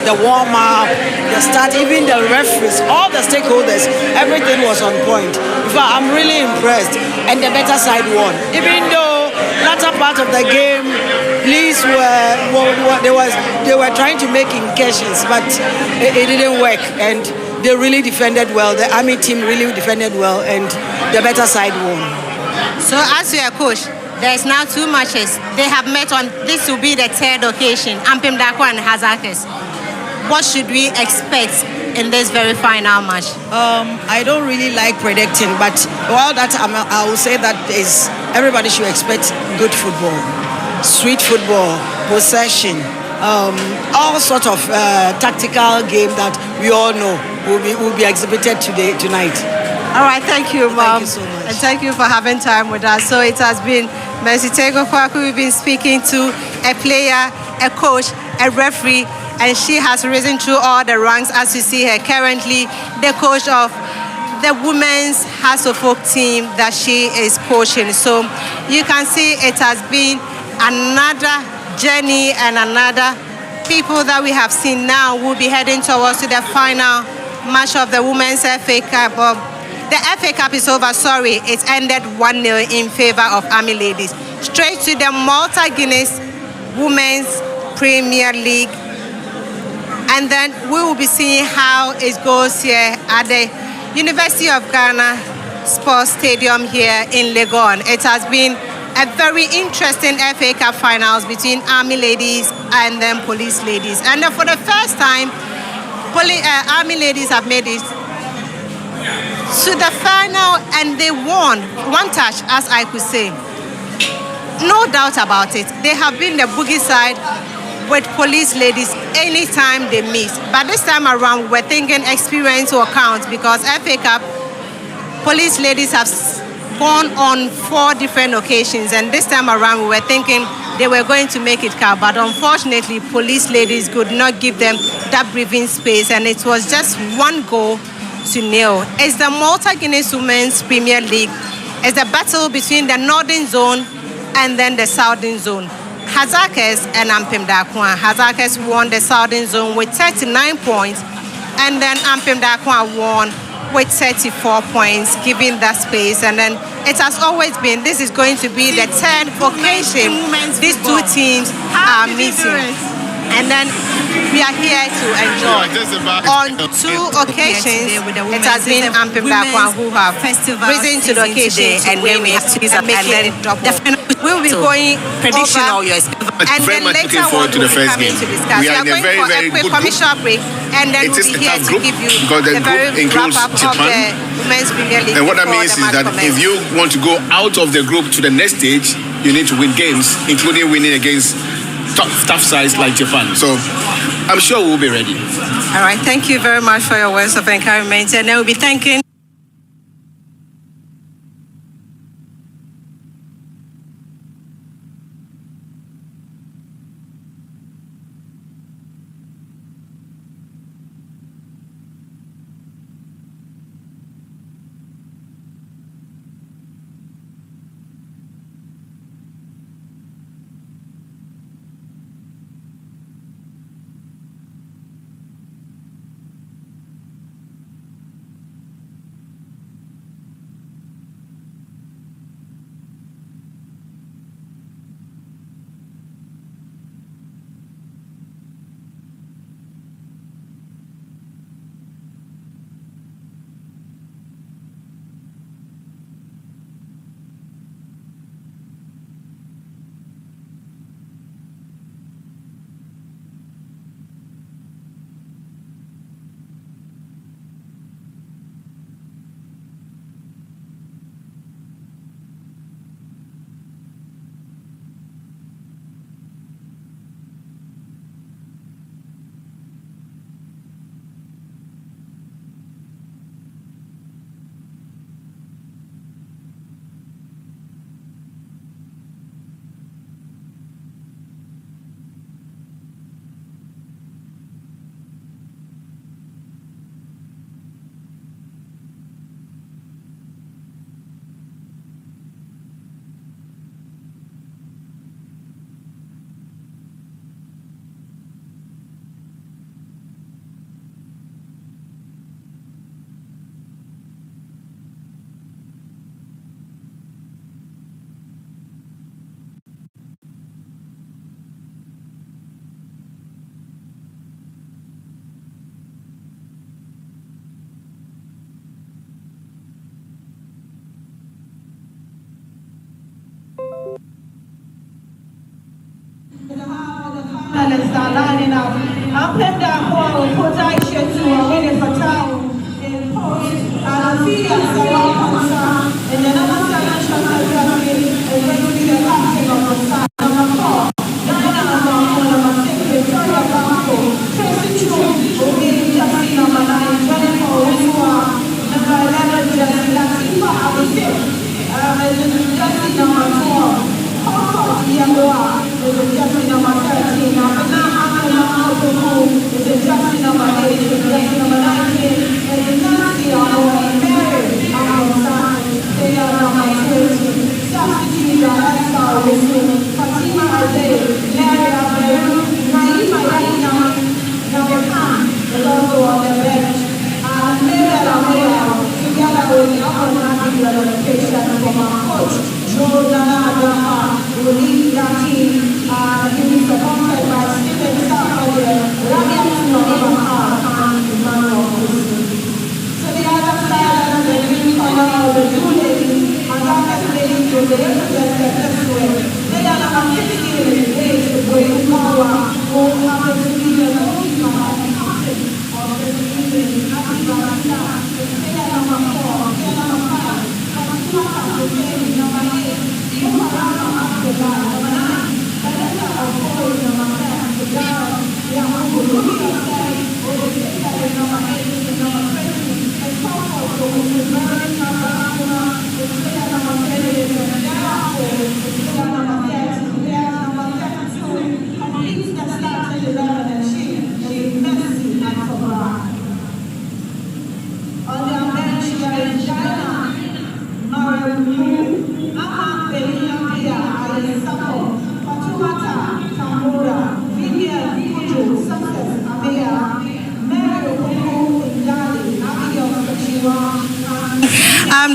The warm-up, the start, even the referees, all the stakeholders, everything was on point. In fact, I'm really impressed. And the better side won. Even though latter part of the game, police they were trying to make incursions, but it didn't work. And they really defended well. The Army team really defended well, and the better side won. So as you are coach, there's now 2 matches. They have met on, this will be the 3rd occasion, Ampem, Darkoa and Hasaacas. What should we expect in this very final match? I don't really like predicting, but all that I will say that is everybody should expect good football, sweet football, possession, all sorts of tactical game that we all know will be exhibited tonight. All right, thank you, Mom. Thank you so much. And thank you for having time with us. So it has been Mercy Tego Kwaku. We've been speaking to a player, a coach, a referee, and she has risen through all the ranks as you see her currently the coach of the women's Hasaacas team that she is coaching. So you can see it has been another journey and another people that we have seen now will be heading towards to the final match of the Women's FA Cup. The FA Cup is over, sorry. It ended 1-0 in favor of Army Ladies. Straight to the Malta Guinness Women's Premier League. And then we will be seeing how it goes here at the University of Ghana Sports Stadium here in Legon. It has been a very interesting FA Cup finals between Army Ladies and then Police Ladies. And for the first time, Army Ladies have made it to the final and they won. One touch, as I could say. No doubt about it. They have been the boogie side with Police Ladies anytime they meet. But this time around, we're thinking experience will count because FA Cup, Police Ladies have gone on 4 different occasions, and this time around we were thinking they were going to make it count, but unfortunately Police Ladies could not give them that breathing space, and it was just 1-0. It's the Malta Guinness Women's Premier League. It's the battle between the Northern Zone and then the Southern Zone. Hasaacas and Ampem Darkoa. Hasaacas won the Southern Zone with 39 points, and then Ampem Darkoa won with 34 points, giving that space. And then it has always been, this is going to be the 10th occasion these 2 teams are meeting. And then we are here to enjoy. On 2 occasions, it has been Ampem Darkoa who have risen to the occasion, and then we have to make it double. We will be going prediction over, or yours. and then later on we will be coming to discuss. We are going for a quick commercial break, and then we'll be here to give you the very wrap-up of the Women's Premier League. And what that means is that if you want to go out of the group to the next stage, you need to win games, including winning against tough sides like Japan. So I'm sure we'll be ready. All right, thank you very much for your words of encouragement, and I will be thanking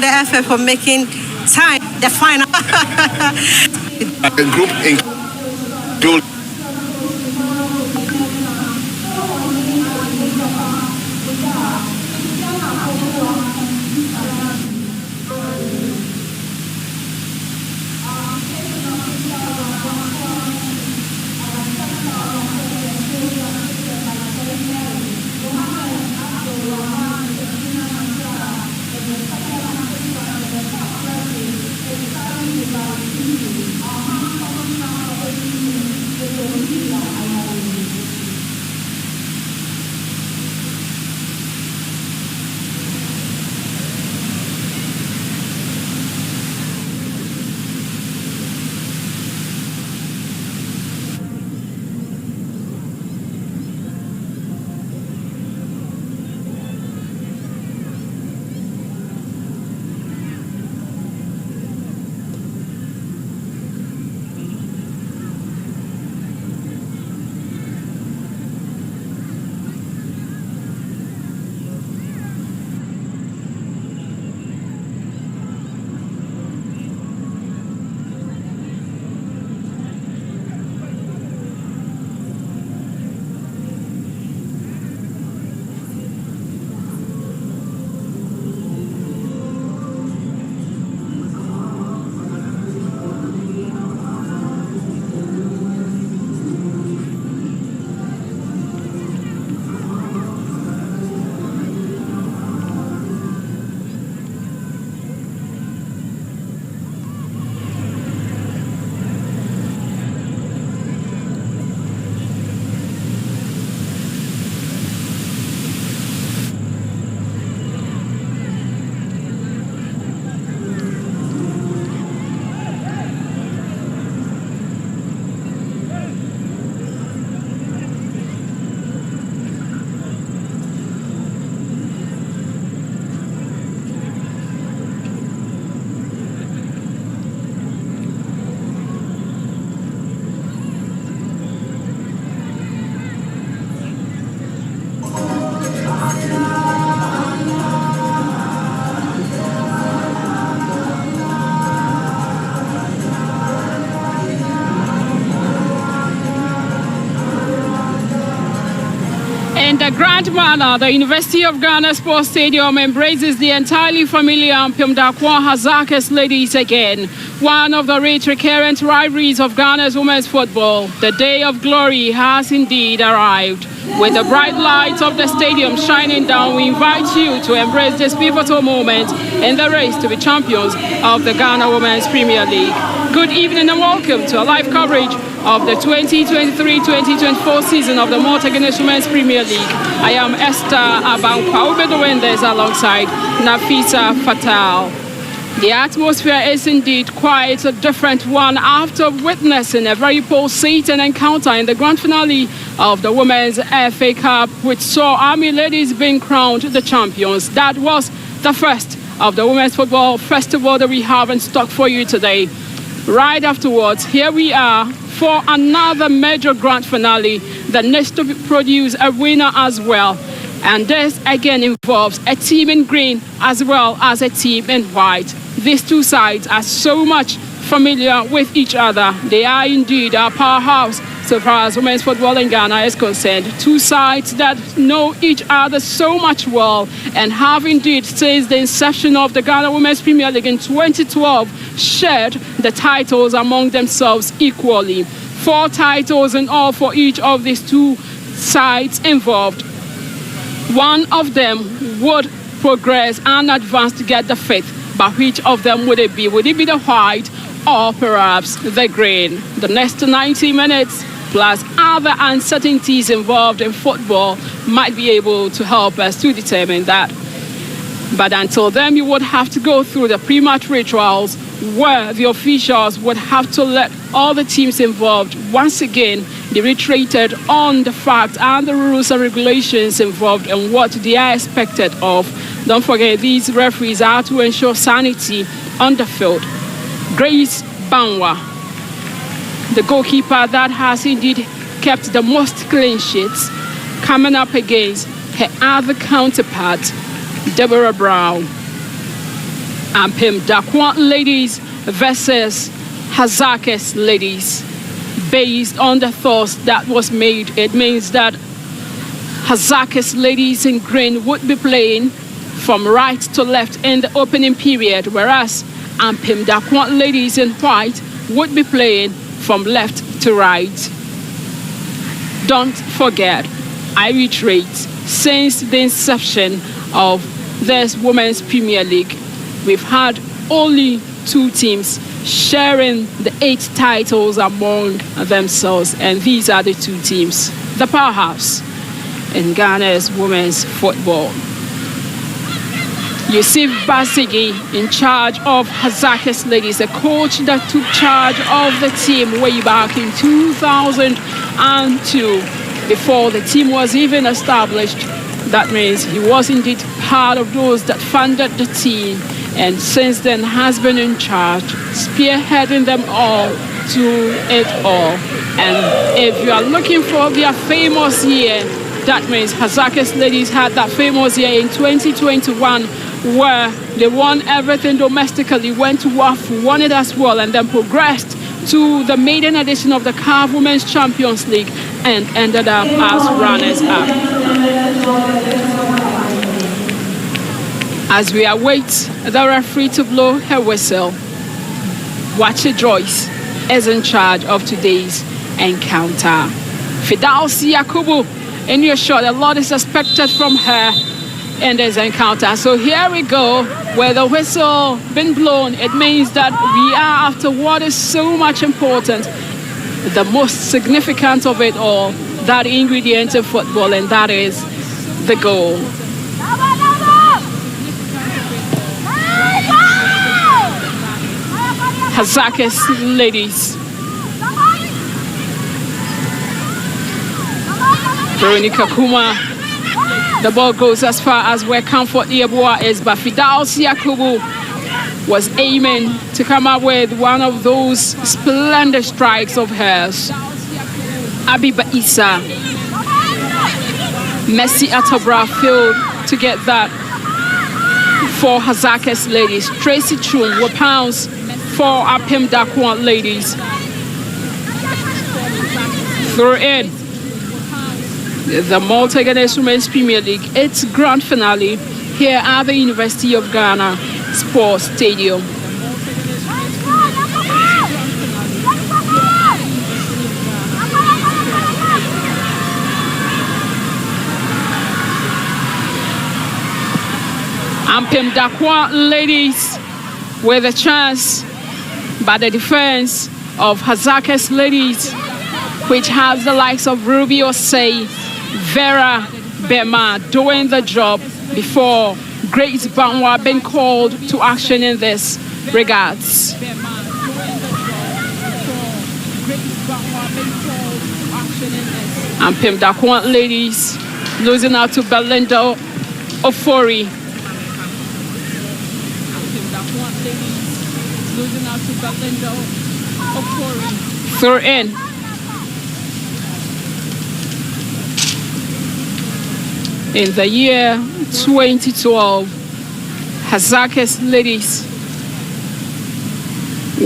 The effort for making time, the final. The group includes In the grand manner, the University of Ghana Sports Stadium embraces the entirely familiar Ampem Darkoa Hasaacas ladies again. One of the rich recurrent rivalries of Ghana's women's football. The day of glory has indeed arrived. With the bright lights of the stadium shining down, we invite you to embrace this pivotal moment in the race to be champions of the Ghana Women's Premier League. Good evening and welcome to a live coverage of the 2023-2024 season of the Malta Guinness Women's Premier League. I am Esther Abankwa. We'll be doing this alongside Nafisa Fatal. The atmosphere is indeed quite a different one after witnessing a very pulsating encounter in the grand finale of the Women's FA Cup, which saw Army Ladies being crowned the champions. That was the first of the Women's Football Festival that we have in stock for you today. Right afterwards, here we are for another major grand finale that needs to produce a winner as well. And this again involves a team in green as well as a team in white. These two sides are so much familiar with each other. They are indeed our powerhouse so far as women's football in Ghana is concerned. Two sides that know each other so much well and have indeed, since the inception of the Ghana Women's Premier League in 2012, shared the titles among themselves equally. 4 titles in all for each of these two sides involved. One of them would progress and advance to get the 5th, but which of them would it be? Would it be the white or perhaps the green? The next 90 minutes plus other uncertainties involved in football might be able to help us to determine that. But until then, you would have to go through the pre-match rituals where the officials would have to let all the teams involved once again be reiterated on the facts and the rules and regulations involved and what they are expected of. Don't forget, these referees are to ensure sanity on the field. Grace Banwa, the goalkeeper that has indeed kept the most clean sheets, coming up against her other counterpart, Deborah Brown. Ampem Darkoa ladies versus Hasaacas ladies. Based on the thoughts that was made, it means that Hasaacas ladies in green would be playing from right to left in the opening period, whereas Ampem Darkoa ladies in white would be playing from left to right. Don't forget, I reiterate, since the inception of this Women's Premier League, we've had only 2 teams sharing the 8 titles among themselves, and these are the 2 teams, the powerhouse in Ghana's women's football. Yusuf Basigi in charge of Hasaacas ladies, a coach that took charge of the team way back in 2002, before the team was even established. That means he was indeed part of those that funded the team, and since then has been in charge, spearheading them all to it all. And if you are looking for their famous year, that means Hasaacas ladies had that famous year in 2021, where they won everything domestically, went to WAF, won it as well, and then progressed to the maiden edition of the CAF Women's Champions League and ended up as runners-up. As we await the referee to blow her whistle, Watcher Joyce is in charge of today's encounter. Fidelsi Yakubu, in your shot, a lot is expected from her in this encounter. So here we go, where the whistle been blown. It means that we are after what is so much important, the most significant of it all, that ingredient of football, and that is the goal. Hasaacas ladies. Veronica Kuma. The ball goes as far as where Comfort Yeboah is, but Fidelsi Yakubu was aiming to come up with one of those splendid strikes of hers. Abiba Issa, Messi Atobra failed to get that for Hasaacas ladies. Tracy Chum will pounce for Ampem Darkoa ladies. Through in the Malta Women's Premier League, its grand finale here at the University of Ghana Sports Stadium. Ampem Darkoa ladies with a chance, but the defense of Hasaacas ladies, which has the likes of Ruby Osei, Vera Bema doing the job before Grace Banwa been called to action in this regards. Ampem Darkoa ladies losing out to Belinda Ofori. Through in. In the year 2012, Hasaacas ladies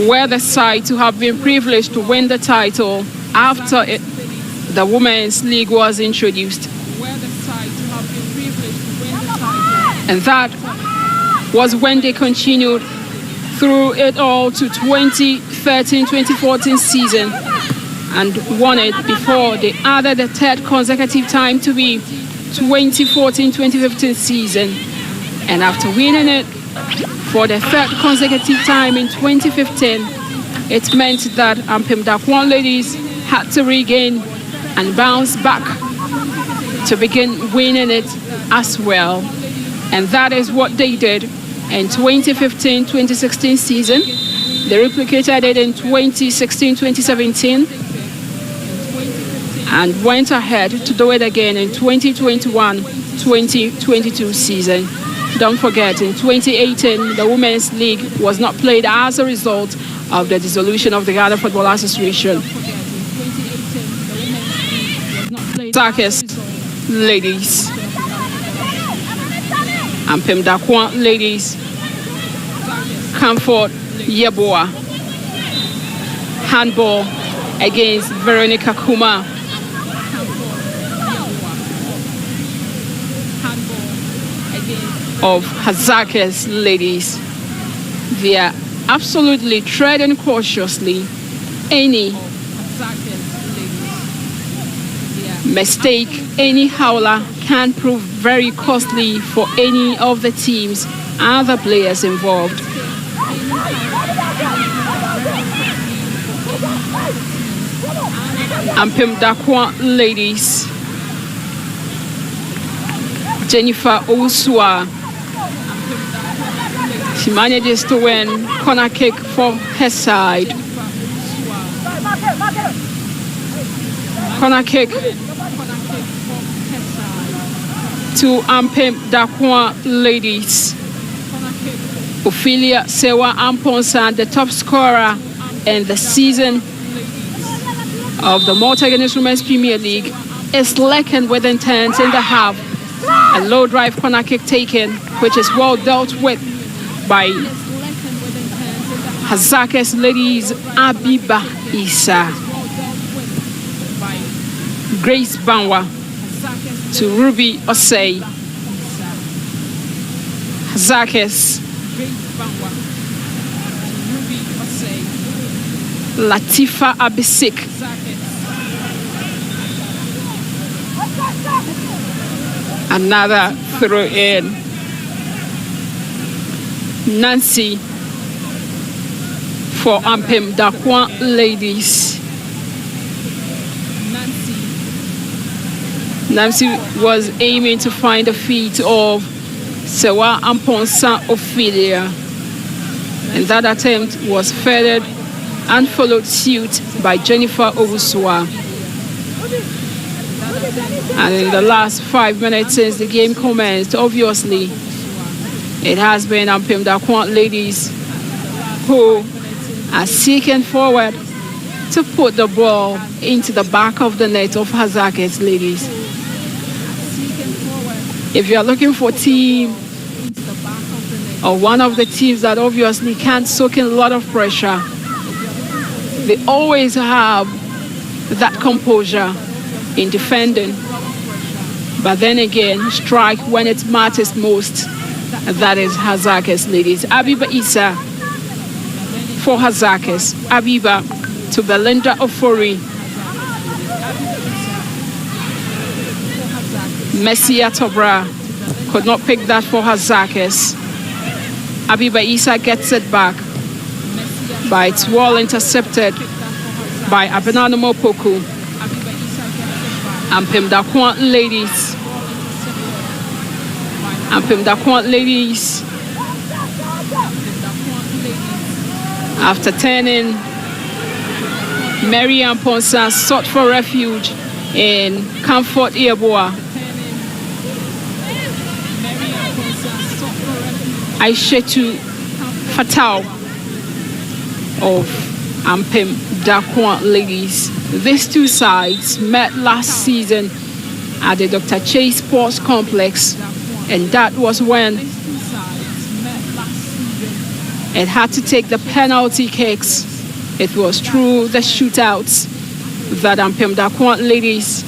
were the side to have been privileged to win the title after the Women's League was introduced, where the sides have been privileged to win the title. And that was when they continued through it all to 2013-2014 season and won it before they added the third consecutive time to be 2014-2015 season. And after winning it for the third consecutive time in 2015, it meant that Ampem Darkoa ladies had to regain and bounce back to begin winning it as well. And that is what they did in 2015-2016 season. They replicated it in 2016-2017 and went ahead to do it again in 2021-2022 season. Don't forget, in 2018, the Women's League was not played as a result of the dissolution of the Ghana Football Association. Hasaacas ladies, Ampem Darkoa ladies, Comfort Yeboah, handball against Veronica Kuma. Of Hasaacas ladies. They are absolutely treading cautiously. Any mistake, any howler can prove very costly for any of the teams and the players involved. Ampem Darkoa ladies, Jennifer Owusua, she manages to win corner kick for her side. Corner kick to Ampem Darkoa ladies. Ophelia Sewa Amponsa, the top scorer in the season of the Malta Women's Premier League, is lacking within 10s in the half. A low drive corner kick taken, which is well dealt with by Hasaacas ladies Abiba Isa. Grace Banwa to Ruby Osei. Hasaacas Latifa Abisik. Another throw in. Nancy for Ampem Darkoa ladies. Nancy was aiming to find the feet of Sewa Amponsa Ophelia, and that attempt was feathered and followed suit by Jennifer Owusua. And in the last 5 minutes since the game commenced, obviously, it has been Ampem Darkoa ladies who are seeking forward to put the ball into the back of the net of Hasaacas ladies. If you are looking for a team or one of the teams that obviously can't soak in a lot of pressure, they always have that composure in defending, but then again strike when it matters most. That is Hasaacas ladies. Abiba Isa for Hasaacas. Abiba to Belinda Ofori. Messia Tobra could not pick that for Hasaacas. Abiba Isa gets it back, but it's well intercepted by Abenano Mopoku. Ampem Darkoa ladies. Ampem Darkoa ladies. After turning, Mary Amponsa sought for refuge in Comfort Yeboah. Aishetu Fatal of Ampem Darkoa ladies. These two sides met last season at the Dr. Chase Sports Complex, and that was when it had to take the penalty kicks. It was through the shootouts that Ampem Darkoa ladies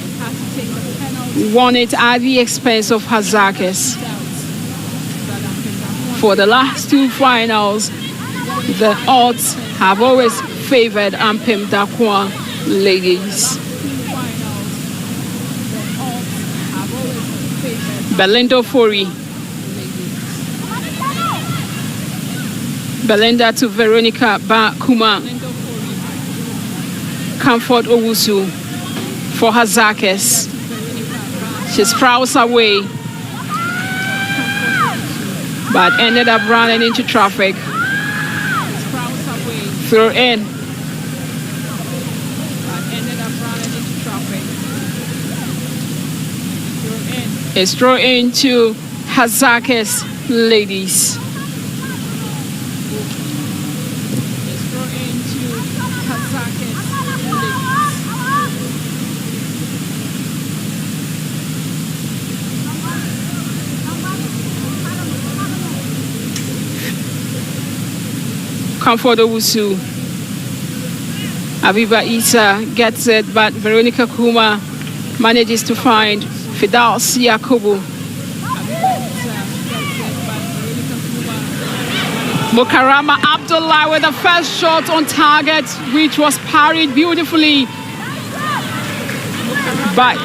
won it at the expense of Hasaacas. For the last two finals, the odds have always favored Ampem Darkoa ladies. Belinda Fori. Belinda to Veronica Bakuma. Comfort Owusu for Hasaacas. She sprouts away, but ended up running into traffic. Throw in. It's thrown into Hasaacas ladies. Comfort Owusu. Aviva Isa gets it, but Veronica Kuma manages to find Fidal Siakobo. Mukarama Abdullah with the first shot on target, which was parried beautifully by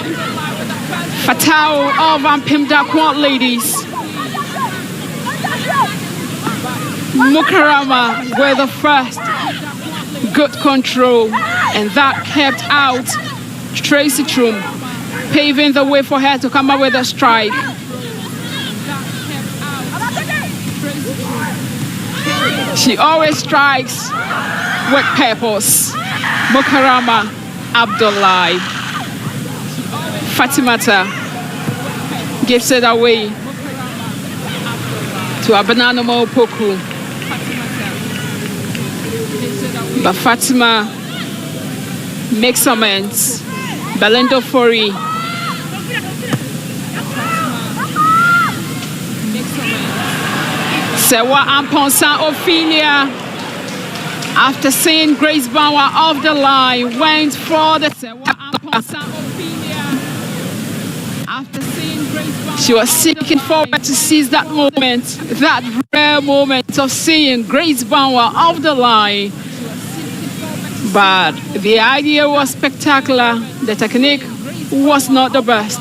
Fatao of Ampem Darkoa ladies. Mukarama with the first good control, and that kept out Tracy Trum, paving the way for her to come up with a strike. She always strikes with purpose. Mukarama Abdullah. Fatimata gives it away to Abananomo Opoku. But Fatima makes amends. Belinda Fori Sewa Amponsa Ophelia, after seeing Grace Bauer off the line, went for the Sewa Amponsa Ophelia. After seeing Grace Bauer, she was seeking forward to seize that moment, that rare moment of seeing Grace Bauer off the line. But the idea was spectacular. The technique was not the best.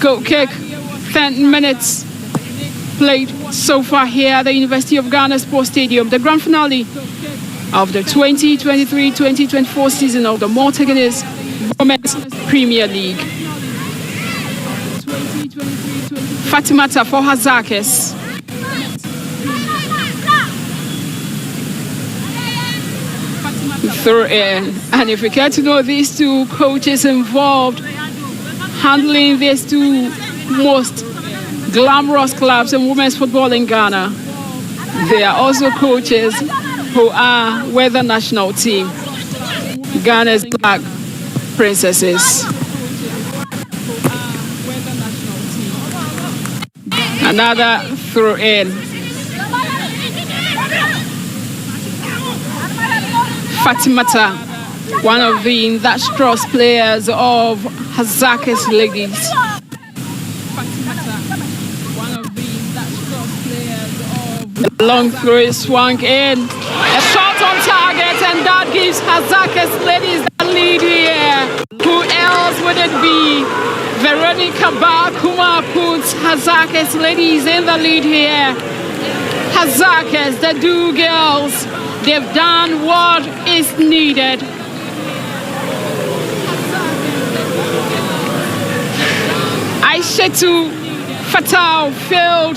Goal kick, 10 minutes played so far here at the University of Ghana Sports Stadium. The grand finale of the 2023-2024 season of the Malta Guinness Women's Premier League. Fatimata for Hasaacas. Through in. And if you care to know these two coaches involved handling these two most glamorous clubs in women's football in Ghana, they are also coaches who are with the national team, Ghana's Black Princesses. Another throw in. Fatimata, one of the industrious players of Hasaacas ladies. The long throw is swung in. A shot on target, and that gives Hasaacas ladies the lead here. Who else would it be? Veronica Bakuma puts Hasaacas ladies in the lead here. Hasaacas, the Do girls, they've done what is needed. Aishetu Fatau failed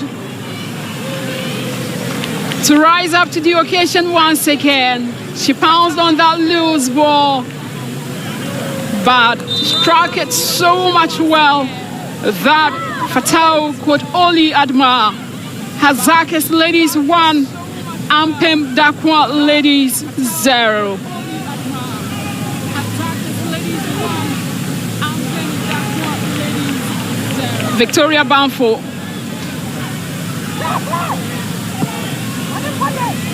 to rise up to the occasion once again. She pounced on that loose ball, but struck it so much well that Fatau could only admire. Hasaacas ladies 1, Ampem Darkoa ladies 0. Victoria Banfo.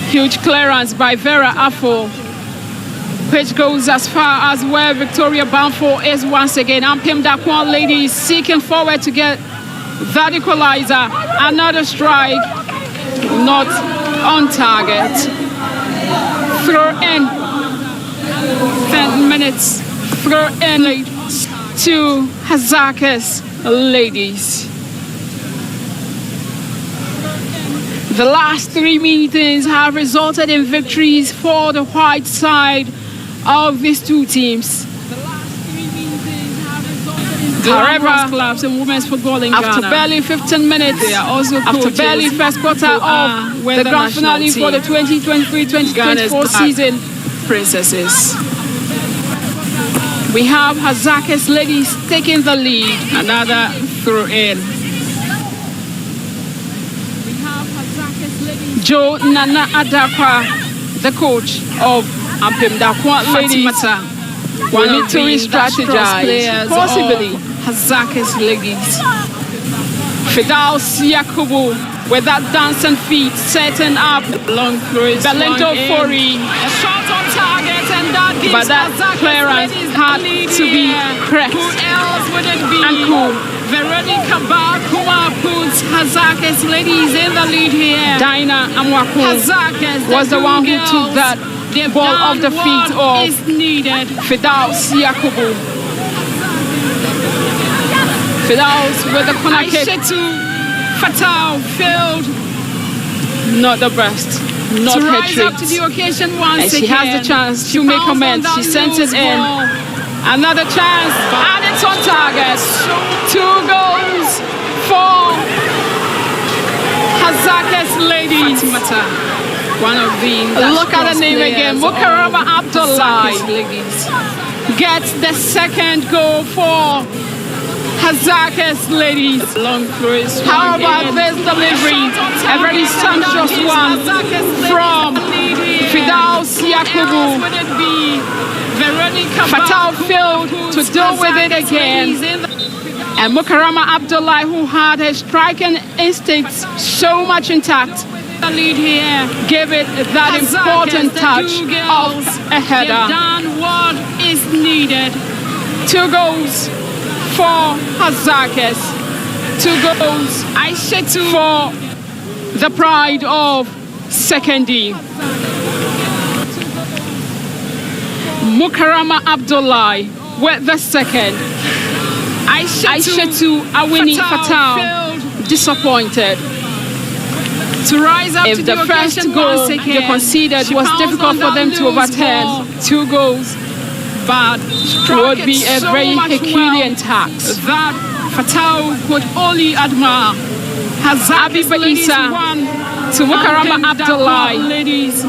Huge clearance by Vera Afo. which goes as far as where Victoria Bamford is once again. Ampem Darkoa ladies seeking forward to get that equalizer. Another strike, not on target. Throw in, 10 minutes. Throw in to Hasaacas ladies. The last 3 meetings have resulted in victories for the white side of these two teams. However, clubs and women's football in after Ghana, barely 15 minutes, they are also after barely first quarter of the grand finale for the 2023-2024 season, princesses. We have Hasaacas ladies taking the lead. Another throw in. Joe Nana Darkoa, the coach of Ampem Darkoa ladies, will need to re-strategize, possibly Hasaacas ladies. Fidaus Yakubu with that dancing feet setting up long throws. Belento Fori, a shot on target, and that gives but that clearance had to be correct. Who else would it be? And cool. Veronica Bakuma puts Hasaacas ladies in the lead here. Dinah Amwaku was the one who took that ball off the feet of Fidaus Yakubu. Fidaus with the corner kick. Fatal failed. Not the best. Not her trick. To the occasion once and she again. Has the chance to make amends. She sends it in. Another chance, and it's on target. 2 goals for Hasaacas ladies. One of the look at the name again. Mukarama Abdullah gets the second goal for Hasaacas ladies. Long throws. How about this delivery? A very sumptuous one from Fidaus Yakubu. Fatal failed to deal with it again. And Mukarama Abdullah, who had her striking instincts so much intact, the lead here, gave it that important touch of a header. Done what is needed. 2 goals for Hasaacas. 2 goals for the pride of Second D. Mukarama Abdullah with the second. Aishatu Awini Fatal disappointed. To rise up if to the first goal they conceded was difficult for them to overturn, 2 goals, but would be a very Herculean task. That Fatal could only admire. Habiba Isa to Mukarama Abdullah,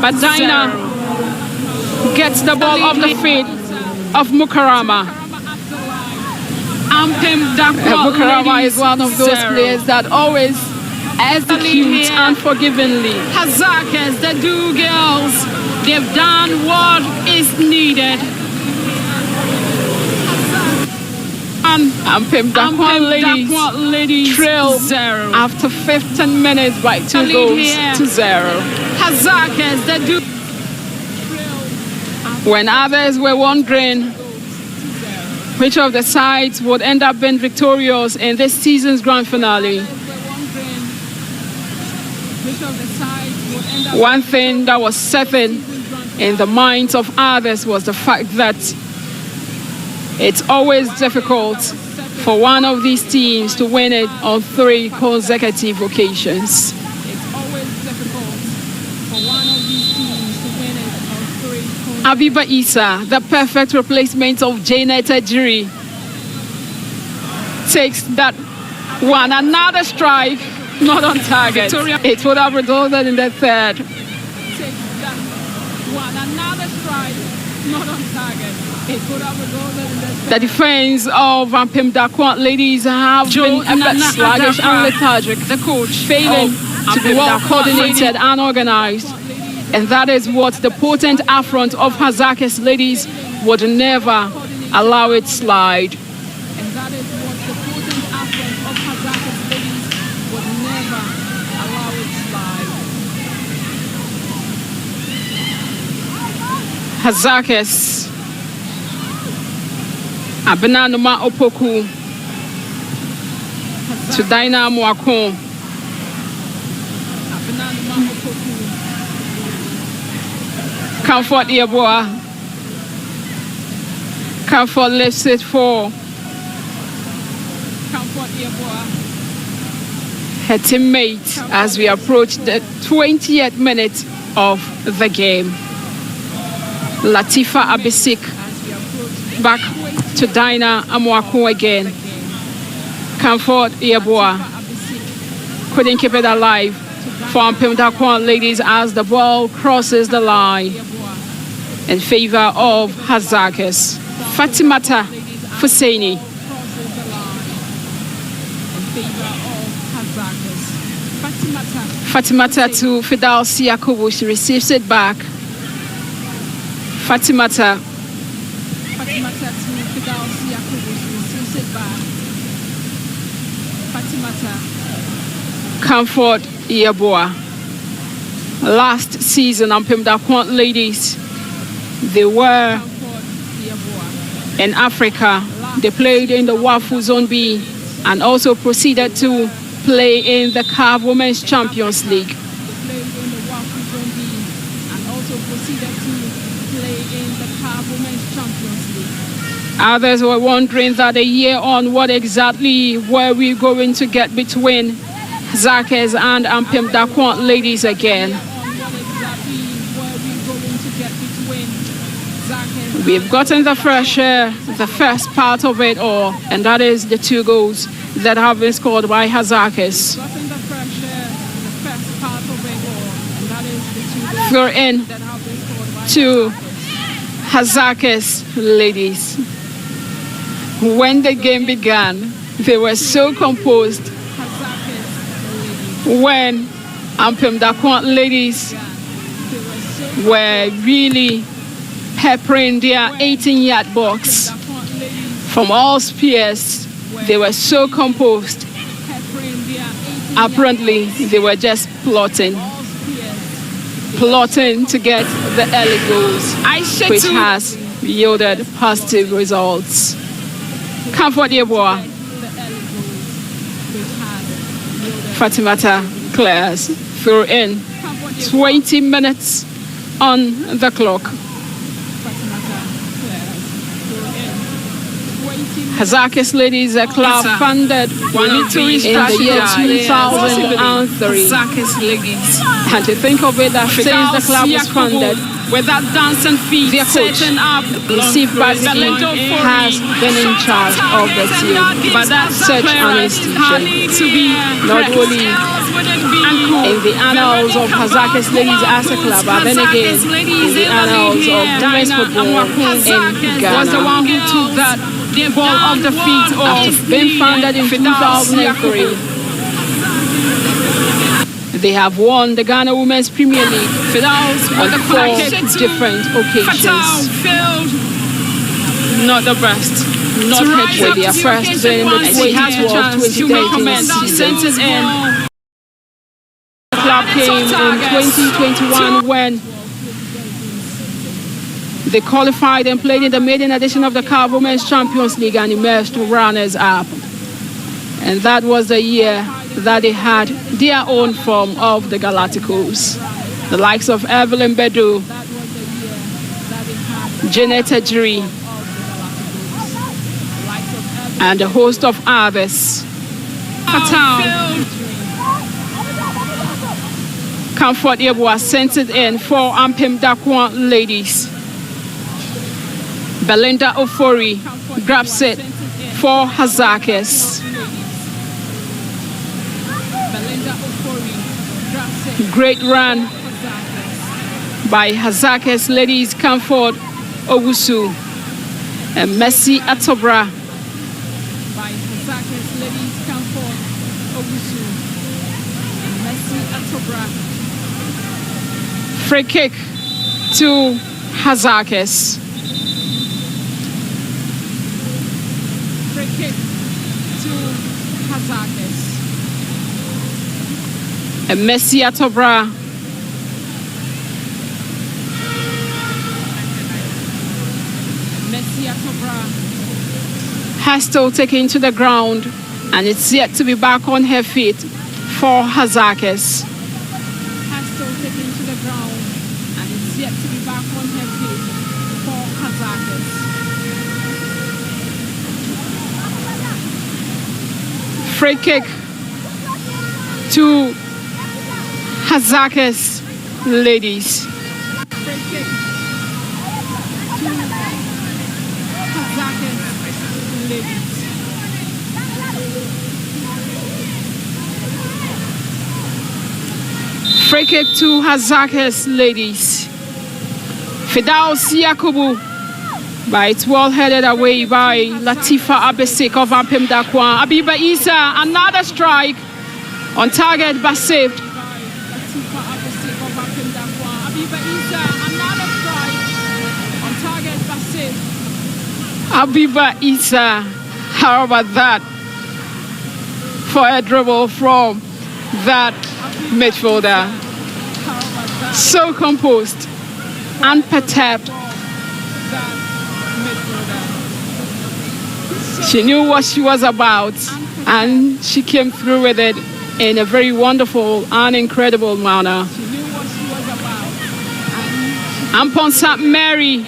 but Dinah gets the ball off the feet of Mukarama. Ampem Darkoa Mukarama is one of those players that always executes unforgivingly. Hasaacas, the 2 girls, they've done what is needed. Ampem Darkoa ladies trail 0 after 15 minutes by 2 goals to 0. Hasaacas, the 2. When others were wondering which of the sides would end up being victorious in this season's grand finale, one thing that was certain in the minds of others was the fact that it's always difficult for one of these teams to win it on 3 consecutive occasions. Abiba Isa, the perfect replacement of Janet Ejiri, takes that one. Another strike, not on target. Victoria. It would have resulted in the third. Takes that one. Another strike, not on target. It would have resulted in the third. The defense of Ampem Darkoa ladies have been a bit sluggish and lethargic. The coach failing to be well coordinated and organized. And that is what the potent affront of Hasaacas ladies would never allow it slide. And that is what the potent affront of Hasaacas ladies would never allow it slide. Hasaacas. Abenanuma Opoku to Dinah Moakon. Comfort Yeboah. Comfort lifts it for Comfort Yeboah. Her teammate as we approach the 20th minute of the game. Latifa Abisik back to Dinah Amoako again. Comfort Yeboah couldn't keep it alive for Ampem Darkoa ladies as the ball crosses the line in favor of Hasaacas. Fatimata Fusaini. Fatimata to Fidal Siakobo. She receives it back. Fatimata to Fidal Siakobo. She receives it back. Fatimata. Comfort Yeboah. Last season, Ampem Darkoa ladies, they were in Africa. They played in the WAFU Zone B and also proceeded to play in the CAF Women's Champions League. Others were wondering that a year on, what exactly were we going to get between Hasaacas and Ampem Darkoa ladies again. We've gotten the first part of it all, and that is the 2 goals that have been scored by Hasaacas. Throw in to Hasaacas ladies. When the game began, they were so composed. When Ampem Darkoa ladies were really peppering their 18-yard box from all spears, they were so composed. Apparently, they were just plotting to get the early goals, which has yielded positive results. Comfort Yeboah. Fatimata clears through in. 20 minutes on the clock. Hasaacas ladies, a club founded in the year 2003. And to think of it, that since the club was founded, with that dancing feet, their coach, Steve Batsky, has been in charge of the team. But that's such an institution, not only in the annals of Hasaacas ladies as a club, but then again in the annals of women's football in Ghana. Was the one who took that ball off the feet after being founded in 2003. They have won the Ghana Women's Premier League on 4 different occasions. Not the best. Not with their first win in the 2012-2013 season. The club came in 2021 when they qualified and played in the maiden edition of the CAF Women's Champions League and emerged runners-up. And that was the year that they had their own form of the Galacticos. The likes of Evelyn Bedu, Janet Ejiri, and a host of others. Comfort Yeboah sent it in for Ampem Darkoa ladies. Belinda Ofori grabs it for Hasaacas. Great run by Hasaacas ladies, Comfort Owusu and Messi Atobra. By Hasaacas ladies, Comfort Owusu and Messi Atobra. Free kick to Hasaacas. Free kick to Hasaacas. And Messi Atobra has still taken to the ground, and it's yet to be back on her feet for Hasaacas. Has still taken to the ground, and it's yet to be back on her feet for Hasaacas. Free kick to Hasaacas ladies. Free kick to Hasaacas ladies. Free kick to Hasaacas ladies. Fidaus Yakubu, but it's well headed away by Latifa Abesik of Ampem Darkoa. Abiba Isa, another strike on target but saved. Latifa Abesik of Ampem Darkoa. Abiba Isa, another strike on target but saved. Abiba Isa, how about that? For a dribble from that midfielder. So composed, unperturbed. She knew what she was about, and she came through with it in a very wonderful and incredible manner. Ampon St. Mary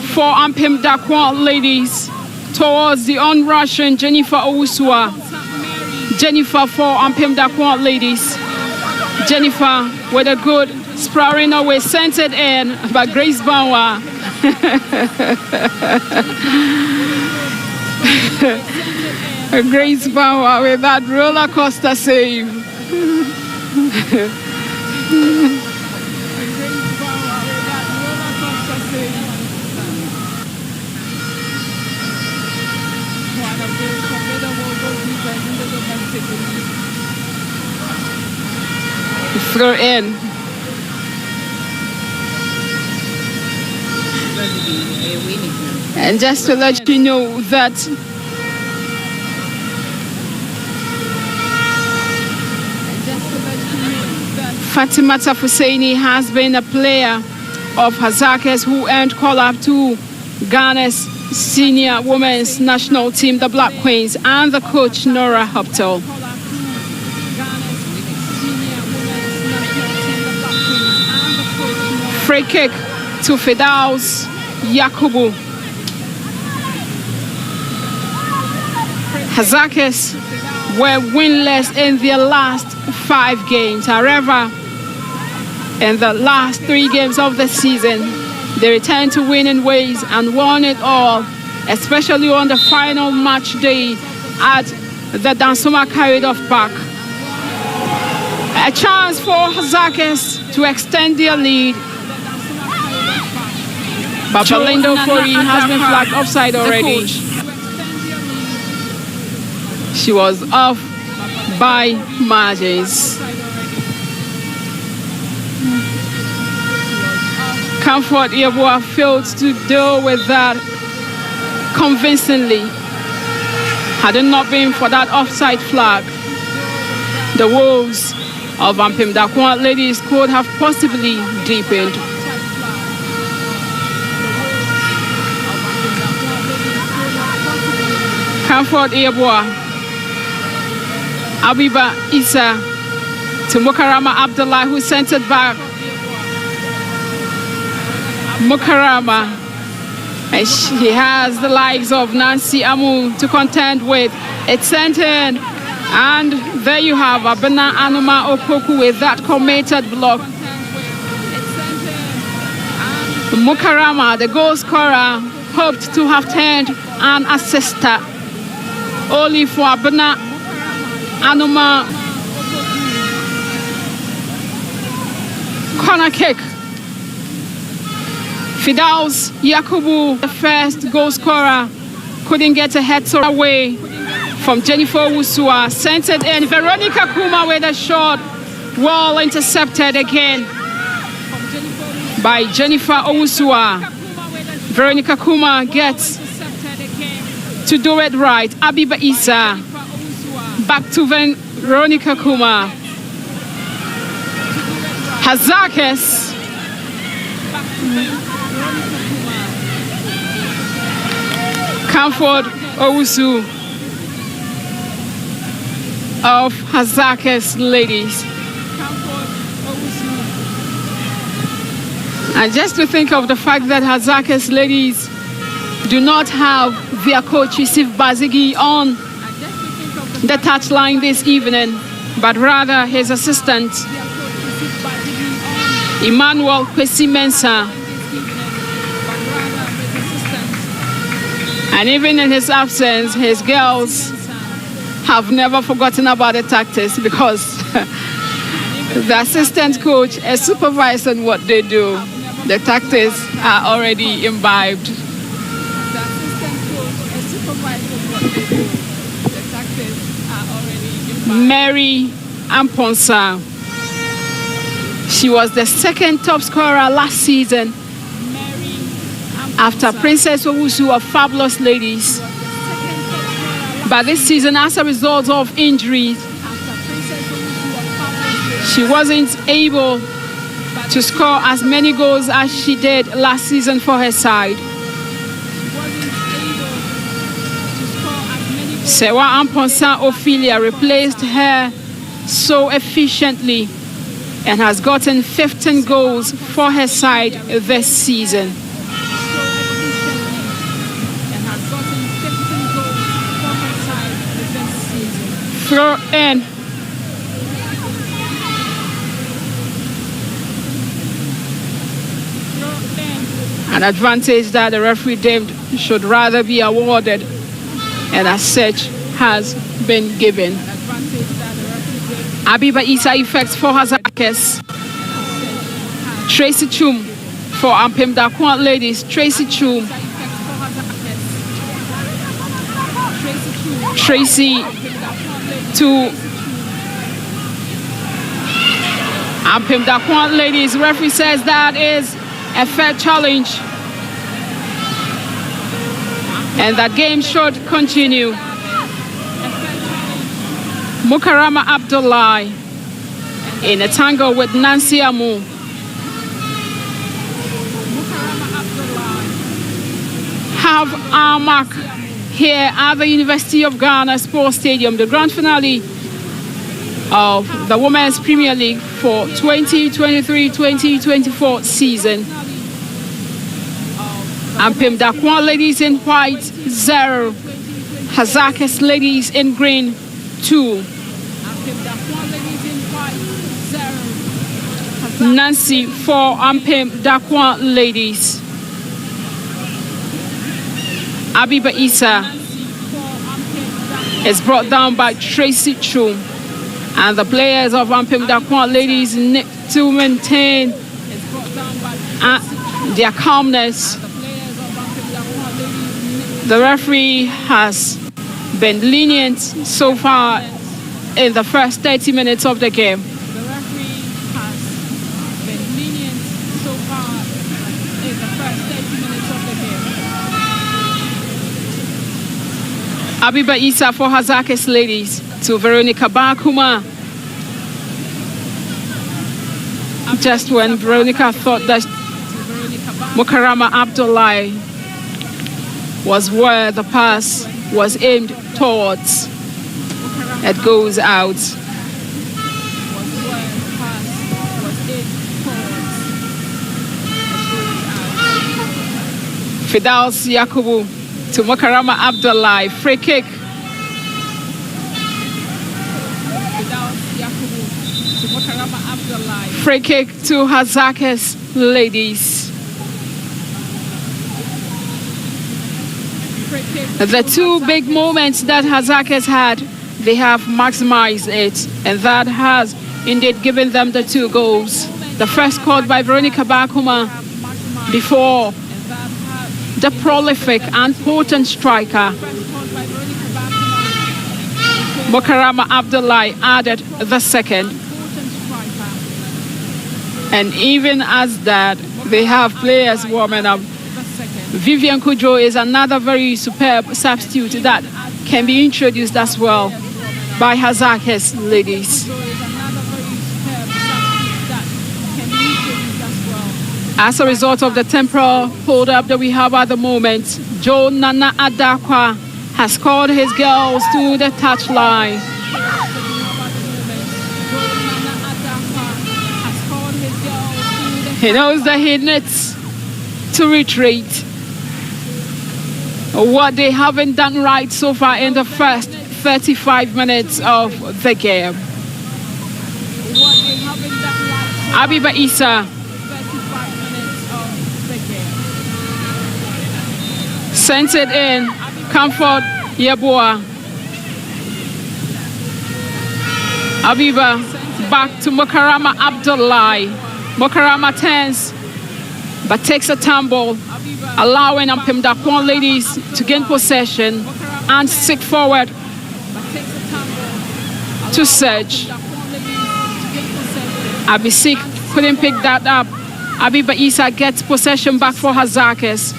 for Ampem Darkoa ladies towards the on-rushing Jennifer Owusua. Jennifer for Ampem Darkoa ladies. Jennifer with a good sprawling away, sent it in by Grace Banwa. Grace Banwa with that roller coaster save. Throw in. And just to let you know that Fatima Tafusaini has been a player of Hasaacas who earned call-up to Ghana's senior women's national team, the Black Queens, and the coach Nora Hoptel. Free kick to Fidaus Yakubu. Hasaacas were winless in their last 5 games. However, in the last 3 games of the season, they returned to winning ways and won it all, especially on the final match day at the Dansoma Carried-Off Park. A chance for Hasaacas to extend their lead. But Balindo Fori has been flagged offside already. She was off by margins. Comfort Yeboah failed to deal with that convincingly. Had it not been for that offside flag, the woes of Ampem Darkoa ladies could have possibly deepened. Comfort Yeboah, Abiba Isa to Mukarama Abdullah, who sent it back. Mukarama, and she has the likes of Nancy Amu to contend with. It's sent in, and there you have Abena Anuma Opoku with that committed block. Mukarama, the goal scorer, hoped to have turned an assister, only for Abena Anuma. Corner kick. Fidaus Yakubu, the first goal scorer, couldn't get a head away from Jennifer Owusua. Sent it in. Veronica Kuma with a shot, well intercepted again by Jennifer Owusua. Veronica Kuma gets to do it right. Abiba Isa, back to Veronica Kuma. Hasaacas Comfort Owusu of Hasaacas ladies. And just to think of the fact that Hasaacas ladies do not have their coach Yusuf Bazigi on the touchline this evening, but rather his assistant Emmanuel Kwesi Mensah. And even in his absence, his girls have never forgotten about the tactics, because the assistant coach is supervised on what they do. The tactics are already imbibed. Mary Amponsa. She was the second top scorer last season after Princess Owusu of Fabulous Ladies. But this season, as a result of injuries, she wasn't able to score as many goals as she did last season for her side. Sewa Amponsa Ophelia replaced her so efficiently and has gotten 15 goals for her side this season. Throw in. An advantage that the referee deemed should rather be awarded, and as such has been given. Abiba Isa effects for Hasaacas. Tracy Chum for Ampem Darkoa ladies. Tracy Chum. Tracy to Ampem Darkoa ladies. Referee says that is a fair challenge, and that game should continue. Mukarama Abdullah in a tangle with Nancy Amu. Have our mark here at the University of Ghana Sports Stadium, the grand finale of the Women's Premier League for 2023-2024 season. Ampem Darkoa ladies in white 0, Hasaacas ladies in green 2. Nancy for Ampem Darkoa ladies. Abiba Isa is brought down by Tracy Chum, and the players of Ampem Darkoa ladies need to maintain their calmness. The referee has been lenient so far in the first 30 minutes of the game. Abiba Isa for Hasaacas ladies to Veronica Bakuma. Just when Veronica thought that Mukarama Abdullah was where the pass was aimed towards, it goes out. Fidaus Yakubu to Mukarama Abdullah, free kick. Free kick to Hasaacas ladies. The two big moments that Hasaacas had, they have maximized it, and that has indeed given them the 2 goals. The first scored by Veronica Bakuma before the prolific and potent striker Mukarama Abdullah added the second. And even as that, they have players warming up. Vivian Kujo is another very superb substitute that can be introduced as well by Hasaacas ladies. As a result of the temporal hold-up that we have at the moment, Joe Nana Darkoa has called his girls to the touchline. He knows that he needs to retreat. What they haven't done right so far in the first 35 minutes of the game. Abiba Issa sent it in. Comfort Yeboah. Abiba back to Mukarama Abdullahi. Mukarama turns but takes a tumble, allowing Ampem Darkoa ladies to gain possession and stick forward to Surge. Abisik couldn't pick that up. Abiba Issa gets possession back for Hasaacas.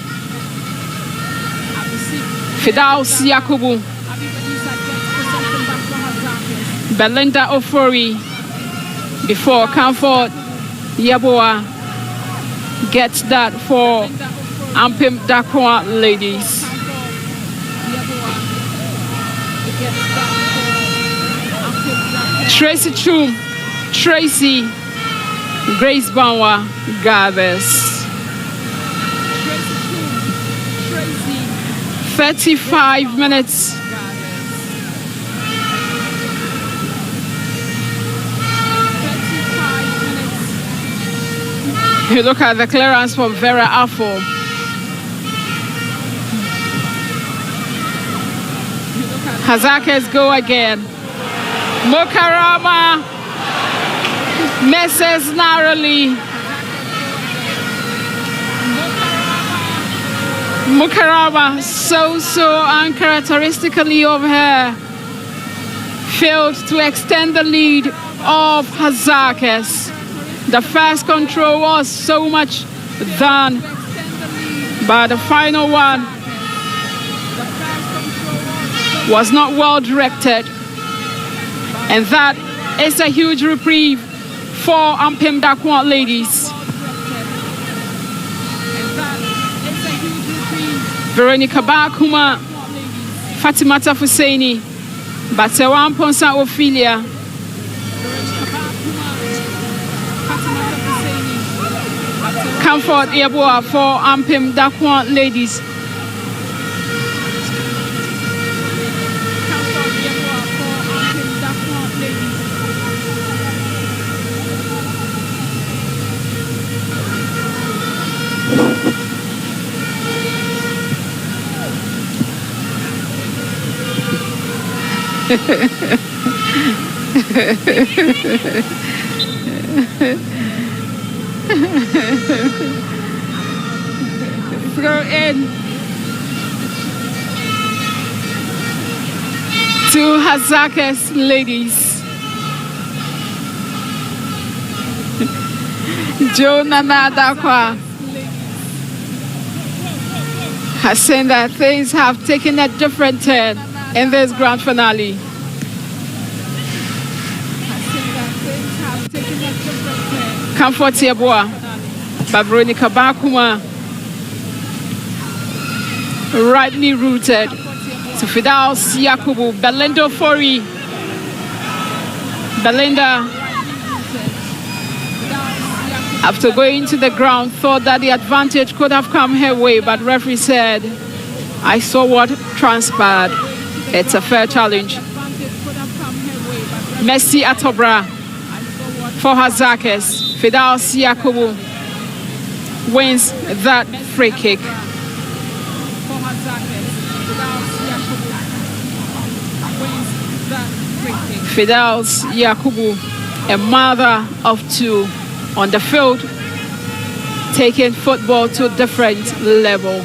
Fidaus Yakubu. Belinda Ofori before Comfort Yeboah gets that for Ampem Darkoa ladies. Tracy Chum, Tracy, Grace Banwa gathers. 35 minutes. You look at the clearance from Vera Afo. Hasaacas go again. Mukarama misses narrowly. Mukarama, so uncharacteristically of her, failed to extend the lead of Hasaacas. The first control was so much done, but the final one was not well directed. And that is a huge reprieve for Ampem Darkoa ladies. Veronica Bakuma, Fatimata Fusaini, Batewan Ponsa Ophelia, Comfort Yeboah for Ampem Darkoa ladies. Throw in to Hasaacas ladies. Joe Nana Darkoa has seen that things have taken a different turn in this grand finale. Comfort Yeboah by Veronica Bakuma, rightly rooted to Fidaus Yakubu. Belinda Ofori. Belinda, after going to the ground, thought that the advantage could have come her way, but referee said, I saw what transpired. It's a fair challenge. Messi Atobra for Hasaacas. Fidaus Yakubu wins that free kick. Fidaus Yakubu, a mother of two on the field, taking football to a different level.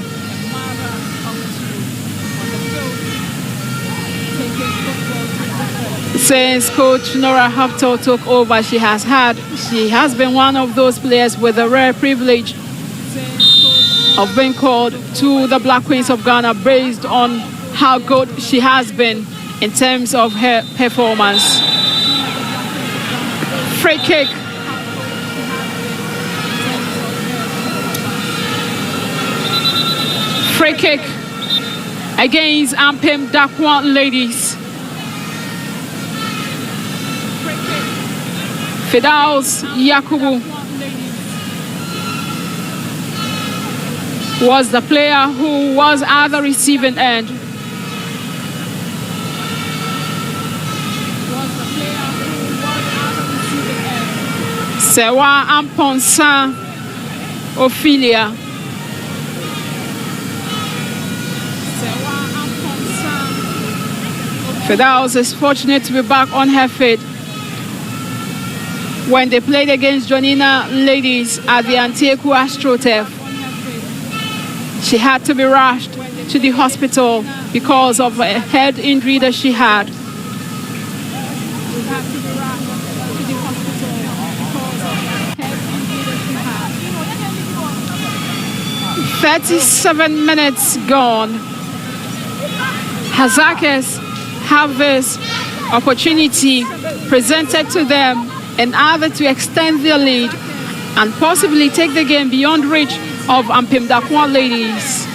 Since Coach Nora Haftor took over, she has been one of those players with the rare privilege of being called to the Black Queens of Ghana based on how good she has been in terms of her performance. Free kick. Free kick against Ampem Darkoa ladies. Fidaus Yakubu was the player who was at the receiving end. Sewa Amponsa Ophelia. Fidaus is fortunate to be back on her feet. When they played against Jonina ladies at the Antieku AstroTurf, she had to be rushed to the hospital because of a head injury that she had. 37 minutes gone. Hasaacas have this opportunity presented to them in order to extend their lead and possibly take the game beyond reach of Ampem Darkoa ladies.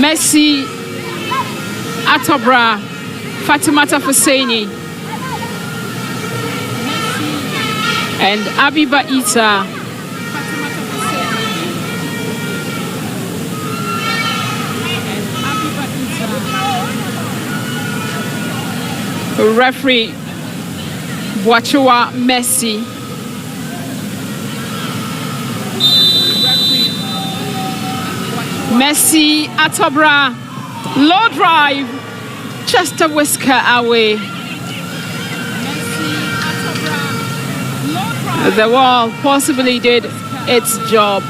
Messi Atobra, Fatimata Husseini, and Abiba Ita. Referee Wachua Messi. Messi Atobra, low drive, just a whisker away. The wall possibly did its job.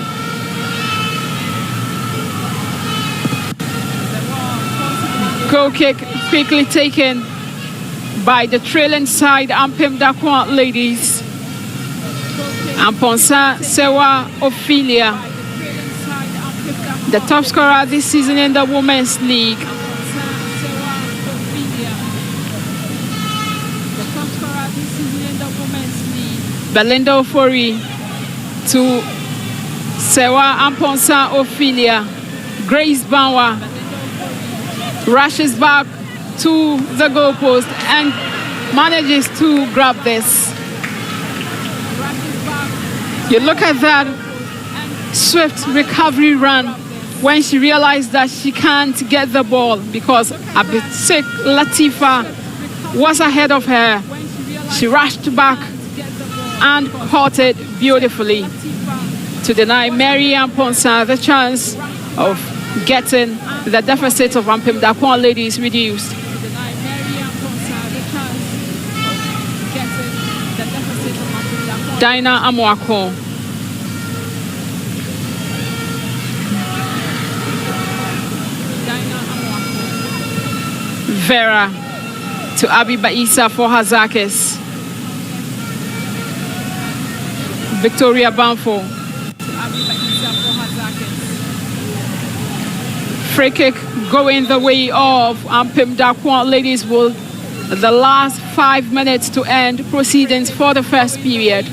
Goal kick quickly taken by the trailing side Ampem Darkoa ladies. Amponsa Sewa Ophelia, the top scorer this season in the Women's League. Belinda Ofori to Sewa Amponsa Ophelia. Grace Banwa rushes back to the goalpost and manages to grab this. You look at that swift recovery run when she realized that she can't get the ball because Abitik Latifa was ahead of her. She rushed back and caught it beautifully to deny Mary Amponsa the chance of getting the deficit of Ampem Darkoa ladies reduced. Dinah Amoako. Vera to Abiba Issa for Hasaacas. Victoria Banfo. Free kick going the way of Ampem Darkoa ladies will the last 5 minutes to end proceedings for the first period.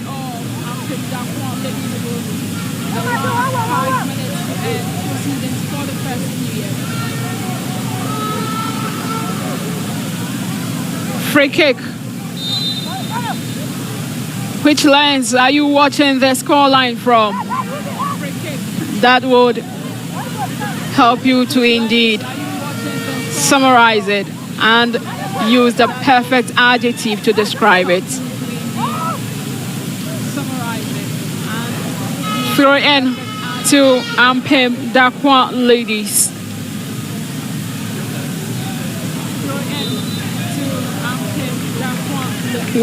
Free kick. Which lens are you watching the scoreline from? That would help you to indeed summarize it and use the perfect adjective to describe it. Throw in to Ampem Darkoa ladies.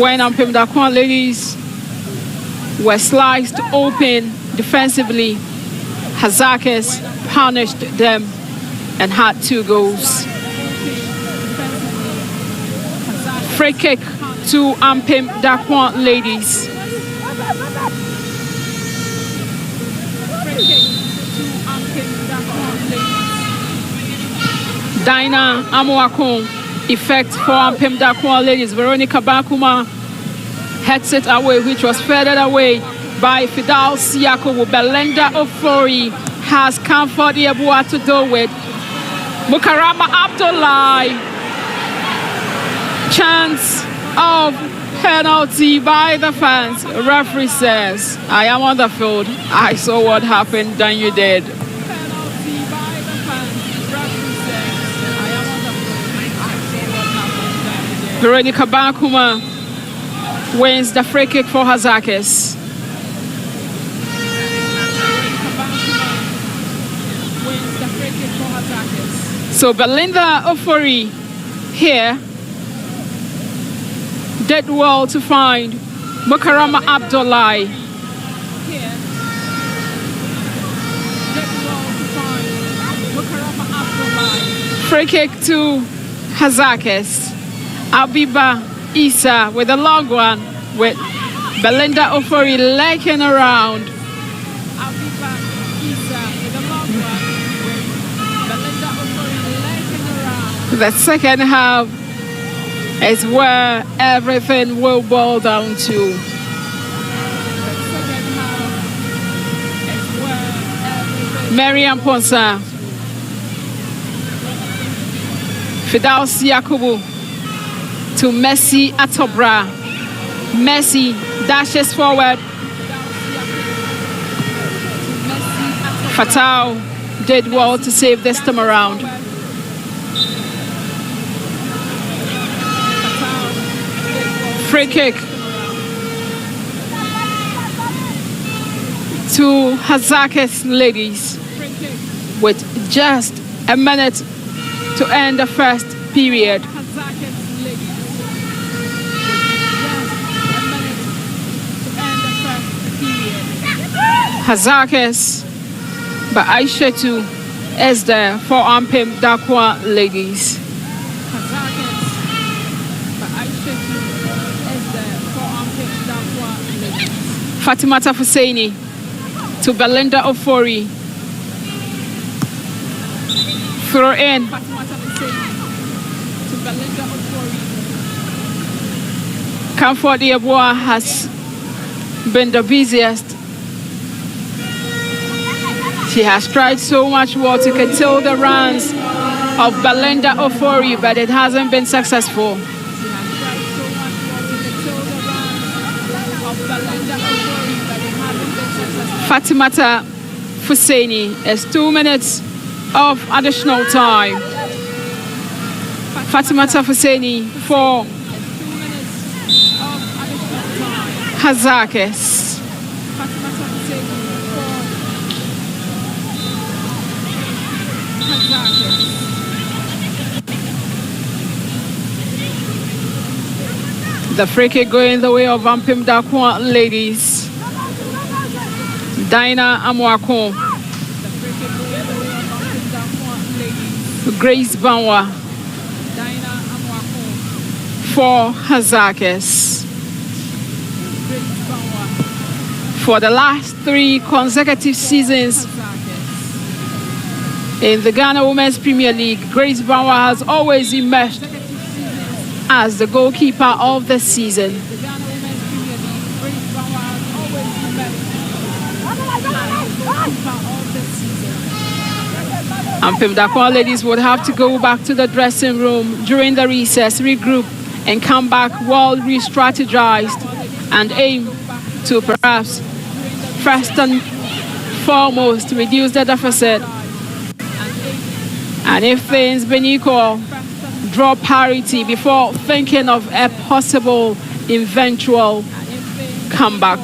When Ampem Darkoa ladies were sliced open defensively, Hasaacas punished them and had 2 goals. Free kick to Ampem Darkoa ladies. Dinah Amoako, effect for Ampem Darkoa ladies. Veronica Bakuma heads it away, which was further away by Fidaus Yakubu. Belinda Ofori has Comfort Yeboah to do with. Mukarama Abdullahi. Chance of penalty by the fans. Referee says, I am on the field. I saw what happened, then you did. Penalty by the fans. Referee says, I am on the field. I saw what happened, then you did. Veronica Bankuma wins the free kick for Hasaacas. So Belinda Ofori here did well to find Mukarama Abdullahi. Free kick to Hasaacas. Abiba Isa with a long one with Belinda Ofori lurking around. Abiba Isa with a long one with Belinda Ofori lurking around. The second half is where everything will boil down to. Mariam Ponsa, Fidaus Yakubu to Messi Atobra. Messi dashes forward. Fatal did well to save this time around. Free kick to Hasaacas ladies with just a minute to end the first period. Hasaacas, but Aishatu is there for Ampem Darkoa ladies. Fatimata Husseini to Belinda Ofori. Throw in. Comfort Yeboah has been the busiest. She has tried so much well to curtail the runs of Belinda Ofori, but it hasn't been successful. Fatimata Husseini is 2 minutes of additional time. Fatimata Husseini for Hasaacas. The free kick going the way of Ampem Darkoa ladies. Dinah Amwako. Grace Banwa for Hasaacas. For the last 3 consecutive seasons in the Ghana Women's Premier League, Grace Banwa has always emerged as the goalkeeper of the season. Ampem Darkoa ladies would have to go back to the dressing room during the recess, regroup, and come back well re-strategized and aim to perhaps first and foremost reduce the deficit. And if things been equal, draw parity before thinking of a possible eventual comeback.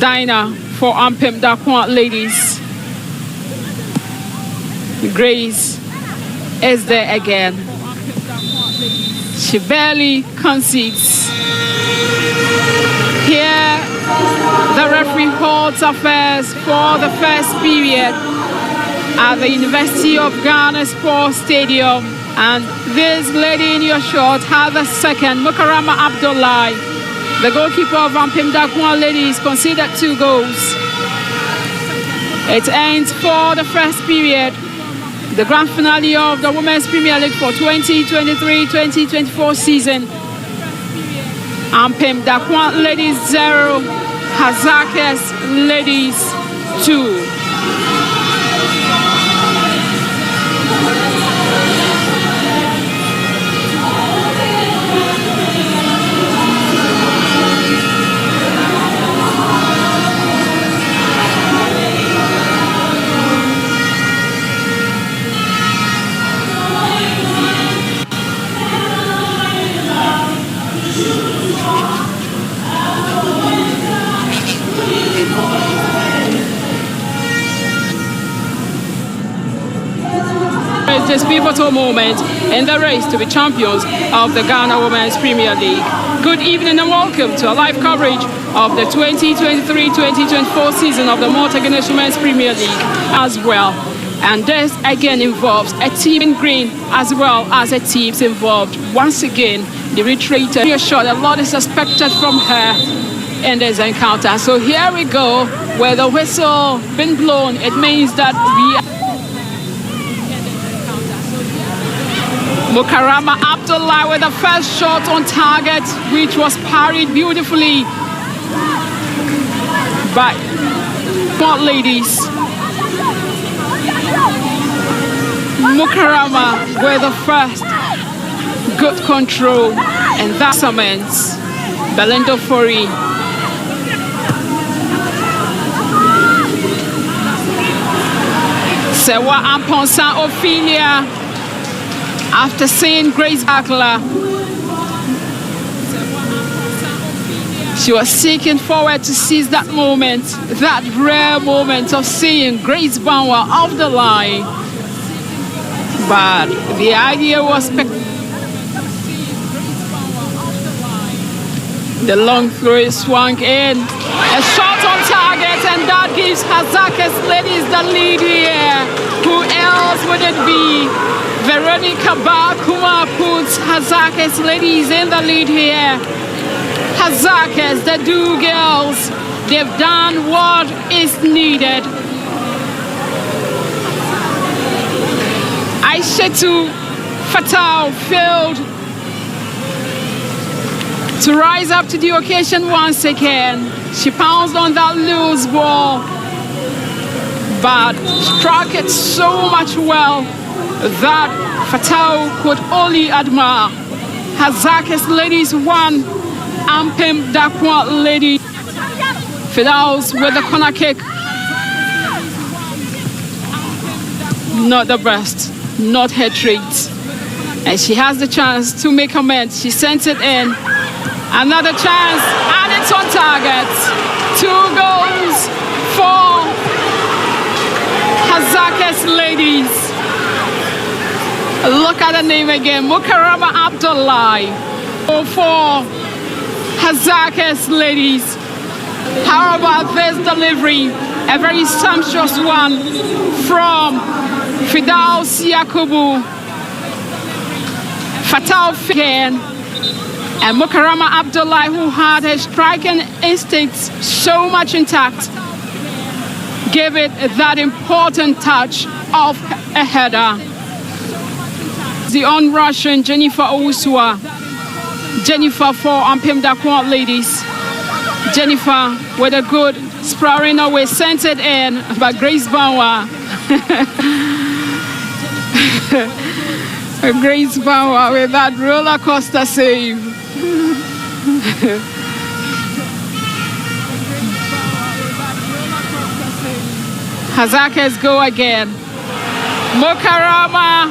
Dinah for Ampem Darkoa ladies. Grace is there again. She barely concedes. Here, the referee holds affairs for the first period at the University of Ghana Sports Stadium. And this lady in your shot had the second, Mukarama Abdullahi. The goalkeeper of Ampem Darkoa ladies conceded 2 goals. It ends for the first period. The grand finale of the Women's Premier League for 2023-2024 season. Ampem Darkoa Ladies 0, Hasaacas Ladies 2. This pivotal moment in the race to be champions of the Ghana Women's Premier League. Good evening and welcome to a live coverage of the 2023-2024 season of the Malta Women's Premier League as well. And this again involves a team in green as well as a teams involved. Once again, the retreated reassured a lot is expected from her in this encounter. So here we go, where the whistle been blown, it means that we are Mukarama Abdullah with the first shot on target, which was parried beautifully by Port Ladies. Mukarama with the first good control, and that cements Belindo Fori. Sewa Amponsa Ophelia. After seeing Grace Akla, she was seeking forward to seize that moment, that rare moment of seeing Grace Banwa off the line. But the idea was the long throw is swung in. A shot on target, and that gives Hasaacas Ladies the lead here. Who else would it be? Veronica Bakuma puts Hasaacas Ladies in the lead here. Hasaacas, the Do girls, they've done what is needed. Aishetu Fatal failed to rise up to the occasion once again. She pounced on that loose ball, but struck it so much well that Fatal could only admire. Hasaacas Ladies 1, Ampem Darkoa Ladies. Fidaus with the corner kick. Not the best, not her trait. And she has the chance to make amends. She sent it in. Another chance, and it's on target. 2 goals for Hasaacas Ladies. Look at the name again, Mukarama Abdullah. For Hasaacas Ladies. How about this delivery? A very sumptuous one from Fidaus Yakubu. Fatal again. And Mukarama Abdullah, who had her striking instincts so much intact, gave it that important touch of a header. The on-Russian Jennifer Owusua. Jennifer for Ampem Darkoa Ladies. Jennifer with a good sparring away, sent it in, but Grace Banwa. Grace Banwa with that roller coaster save. Hasaacas go again. Mukarama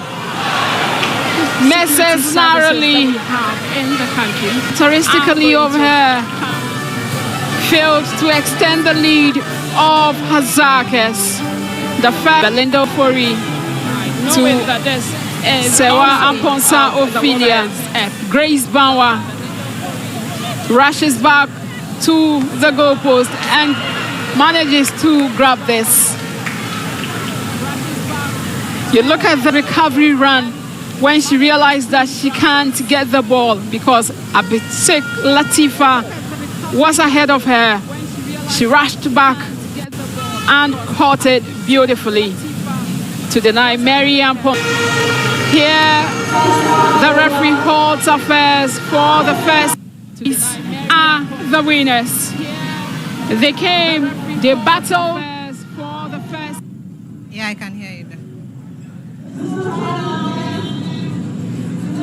misses narrowly. In the country, Touristically over her, failed to extend the lead of Hasaacas. The fact Belindo Fori to Sewa Amponsa Ophelia. Grace Banwa rushes back to the goalpost and manages to grab this. You look at the recovery run when she realized that she can't get the ball because Abitik Latifa was ahead of her. She rushed back and caught it beautifully to deny Mary Ampem. Here, the referee holds affairs for the first. These are the winners. They came, they battled for the first. Yeah, I can hear you.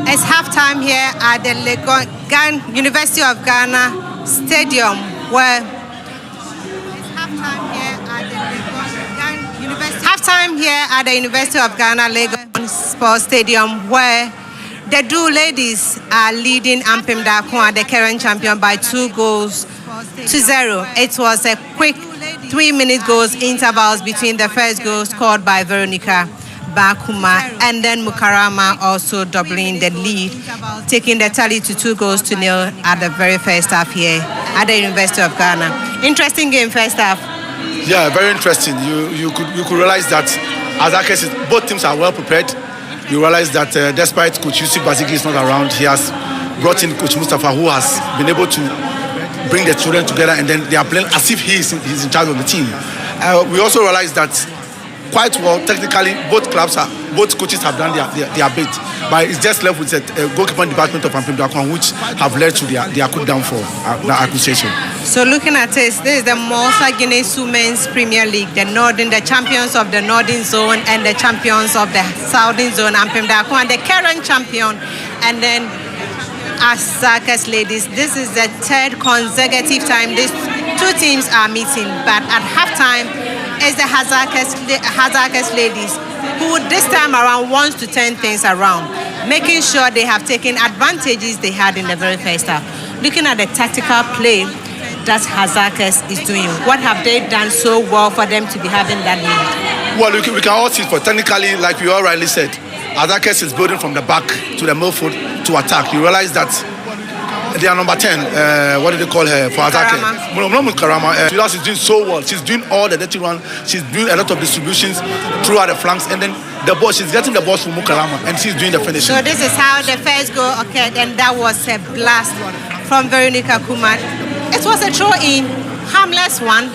It's halftime here at the University of Ghana Stadium, where halftime here at the University of Ghana Lagos Sports Stadium, where the two ladies are leading Ampem Darkoa, the current champion, by 2-0. It was a quick 3-minute goals intervals between the first goal scored by Veronica Bakuma and then Mukarama also doubling the lead, taking the tally to 2-0 at the very first half here at the University of Ghana. Interesting game first half. Yeah, very interesting. You could realize that Hasaacas, both teams are well prepared. You realize that despite Coach Yusuf Bazigi is not around, he has brought in Coach Mustafa, who has been able to bring the children together, and then they are playing as if he's in charge of the team. We also realize that quite well, technically, both coaches have done their bit, but it's just left with the goalkeeper department of Ampem Darkoa, which have led to their coup downfall, the accusation. So looking at this is the Malta Guinness Women's Premier League, the champions of the Northern Zone and the champions of the Southern Zone, Ampem Darkoa, and the current champion, and then Hasaacas ladies. This is the third consecutive time these two teams are meeting, but at halftime is the Hasaacas ladies, who this time around wants to turn things around, making sure they have taken advantages they had in the very first half. Looking at the tactical play that Hasaacas is doing, what have they done so well for them to be having that lead? Well, we can all see, for technically, like we all rightly said, Hasaacas is building from the back to the midfield to attack. You realize that they are number 10. What do they call her for Hasaacas? Mukarama. She's doing so well. She's doing all the dirty run. She's doing a lot of distributions throughout the flanks, and then the ball. She's getting the balls from Mukarama, and she's doing the finishing. So this is how the first goal occurred, and that was a blast from Veronica Kumar. It was a throw-in, harmless one.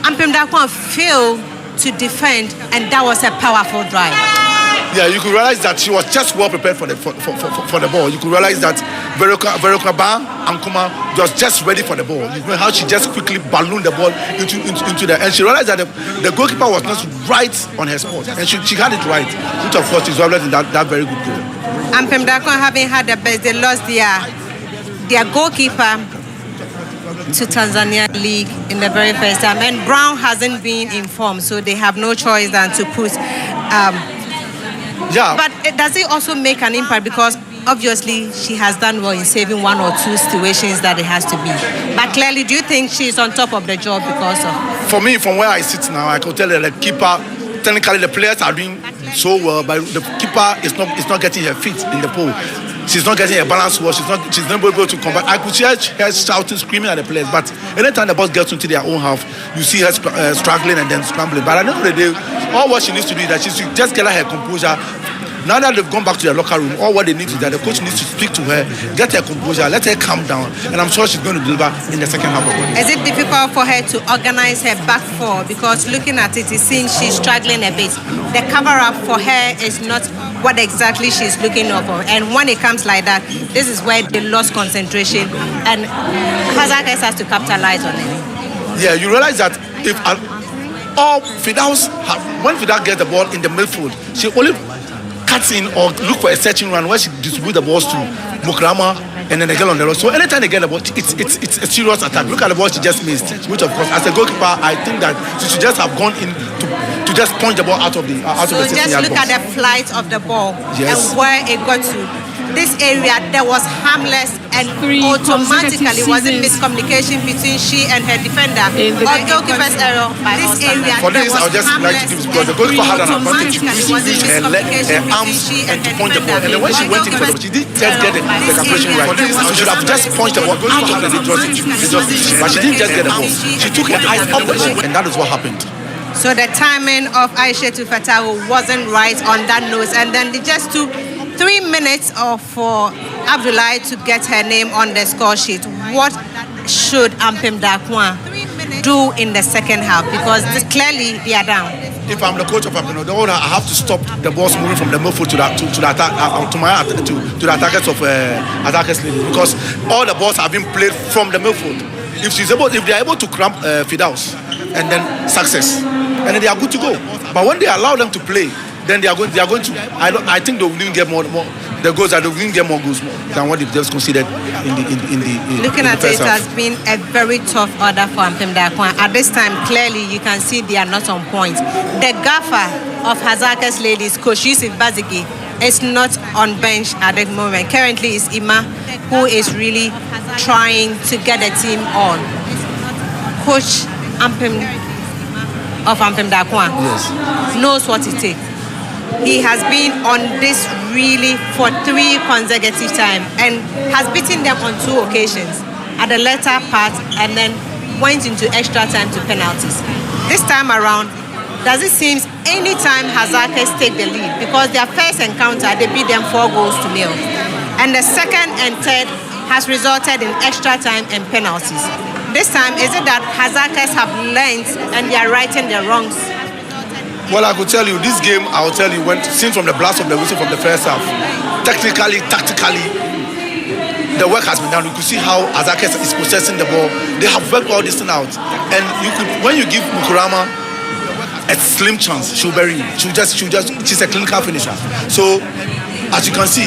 Ampem Darkoa failed to defend, and that was a powerful drive. Yeah, you could realize that she was just well prepared for the ball. You could realize that Veronica and Kuma was just ready for the ball. You know how she just quickly ballooned the ball into the, and she realized that the goalkeeper was not right on her spot, and she had it right, which of course is resulted in that very good goal. Ampem Darkoa having had the best, they lost their goalkeeper to Tanzania League in the very first time, and Brown hasn't been informed, so they have no choice than to put. Yeah. But does it also make an impact, because obviously she has done well in saving one or two situations that it has to be. But clearly, do you think she's on top of the job because of? For me, from where I sit now, I can tell that the keeper, technically the players are doing so well, but the keeper is not getting her feet in the pole. She's not getting a balance well. She's not able to combat. I could hear her shouting, screaming at the players. But anytime the ball gets into their own half, you see her struggling and then scrambling. But at the end of the day, all what she needs to do is that she should just get her composure. Now that they've gone back to their locker room, all what they need is that the coach needs to speak to her, get her composure, let her calm down, and I'm sure she's going to deliver in the second half of the game. Is it difficult for her to organize her back four? Because looking at it, it seems she's struggling a bit. The cover-up for her is not what exactly she's looking for. And when it comes like that, this is where they lost concentration, and Hasaacas has to capitalize on it. Yeah, you realize that if when Fidaus gets the ball in the midfield, she only cuts in or look for a searching run where she distributes the balls to Mukarama and then they get on the road. So anytime they get the ball, it's a serious attack. Look at the ball she just missed, which of course, as a goalkeeper, I think that she should just have gone in to just punch the ball out of the So just look at the flight of the ball, yes, and where it got to. This area, there was harmless, and automatically was a miscommunication between she and her defender. Or goalkeeper's error by this area. For this, I would just like to give, because the goalkeeper had an advantage to use her arms and to punch the ball. And then when she went into the ball, she didn't just get the calculation right. For this, she should have just punched the ball out of the net, but she didn't just get the ball. She took her eyes off the ball, and that is what happened. So the timing of Aisha to Fatawu wasn't right on that note, and then they just took 3 minutes for Abdullahi to get her name on the score sheet. What should Ampem Darkoa do in the second half? Because clearly they are down. If I'm the coach of Ampem, I have to stop the balls moving from the midfield to the attackers of Hasaacas ladies, because all the balls have been played from the midfield. If they are able to cramp Fidaus and then success, and then they are good to go. But when they allow them to play, then they are going to. I think they will even get more. The goals are they will even get more goals than what they've just considered in the. Looking at it, it has been a very tough order for Ampem Darkoa. At this time, clearly you can see they are not on point. The gaffer of Hasaacas ladies, Coach Yusuf Bazigi, is not on bench at the moment. Currently, it's Ima who is really trying to get the team on. Coach Ampem of Ampem Darkoa knows what it takes. He has been on this really for 3 consecutive times and has beaten them on 2 occasions at the latter part and then went into extra time to penalties. This time around, does it seem any time Hasaacas take the lead, because their first encounter they beat them 4-0, and the second and third has resulted in extra time and penalties. This time, is it that Hasaacas have learned and they are righting their wrongs? Well, I could tell you, this game, I will tell you, since from the blast of the whistle from the first half, technically, tactically, the work has been done. You could see how Hasaacas is possessing the ball. They have worked all this thing out. And when you give Mukurama a slim chance, she'll bury you. She's a clinical finisher. So, as you can see,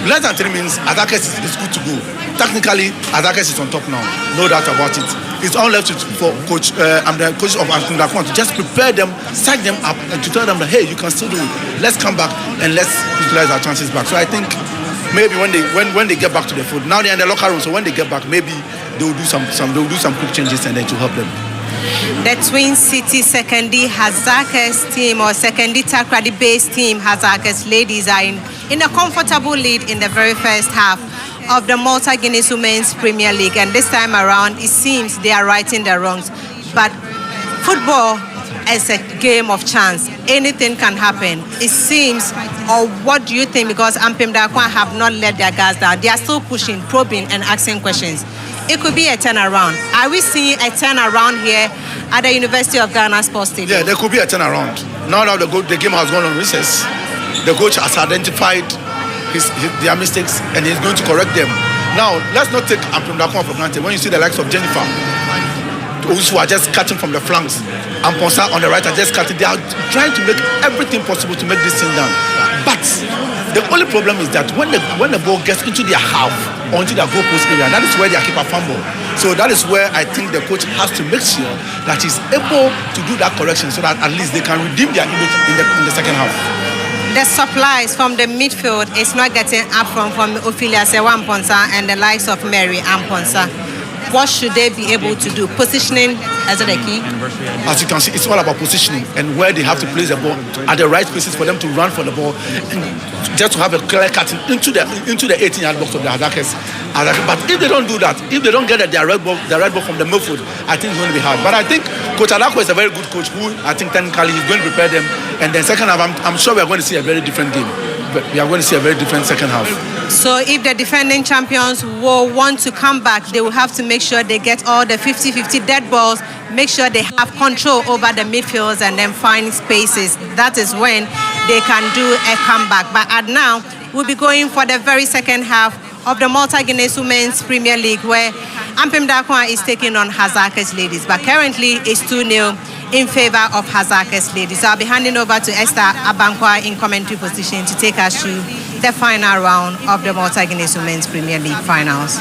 less than 3 minutes, Hasaacas is good to go. Technically, Hasaacas is on top now. No doubt about it. It's all left for coach. I'm the coach of Ampem Darkoa to just prepare them, psych them up, and to tell them that hey, you can still do it. Let's come back and let's utilize our chances back. So I think maybe when they get back to the field, now they're in the locker room. So when they get back, maybe they will do some quick changes and then to help them. The Twin City Secondary Hasaacas team or Secondary Takrady-based team Hasaacas ladies are in a comfortable lead in the very first half of the Malta Guinness Women's Premier League, and this time around it seems they are righting their wrongs. But football is a game of chance. Anything can happen. It seems, or what do you think? Because Ampem Darkoa have not let their guards down. They are still pushing, probing, and asking questions. It could be a turnaround. Are we seeing a turnaround here at the University of Ghana Sports Stadium? Yeah, there could be a turnaround. Now that the game has gone on recess, the coach has identified their mistakes and he's going to correct them. Now, let's not take Ampem Darkoa for granted. When you see the likes of Jennifer, who are just cutting from the flanks, and Ponsa on the right are just cutting, they are trying to make everything possible to make this thing done. But the only problem is that when the ball gets into their half or into their goalpost area, that is where they keep a fumble. So that is where I think the coach has to make sure that he's able to do that correction so that at least they can redeem their image in the second half. The supplies from the midfield is not getting up from Ophelia Sewa Amponsa and the likes of Mary Amponsa. What should they be able to do? Positioning as the key? As you can see, it's all about positioning and where they have to place the ball at the right places for them to run for the ball and just to have a clear cutting into the 18-yard box of the Hasaacas. But if they don't do that, if they don't get the red ball from the midfield, I think it's going to be hard. But I think Coach Darkoa is a very good coach who I think technically is going to prepare them. And then second half, I'm sure we are going to see a very different game. We are going to see a very different second half. So if the defending champions will want to come back, they will have to make sure they get all the 50-50 dead balls, make sure they have control over the midfields and then find spaces. That is when they can do a comeback. But at now, we'll be going for the very second half of the Malta Guinness Women's Premier League, where Ampem Darkoa is taking on Hasaacas ladies. But currently, it's 2-0 in favor of Hasaacas ladies. So I'll be handing over to Esther Abankwa in commentary position to take us through the final round of the Malta Guinness Women's Premier League finals.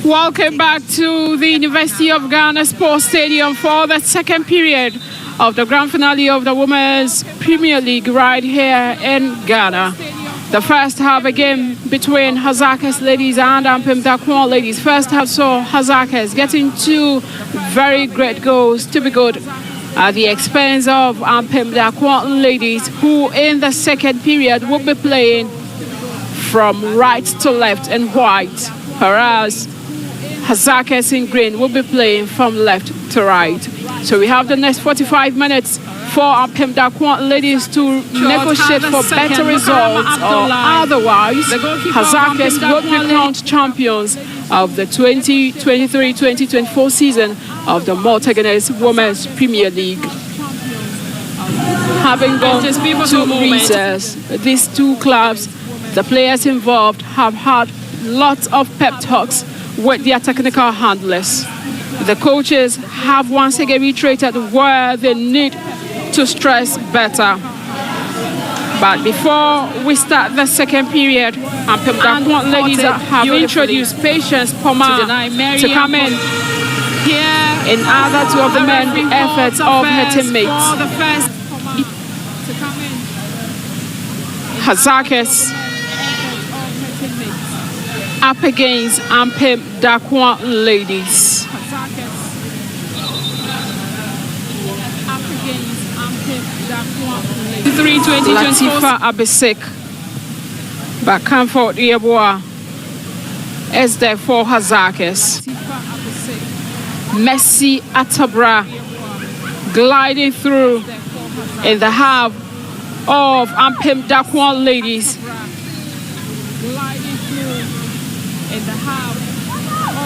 Welcome back to the University of Ghana Sports Stadium for the second period of the grand finale of the Women's Premier League right here in Ghana. The first half again between Hasaacas ladies and Ampem Darkoa ladies. First half saw Hasaacas getting 2 very great goals to be good at the expense of Ampem Darkoa ladies, who in the second period will be playing from right to left and white, whereas Hasaacas in green will be playing from left to right. So we have the next 45 minutes for Ampem Darkoa ladies to negotiate for better results, or otherwise Hasaacas will be crowned champions of the 2023-2024 season of the Malta Guinness Women's Premier League. Having gone to recess, these two clubs, the players involved, have had lots of pep talks with their technical handlers. The coaches have once again reiterated where they need to stress better. But before we start the second period, Ampem Darkoa ladies have introduced Patience Poma to come in order to augment the efforts of her teammates. Hasaacas up against Ampem Darkoa ladies. Latifa Abisek, but Comfort Yeboah is there for Hasaacas. Messi Atabra gliding through in the half of Ampem Darkoa ladies.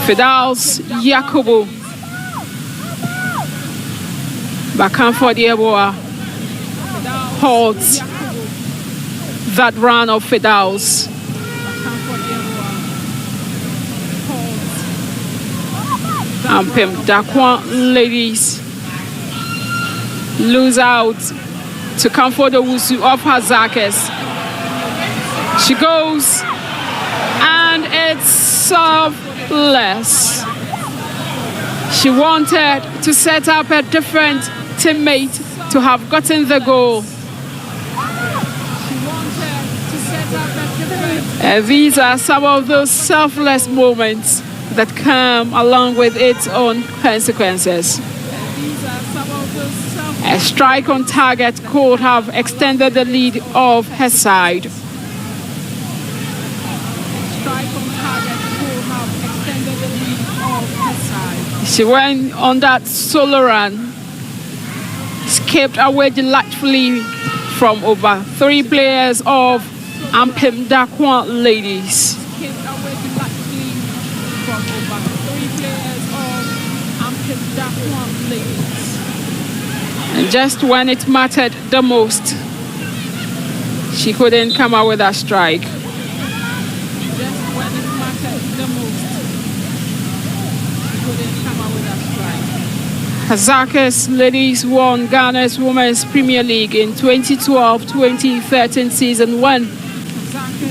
Fidels Yakubu, but Comfort Yeboah holds that run of Fidels. Ampem Darkoa ladies lose out to Comfort Owusu of Hasaacas. She goes and it's selfless. She wanted to set up a different teammate to have gotten the goal. And these are some of those selfless moments that come along with its own consequences. A strike on target could have extended the lead of her side. She went on that solo run, escaped away delightfully from over 3 players of Ampem Darkoa ladies. And just when it mattered the most, she couldn't come out with a strike. Hasaacas ladies won Ghana's Women's Premier League in 2012-2013 season when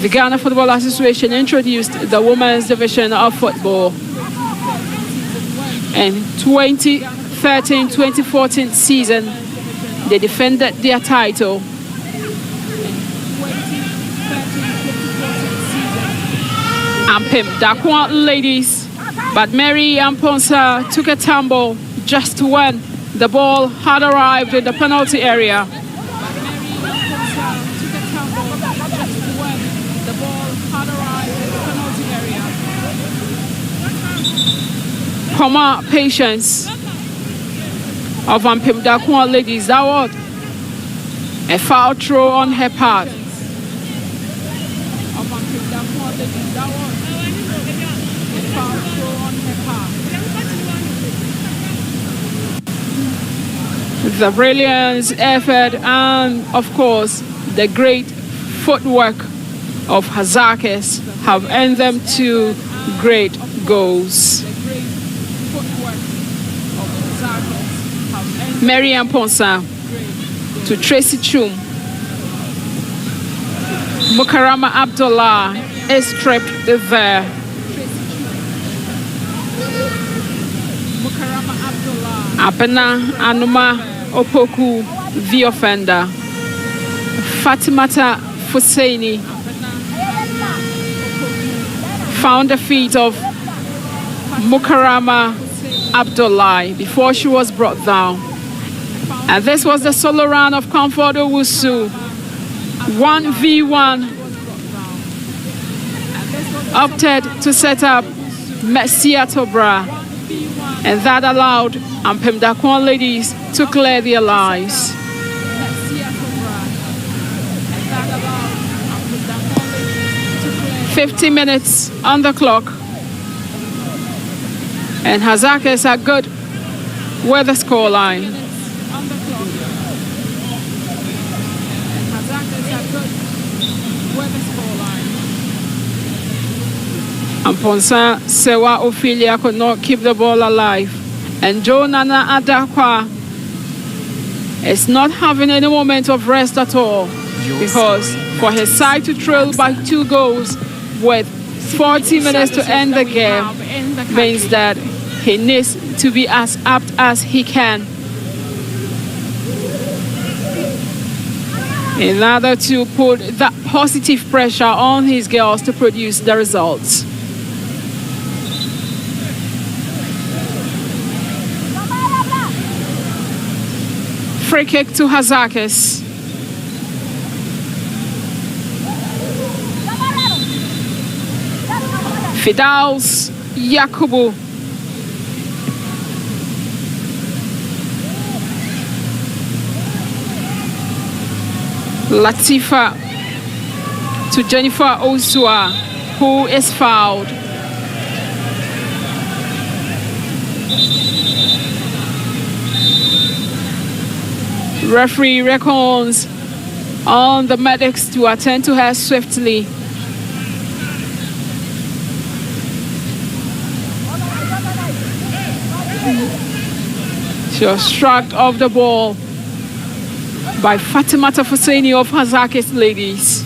the Ghana Football Association introduced the women's division of football. In 2013-2014 season, they defended their title. Ampem Darkoa ladies, but Mary Amponsa took a tumble just when the ball had arrived in the penalty area. Poma Patience of Ampem Darkoa ladies, that was a foul throw on her part. The brilliance, effort, and of course the great footwork of Hasaacas have earned them 2 great goals. Mary Amponsa to Tracy Chum. Mukarama Abdullah is tripped there. Apena Anuma Opoku, the offender. Fatimata Fusaini found the feet of Mukarama Abdullah before she was brought down. And this was the solo run of Comfort Owusu. 1v1. Opted to set up Messi Atobra. And that allowed Ampem Darkoa ladies to clear their lives. 50 minutes on the clock. And Hasaacas are good with the scoreline. Amponsa Sewa Ophelia could not keep the ball alive. And Joe Nana Darkoa is not having any moment of rest at all, because for his side to trail by 2 goals with 40 minutes to end the game means that he needs to be as apt as he can in order to put that positive pressure on his girls to produce the results. Free kick to Hasaacas. Fidals Yakubu. Latifa to Jennifer Osua, who is fouled. Referee reckons on the medics to attend to her swiftly. She was struck off the ball by Fatima Tafuseni of Hasaacas ladies.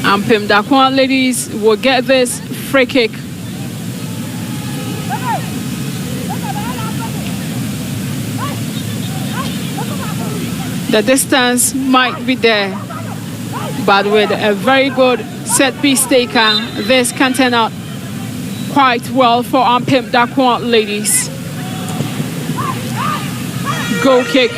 Ampem Darkoa ladies will get this free kick. The distance might be there, but with a very good set piece taker, this can turn out quite well for Ampem Darkoa ladies. Goal kick.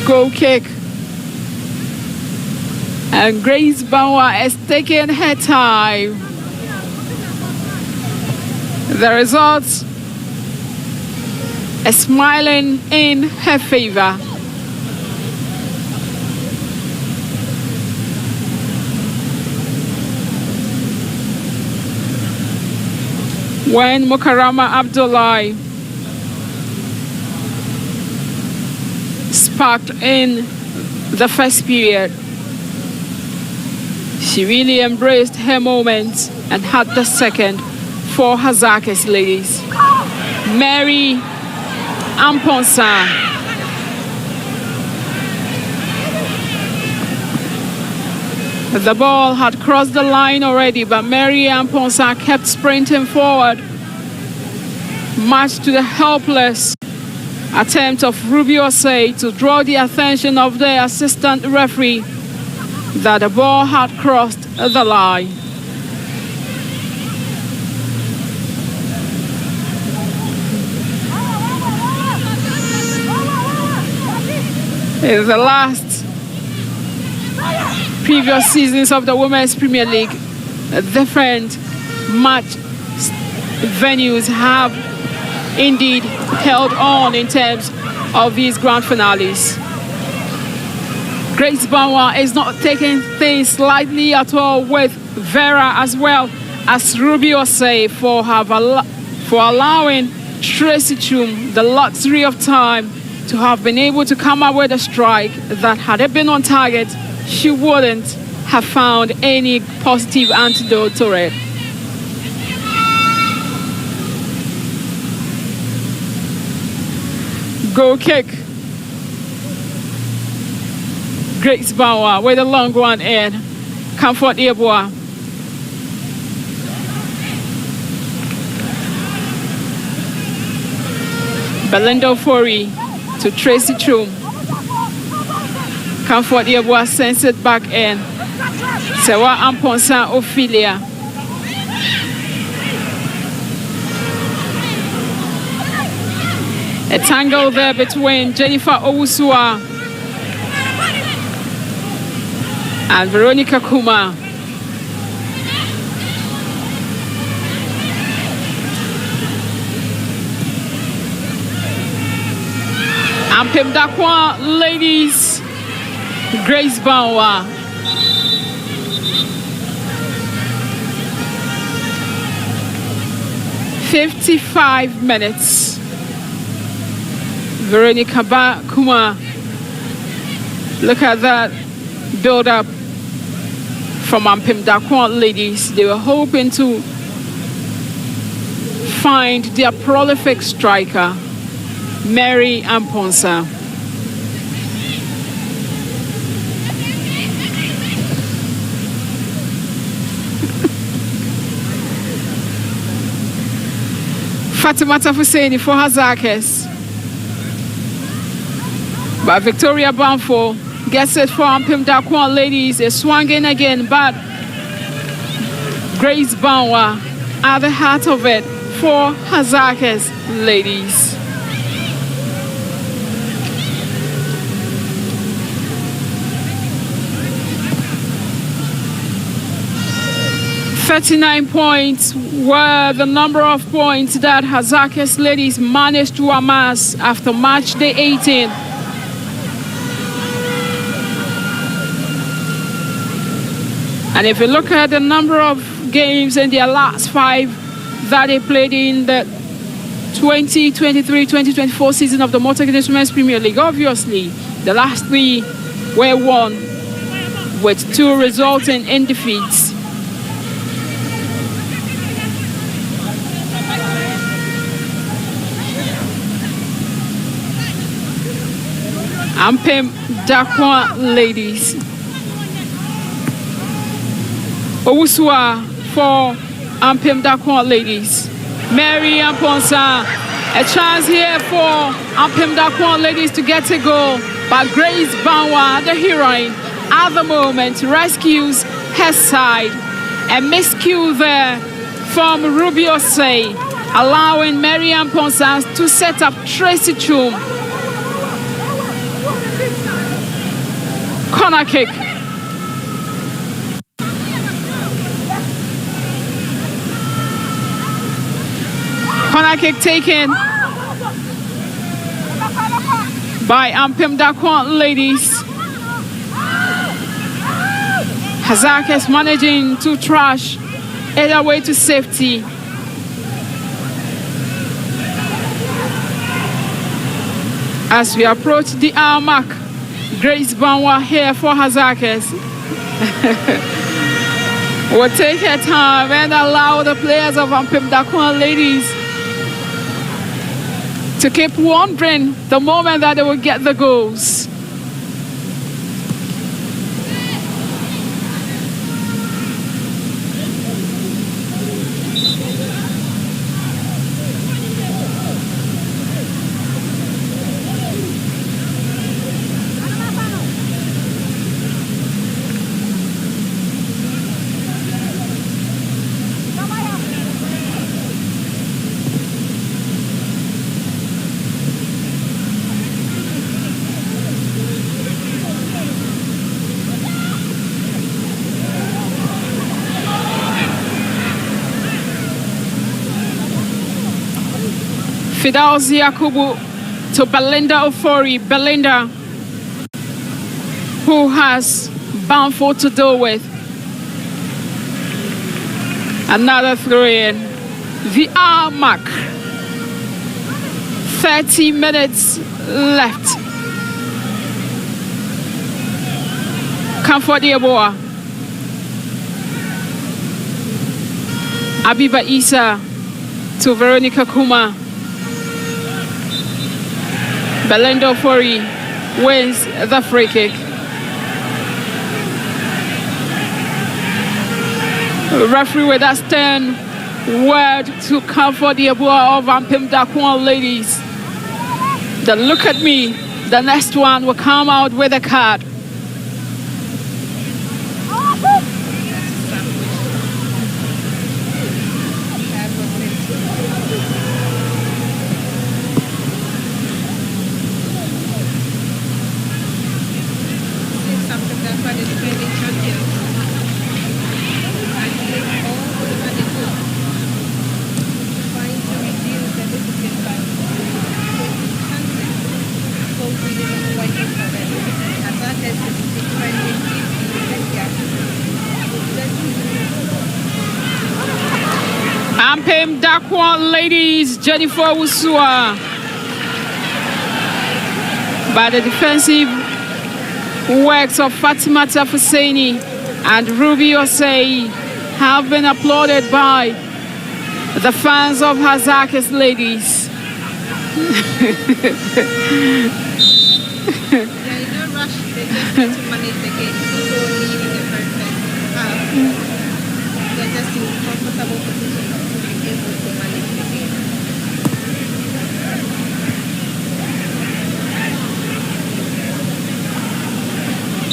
Goal kick. And Grace Bauer is taking her time. The result is smiling in her favor. When Mukarama Abdullahi sparked in the first period, she really embraced her moment and had the second for Hasaacas ladies. Mary Amponsa. The ball had crossed the line already, but Mary Amponsa kept sprinting forward, much to the helpless attempt of Ruby Osei to draw the attention of the assistant referee that the ball had crossed the line. In the last previous seasons of the Women's Premier League, different match venues have indeed held on in terms of these grand finales. Grace Bauer is not taking things lightly at all with Vera, as well as Ruby Osei for allowing Tracy Chum the luxury of time to have been able to come up with a strike that, had it been on target, she wouldn't have found any positive antidote to it. Goal kick. Grace Bauer with a long one in. Comfort Yeboah. Belinda Fori to Tracy Chum. Comfort Yeboah sends it back in. Sewa Amponsa Ophelia. A tangle there between Jennifer Owusua and Veronica Kuma. Ampem Darkoa ladies, Grace Banwa. "55 minutes. Veronica Kuma. Look at that build up from Ampem Darkoa ladies. They were hoping to find their prolific striker, Mary Amponsa. Fatimata Husseini for Hasaacas. But Victoria Banfo gets it for Ampem Darkoa ladies. They swung in again, but Grace Banwa at the heart of it for Hasaacas ladies. "39 points were the number of points that Hasaacas ladies managed to amass after match day 18. And if you look at the number of games in their last 5 that they played in the 2023-2024 season of the Malta Guinness Women's Premier League, obviously the last 3 were won, with 2 resulting in defeats. Ampem Darkoa ladies. Owusua for Ampem Darkoa ladies. Mary Amponsa, a chance here for Ampem Darkoa ladies to get a goal, but Grace Banwa, the heroine, at the moment rescues her side. A miscue there from Rubio Say, allowing Mary Amponsa to set up Tracy Chum. Corner kick. Corner kick taken by Ampem Darkoa ladies. Hasaacas managing to trash it away to safety. As we approach the hour mark, Grace Banwa here for Hasaacas will take her time and allow the players of Ampem Darkoa ladies to keep wondering the moment that they will get the goals. Fidelzi Yakubu to Belinda Ofori. Belinda, who has Banfo to deal with. Another throw-in. The hour mark. 30 minutes left. Comfort Yeboah. Abiba Isa to Veronica Kuma. Belinda Ofori wins the free kick. Referee with a stern word to comfort the Yeboah of Ampem Darkoa ladies. Then look at me, the next one will come out with a card. Ampem Darkoa ladies, Jennifer Wusua. By the defensive works of Fatima Tafuseni and Ruby Osei have been applauded by the fans of Hasaacas ladies.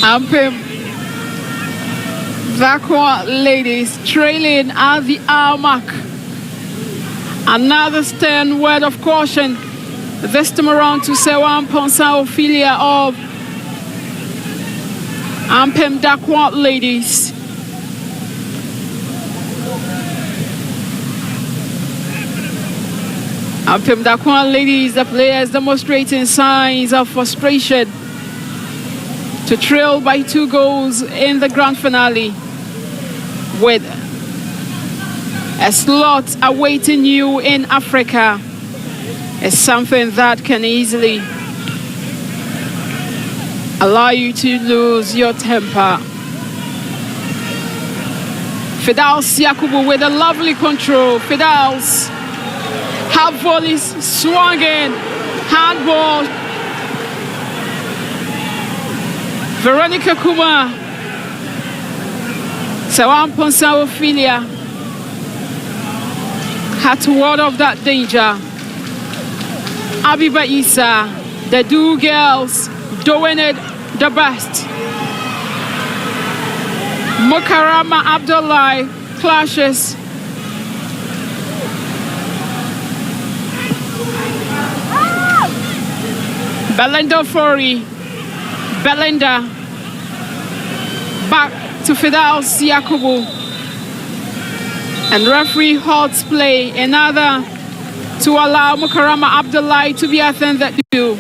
Ampem Darkoa ladies trailing at the hour mark. Another stern word of caution, this time around to Sewan Ponsa Ophelia of Ampem Darkoa ladies. Ampem Darkoa ladies, the players demonstrating signs of frustration to trail by 2 goals in the grand finale with a slot awaiting you in Africa is something that can easily allow you to lose your temper. Fidels Yakubu with a lovely control. Fidels have volleys swung in, handball. Veronica Kuma, Sewan Ponsa Ophelia had to ward off that danger. Abiba Isa, the 2 girls doing it the best. Mukarama Abdullahi clashes. Belinda Fori. Belinda back to Fidels Yakubu, and referee halts play, another to allow Mukarama Abdullahi to be attended to.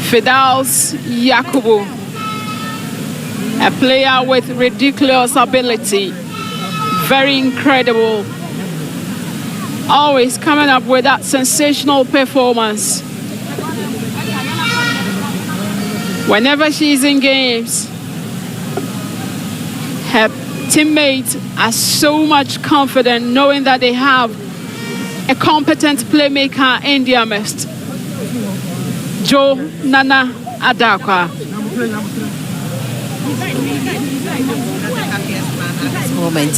Fidels Yakubu, a player with ridiculous ability, very incredible, always coming up with that sensational performance. Whenever she's in games, her teammates are so much confident knowing that they have a competent playmaker in their midst. Joe Nana Adakwa. Moment.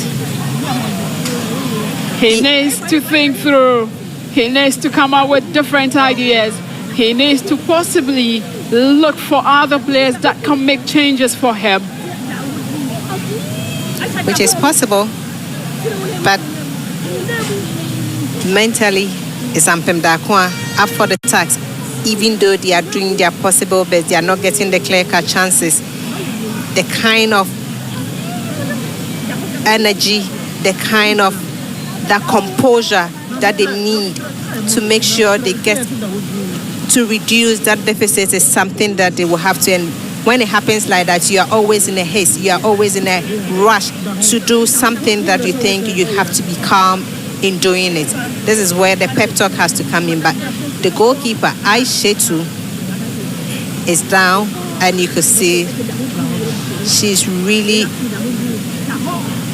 He needs to think through. He needs to come up with different ideas. He needs to possibly look for other players that can make changes for him. Which is possible, but mentally, is Ampem Darkoa up for the task? Even though they are doing their possible best, they are not getting the clear-cut chances. The kind of energy, the kind of that composure that they need to make sure they get to reduce that deficit is something that they will have to. And when it happens like that, you are always in a haste. You are always in a rush to do something that you think you have to be calm in doing it. This is where the pep talk has to come in. But the goalkeeper, Aishetu, is down, and you could see she's really,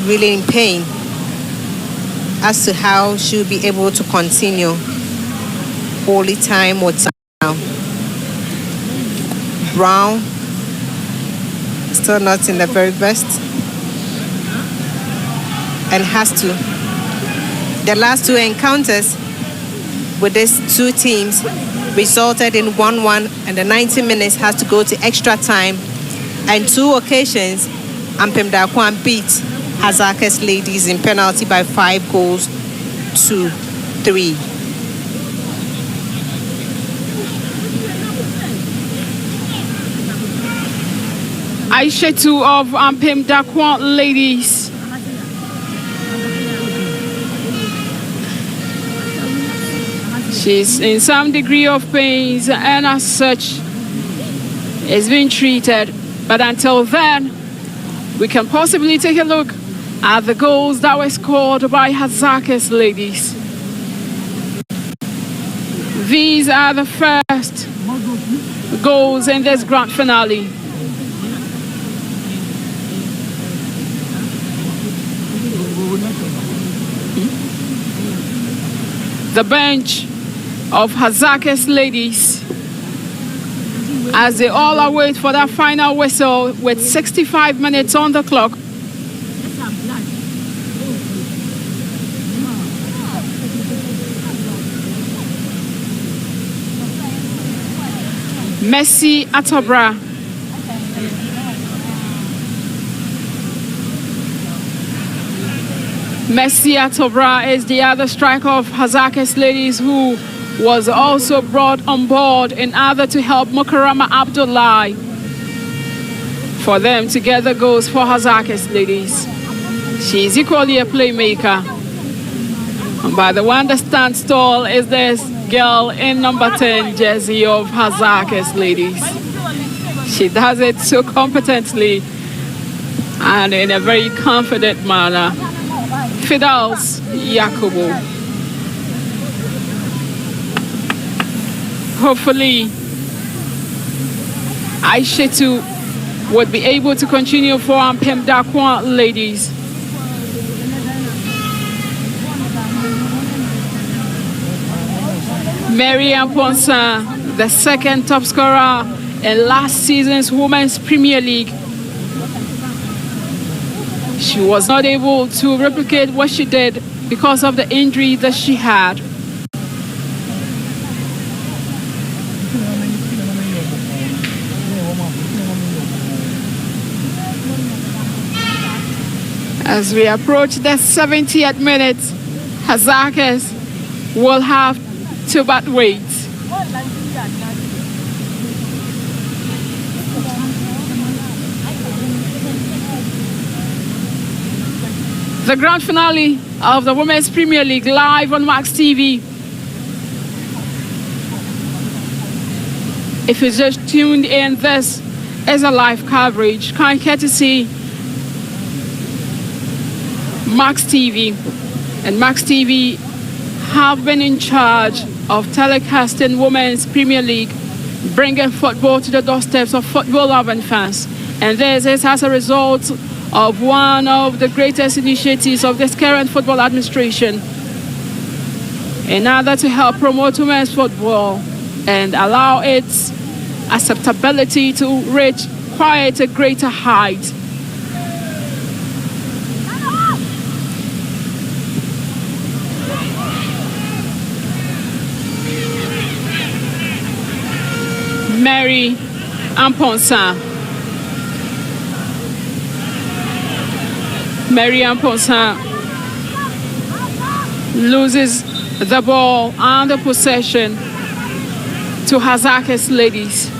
really in pain as to how she'll be able to continue. Only time or time. Brown, still not in the very best, and has to The last two encounters with these two teams resulted in 1-1, and the 90 minutes has to go to extra time. And 2 occasions, Ampem Darkoa beat Hasaacas ladies in penalty by 5 goals to 3. Aishetu of Ampem Darkoa ladies. She's in some degree of pain and as such is being treated. But until then, we can possibly take a look at the goals that were scored by Hasaacas ladies. These are the first goals in this grand finale. The bench of Hasaacas ladies as they all await for that final whistle with 65 minutes on the clock. Messi Atobra. Messi Atobra is the other striker of Hasaacas ladies who was also brought on board in order to help Mukarama Abdullahi for them to get the goals for Hasaacas ladies. She is equally a playmaker. And by the one that stands tall is this girl in number 10 jersey of Hasaacas ladies. She does it so competently and in a very confident manner. Fidels Yakubu. Hopefully, Aishetu would be able to continue for Ampem Darkoa ladies. Mary Amponsa, the second top scorer in last season's Women's Premier League. She was not able to replicate what she did because of the injury that she had. As we approach the 70th minute, Hasaacas will have to but wait. The grand finale of the Women's Premier League live on Max TV. If you just tuned in, this is a live coverage, kind courtesy Max TV. And Max TV have been in charge of telecasting Women's Premier League, bringing football to the doorsteps of football-loving fans. And this is as a result of one of the greatest initiatives of this current football administration in order to help promote women's football and allow its acceptability to reach quite a greater height. Mary Amponsa. Mary Amponsa loses the ball and the possession to Hasaacas ladies.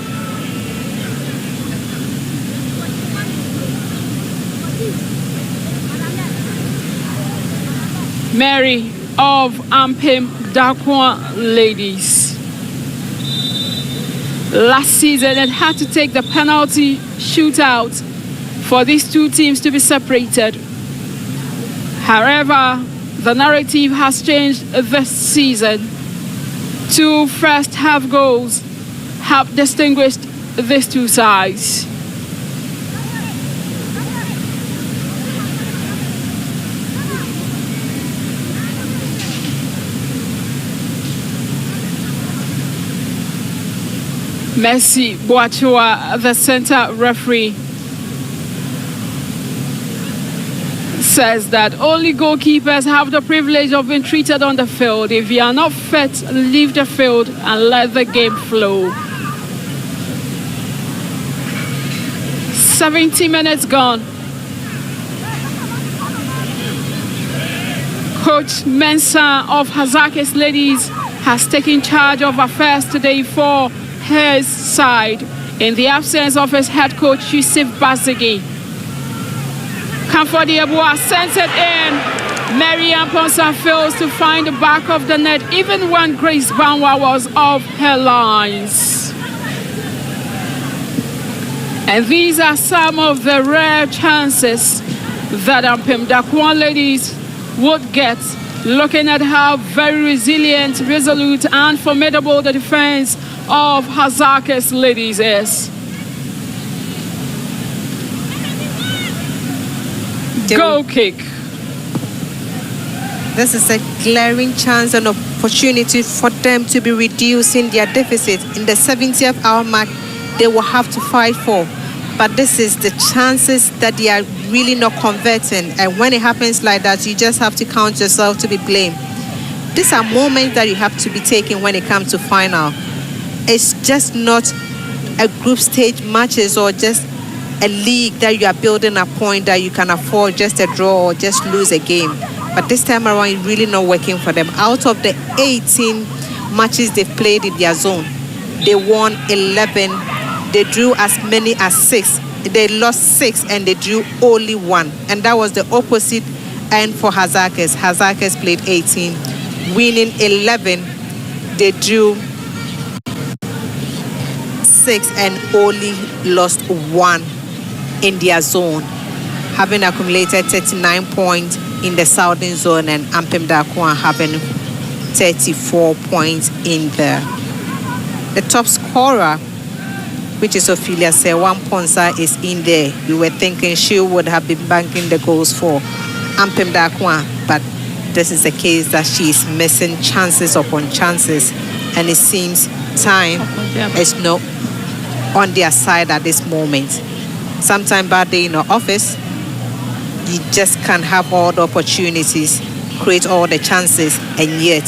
Mary of Ampem Darkoa ladies. Last season, it had to take the penalty shootout for these two teams to be separated. However, the narrative has changed this season. 2 first half goals have distinguished these two sides. Messi Boachua, the center referee, says that only goalkeepers have the privilege of being treated on the field. If you are not fit, leave the field and let the game flow. 70 minutes gone. Coach Mensah of Hasaacas Ladies has taken charge of affairs today for his side in the absence of his head coach Yusuf Bazigi. Comfort Yeboah sends it in. Mary Amponsa fails to find the back of the net even when Grace Banwa was off her lines. And these are some of the rare chances that Ampem Darkoa Ladies would get, looking at how very resilient, resolute and formidable the defense of Hasaacas Ladies is. Goal kick. This is a glaring chance and opportunity for them to be reducing their deficit. In the 70th hour mark, they will have to fight for. But this is the chances that they are really not converting. And when it happens like that, you just have to count yourself to be blamed. These are moments that you have to be taking when it comes to final. It's just not a group stage matches or just a league that you are building a point that you can afford just a draw or just lose a game. But this time around, it's really not working for them. Out of the 18 matches they've played in their zone, they won 11. They drew as many as 6. They lost 6 and they drew only 1. And that was the opposite end for Hasaacas. Hasaacas played 18, winning 11. They drew 6 and only lost 1 in their zone, having accumulated 39 points in the southern zone, and Ampem Darkoa having 34 points in there. The top scorer, which is Ophelia Sewan Ponsa, is in there. We were thinking she would have been banking the goals for Ampem Darkoa, but this is a case that she is missing chances upon chances, and it seems time is not on their side at this moment. Sometimes bad day in the office, you just can't have all the opportunities, create all the chances, and yet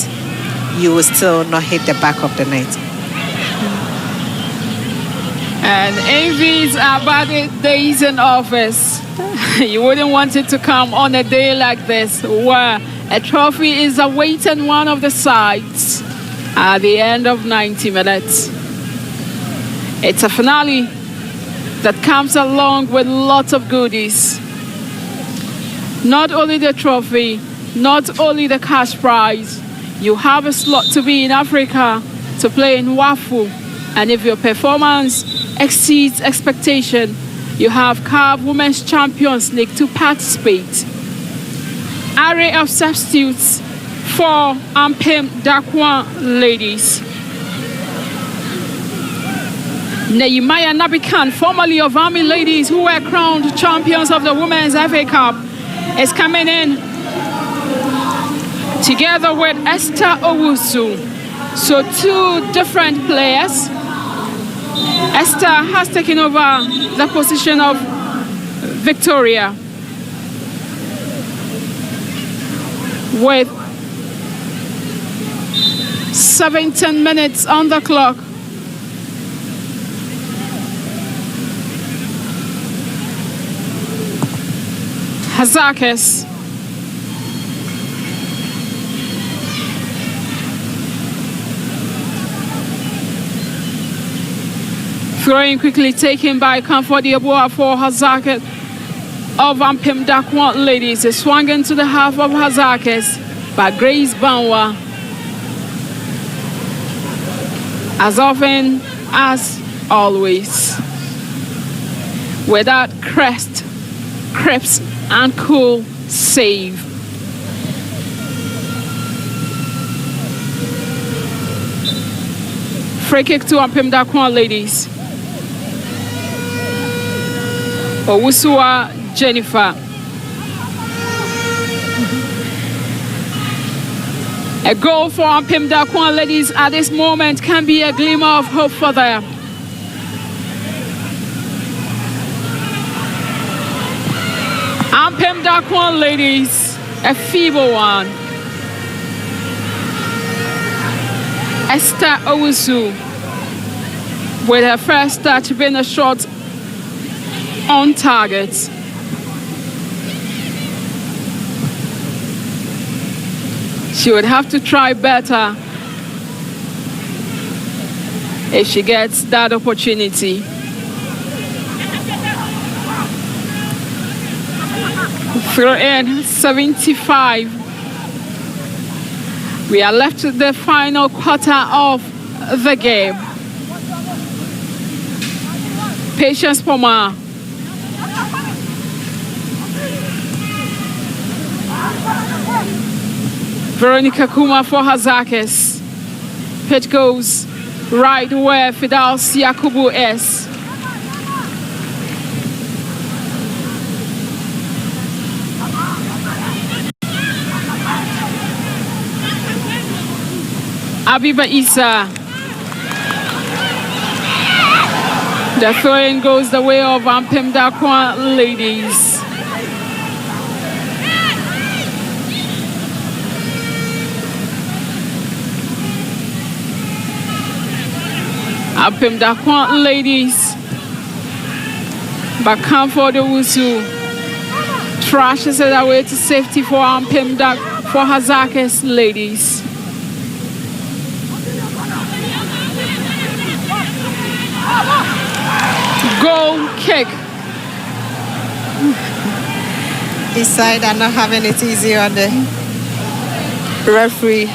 you will still not hit the back of the net. And envies are bad days in office. You wouldn't want it to come on a day like this, where a trophy is awaiting one of the sides at the end of 90 minutes. It's a finale that comes along with lots of goodies. Not only the trophy, not only the cash prize, you have a slot to be in Africa to play in WAFU. And if your performance exceeds expectation, you have CAF Women's Champions League to participate. Array of substitutes for Ampem Darkoa Ladies. Nehemiah Nabikan, formerly of Army Ladies, who were crowned champions of the Women's FA Cup, is coming in together with Esther Owusu. So 2 different players. Esther has taken over the position of Victoria with 17 minutes on the clock. Hasaacas throwing quickly taken by Comfort Yeboah for Hasaacas of Ampem Darkoa Ladies. Is swung into the half of Hasaacas by Grace Banwa. As often as always, with that crest, crisp and cool save. Free kick to Ampem Darkoa Ladies. Owusua Jennifer. A goal for Ampem Darkoa Ladies at this moment can be a glimmer of hope for them. Ampem Darkoa ladies, a feeble one. Esther Owusu with her first touch being a shot on target. She would have to try better if she gets that opportunity. Throw in 75. We are left to the final quarter of the game. Patience Poma. Veronica Kuma for Hasaacas. Pitch goes right where Fidaus Yakubu is. Abiba Isa. The throw-in goes the way of Ampem Darkoa ladies. Ampem Darkoa ladies. But Comfort Owusu trashes it away to safety for Ampem for Hasaacas ladies. Goal kick. This side are not having it easy on the referee.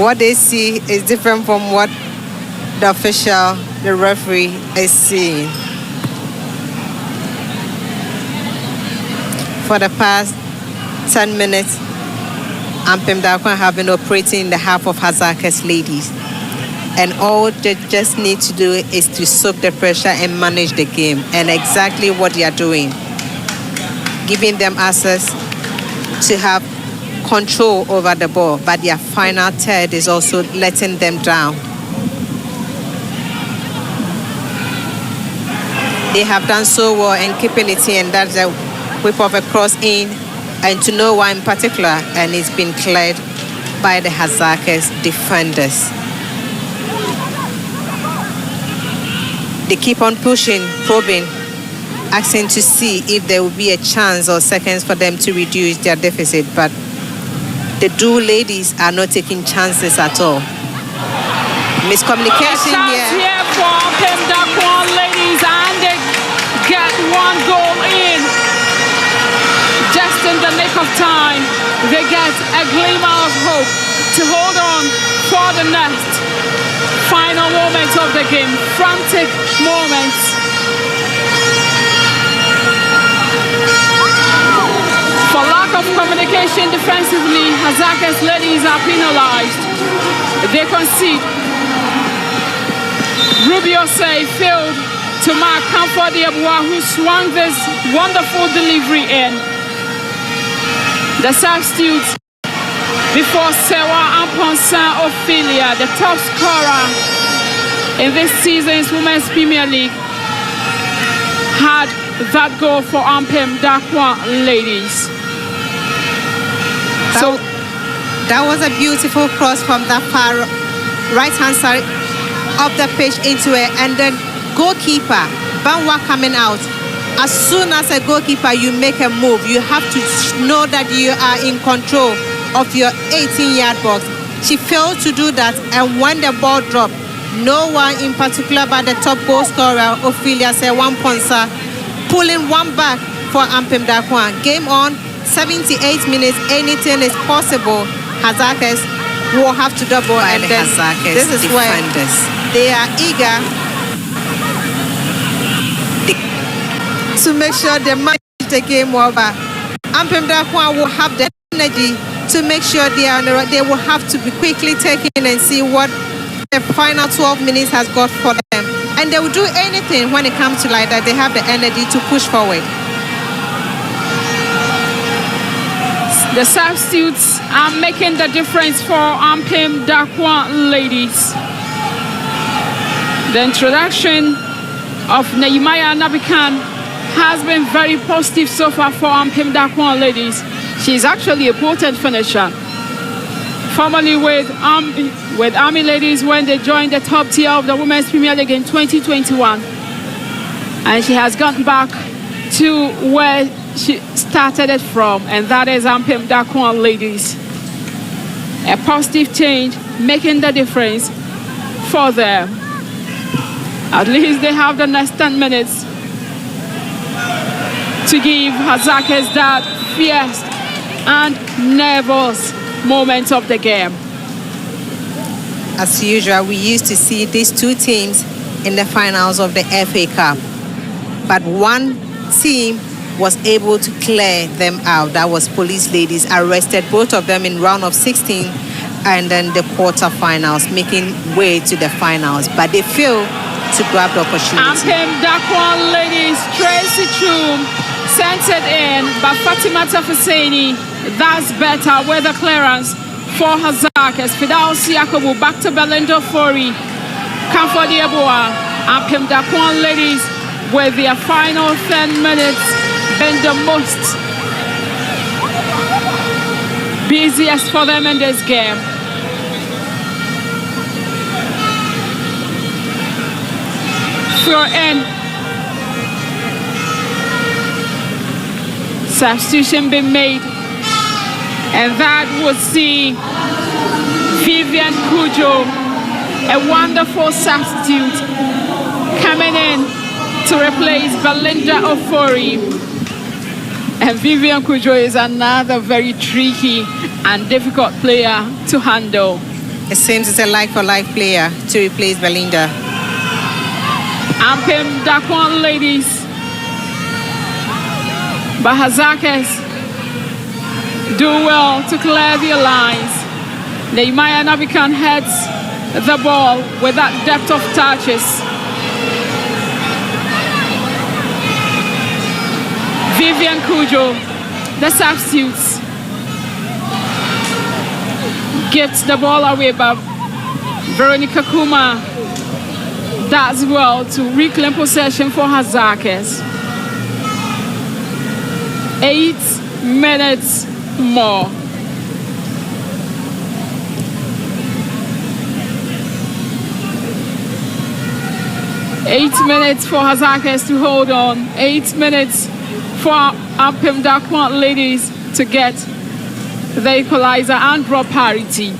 What they see is different from what the official, the referee, is seeing. For the past 10 minutes, Ampem Darkoa have been operating in the half of Hasaacas ladies. And all they just need to do is to soak the pressure and manage the game. And exactly what they are doing. Giving them access to have control over the ball. But their final third is also letting them down. They have done so well in keeping it in. That's a whip of a cross in. And to no one in particular. And it's been cleared by the Hasaacas defenders. They keep on pushing, probing, asking to see if there will be a chance or seconds for them to reduce their deficit. But the two ladies are not taking chances at all. Miscommunication here for Ampem Darkoa ladies, and they get one goal in. Just in the nick of time, they get a glimmer of hope to hold on for the next. Final moments of the game, frantic moments. For lack of communication defensively, Hasaacas ladies are penalized. They concede. Rubio say failed to mark Comfort Diabua, who swung this wonderful delivery in. The substitutes before Sewa Amponsa Ophelia, the top scorer in this season's Women's Premier League, had that goal for Ampem Darkoa ladies. So that was a beautiful cross from the far right-hand side of the pitch into it, and then goalkeeper Banwa coming out. As soon as a goalkeeper you make a move, you have to know that you are in control of your 18-yard box. She failed to do that, and when the ball dropped, no one in particular but the top goal scorer, Ophelia Sewamponsa, pulling one back for Ampem Darkoa. Game on, 78 minutes, anything is possible. Hasaacas will have to double, by and then this is defenders. Where they are eager to make sure they manage the game over. Ampem Darkoa will have the energy to make sure they are on the right. They will have to be quickly taken and see what the final 12 minutes has got for them. And they will do anything when it comes to like that. They have the energy to push forward. The substitutes are making the difference for Ampem Darkoa ladies. The introduction of Nehemiah Nabikan has been very positive so far for Ampem Darkoa ladies. She's actually a potent finisher. Formerly with Army ladies when they joined the top tier of the Women's Premier League in 2021. And she has gone back to where she started it from, and that is Ampem Darkoa ladies. A positive change making the difference for them. At least they have the next 10 minutes to give Hasaacas that fierce and nervous moment of the game. As usual, we used to see these two teams in the finals of the FA Cup. But one team was able to clear them out. That was Police Ladies, arrested both of them in round of 16 and then the quarterfinals, making way to the finals. But they failed to grab the opportunity. Ampem Darkoa ladies, Tracy Chum sent it in, but Fatima Tafaseni, that's better with the clearance for Hasaacas. Fidel Siakobu back to Belinda Fori. Comfort Yeboah. Ampem Darkoa ladies with their final 10 minutes been the most busiest for them in this game. Throw in. Substitution being made, and that would see Vivian Cujo, a wonderful substitute, coming in to replace Belinda Ofori. And Vivian Cujo is another very tricky and difficult player to handle. It seems it's a like-for-like player to replace Belinda. Ampem Darkoa ladies, but Hasaacas do well to clear their lines. Neymaya Nabikan heads the ball with that depth of touches. Vivian Cujo, the substitutes, gets the ball away, but Veronica Kuma does well to reclaim possession for Hasaacas. 8 minutes more. Minutes for Hasaacas to hold on. 8 minutes for Ampem Darkoa ladies to get the equalizer and draw parity.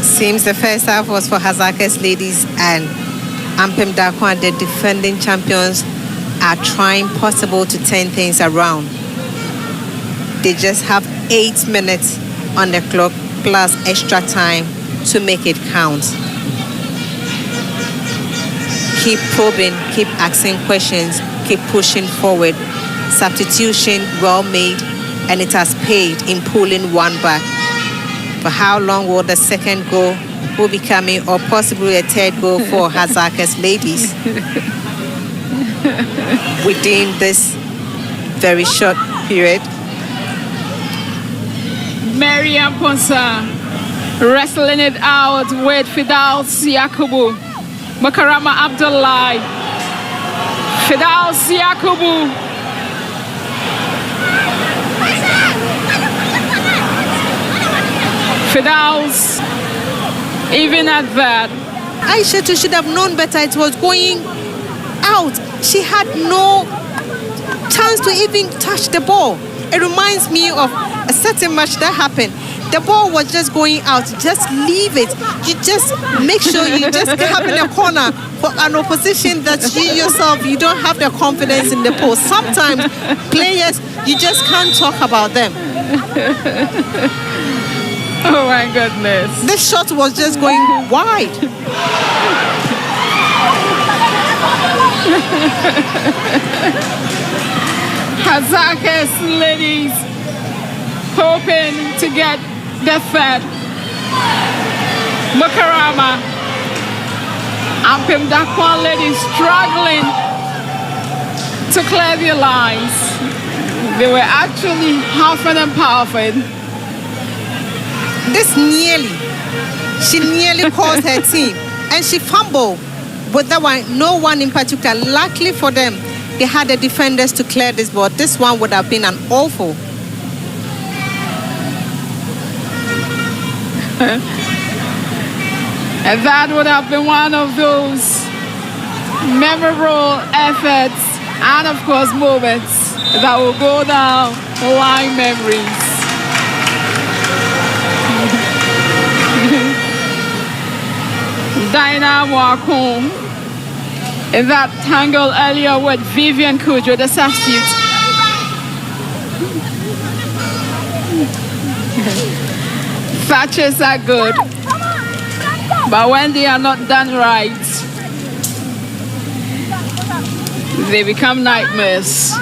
Seems the first half was for Hasaacas ladies, and Ampem Darkoa, the defending champions, are trying possible to turn things around. They just have 8 minutes on the clock plus extra time to make it count. Keep probing, keep asking questions, keep pushing forward. Substitution well made, and it has paid in pulling one back. For how long will the second goal will be coming, or possibly a third goal for Hasaacas ladies within this very short period? Mariam Ponsa wrestling it out with Fidel Siakobu. Makarama Abdullahi. Fidel Siakobu. Fidel's even at that. Aisha should have known better. It was going out. She had no chance to even touch the ball. It reminds me of a certain match that happened. The ball was just going out. Just leave it. You just make sure you just get up in the corner for an opposition that you yourself, you don't have the confidence in the post. Sometimes players, you just can't talk about them. Oh my goodness. This shot was just going wide. Hasaacas ladies hoping to get the third. Makarama. Ampem Darkoa ladies struggling to clear their lines. They were actually huffing and puffing. She nearly caused her team and she fumbled. With that one, no one in particular. Luckily for them, they had the defenders to clear this ball. This one would have been an awful. And that would have been one of those memorable efforts and, of course, moments that will go down line memories. Dinah Mwakon in that tangle earlier with Vivian Kudjo, the substitute. Thatchers are good, but when they are not done right, they become nightmares.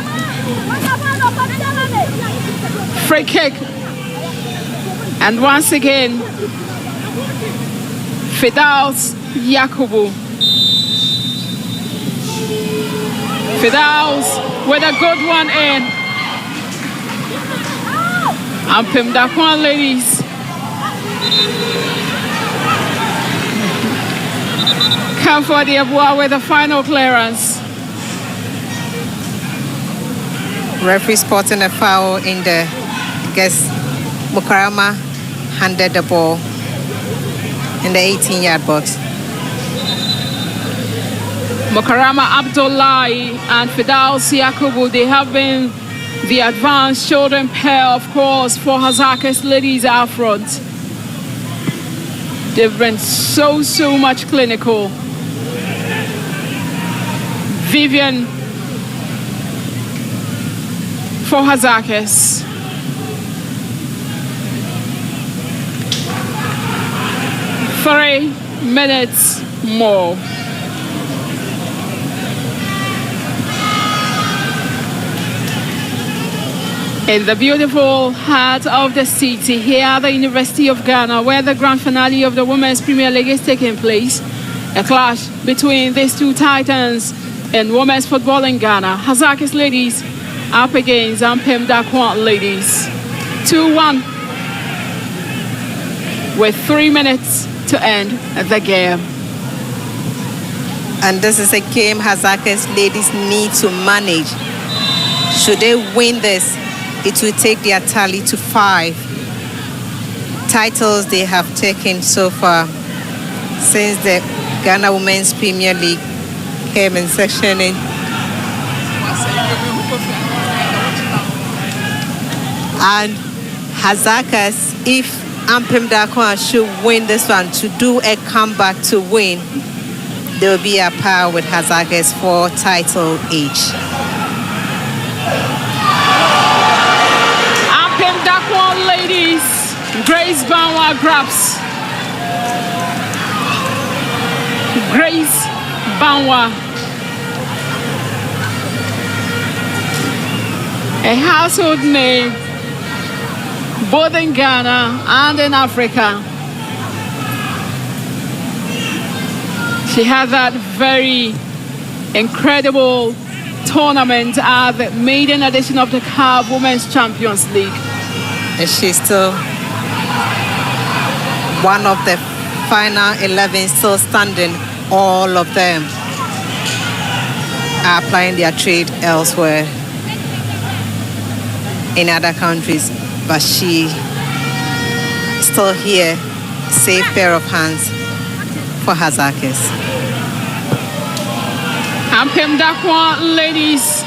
Free kick. And once again, Fidaus Yakubu. Fidaus with a good one in. Ampem Darkoa ladies. Come for the Abua with the final clearance. Referee spotting a foul in the, I guess, Mukarama handed the ball in the 18-yard box. Mukarama Abdullahi and Fidaus Yakubu, they have been the advanced children pair, of course, for Hasaacas ladies out front. They've been so much clinical. Vivian for Hasaacas. Three minutes more. In the beautiful heart of the city, here at the University of Ghana, where the grand finale of the Women's Premier League is taking place, a clash between these two titans in women's football in Ghana. Hasaacas ladies up against Ampem Darkoa ladies. 2-1 with 3 minutes to end the game. And this is a game Hasaacas ladies need to manage. Should they win this, it will take their tally to 5 titles they have taken so far since the Ghana Women's Premier League came in section in. And Hasaacas, if Ampem Darkoa should win this one to do a comeback to win, they will be at par with Hasaacas 4 titles each. Ampem Darkoa ladies, Grace Banwa grabs. Grace Banwa. A household name both in Ghana and in Africa. She had that very incredible tournament at the maiden edition of the CAF Women's Champions League. And she's still one of the final 11 still standing. All of them are applying their trade elsewhere in other countries, but she still here, safe pair of hands for Hasaacas. Ampem Darkoa ladies,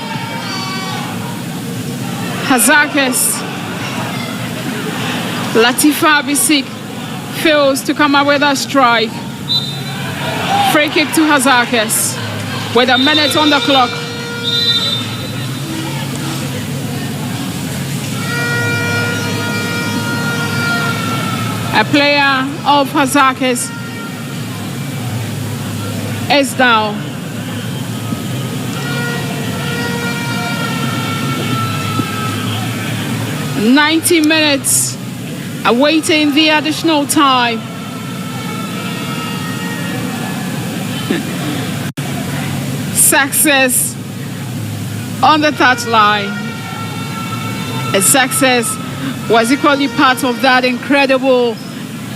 Hasaacas. Latifa Bisik fails to come up with a strike. Free kick to Hasaacas with a minute on the clock. A player of Hasaacas is down. "90 minutes awaiting the additional time." Success on the touchline. And success was equally part of that incredible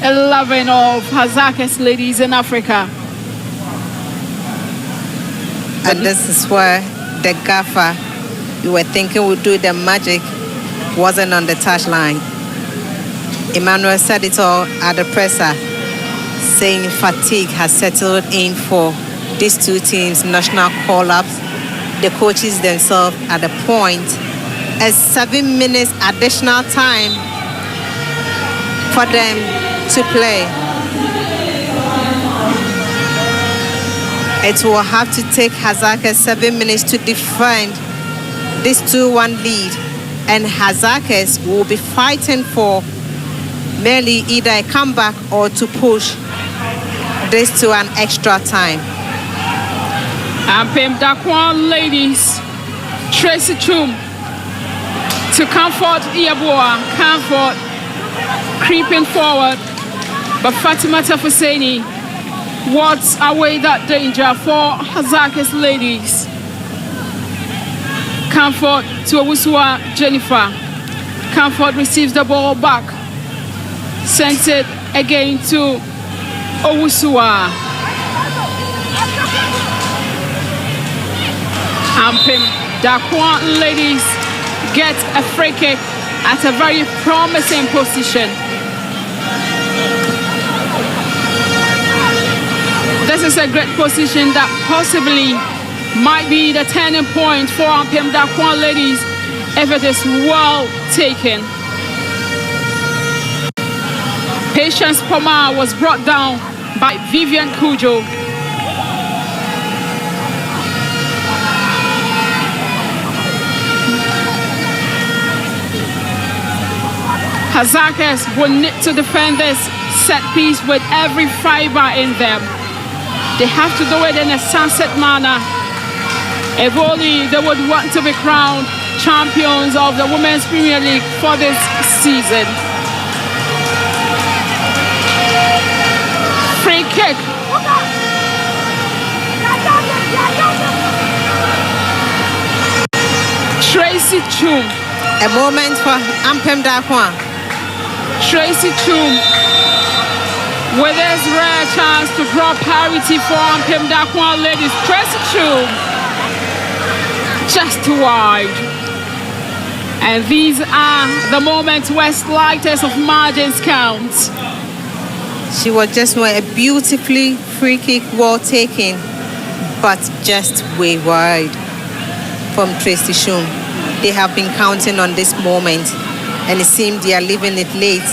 11 of Hasaacas ladies in Africa. And this is where the gaffer you were thinking would do the magic wasn't on the touchline. Emmanuel said it all at the presser, saying fatigue has settled in for these two teams' national call-ups. The coaches themselves at the point a 7 minutes additional time for them to play. It will have to take Hasaacas 7 minutes to defend this 2-1 lead, and Hasaacas will be fighting for merely either a comeback or to push this to an extra time. Ampem Darkoa ladies, Tracy Chum to comfort Iyaboa, comfort creeping forward, but Fatima Tafuseni wards away that danger for Hasaacas ladies. Comfort to Owusua Jennifer. Comfort receives the ball back, sends it again to Owusua. Ampem Darkoa ladies get a free kick at a very promising position. This is a great position that possibly might be the turning point for Ampem Darkoa ladies if it is well taken. Patience Pomar was brought down by Vivian Kujo. Hasaacas will need to defend this set piece with every fiber in them. They have to do it in a sunset manner. If only they would want to be crowned champions of the Women's Premier League for this season. Free kick. Tracy Chum. A moment for Ampem Darkoa. Tracy Chum with his rare chance to draw parity for Ampem Darkoa ladies. Tracy Chum just too wide. And these are the moments where slightest of margins count. She was just a beautifully free kick, well taken, but just way wide from Tracy Chum. They have been counting on this moment, and it seems they are leaving it late.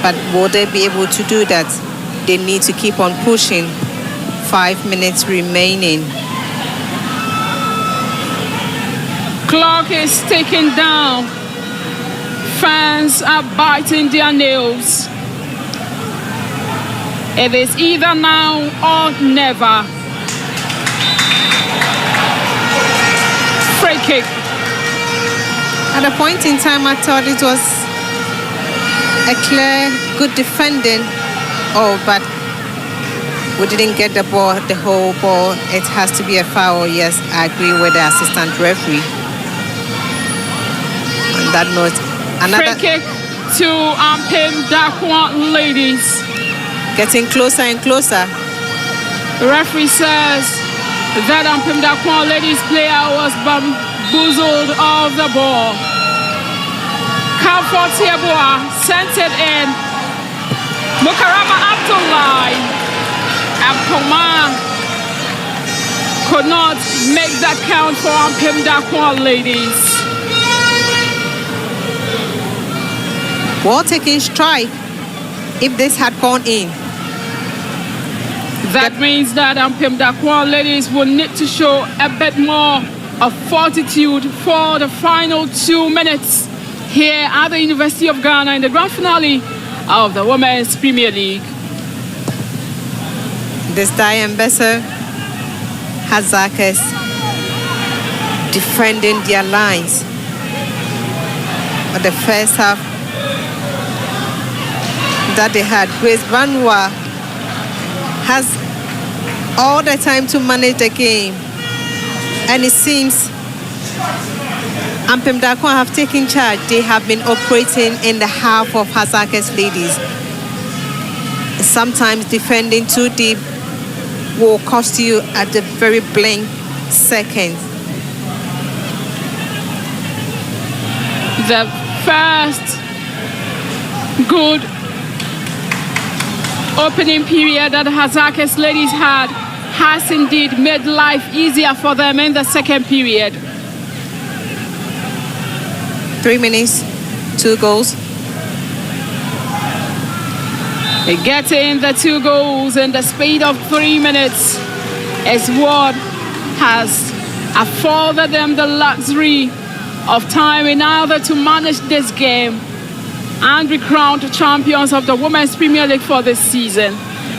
But will they be able to do that? They need to keep on pushing. 5 minutes remaining. Clock is ticking down. Fans are biting their nails. It is either now or never. Free kick. At a point in time, I thought it was a clear, good defending. Oh, but we didn't get the ball, the whole ball. It has to be a foul. Yes, I agree with the assistant referee. On that note, another free kick to Ampem Darkoa ladies. Getting closer and closer. The referee says that Ampem Darkoa ladies player was bamboozled of the ball. Comfort Yeboah sent it in. Mukarama Abdullah and Pomar could not make that count for Ampem Darkoa ladies. Ball taking strike. If this had gone in, that means that Ampem Darkoa ladies will need to show a bit more of fortitude for the final 2 minutes here at the University of Ghana in the grand finale of the Women's Premier League. this Diane Besser, Hasaacas defending their lines. But the first half that they had, Grace Vanwa has all the time to manage the game, and it seems Ampem Darkoa have taken charge. They have been operating in the half of Hasaacas ladies. Sometimes defending too deep will cost you at the very blink second. The first good opening period that Hasaacas ladies had has indeed made life easier for them in the second period. 3 minutes, 2 goals. Getting the 2 goals in the speed of 3 minutes is what has afforded them the luxury of time in order to manage this game and be crowned champions of the Women's Premier League for this season.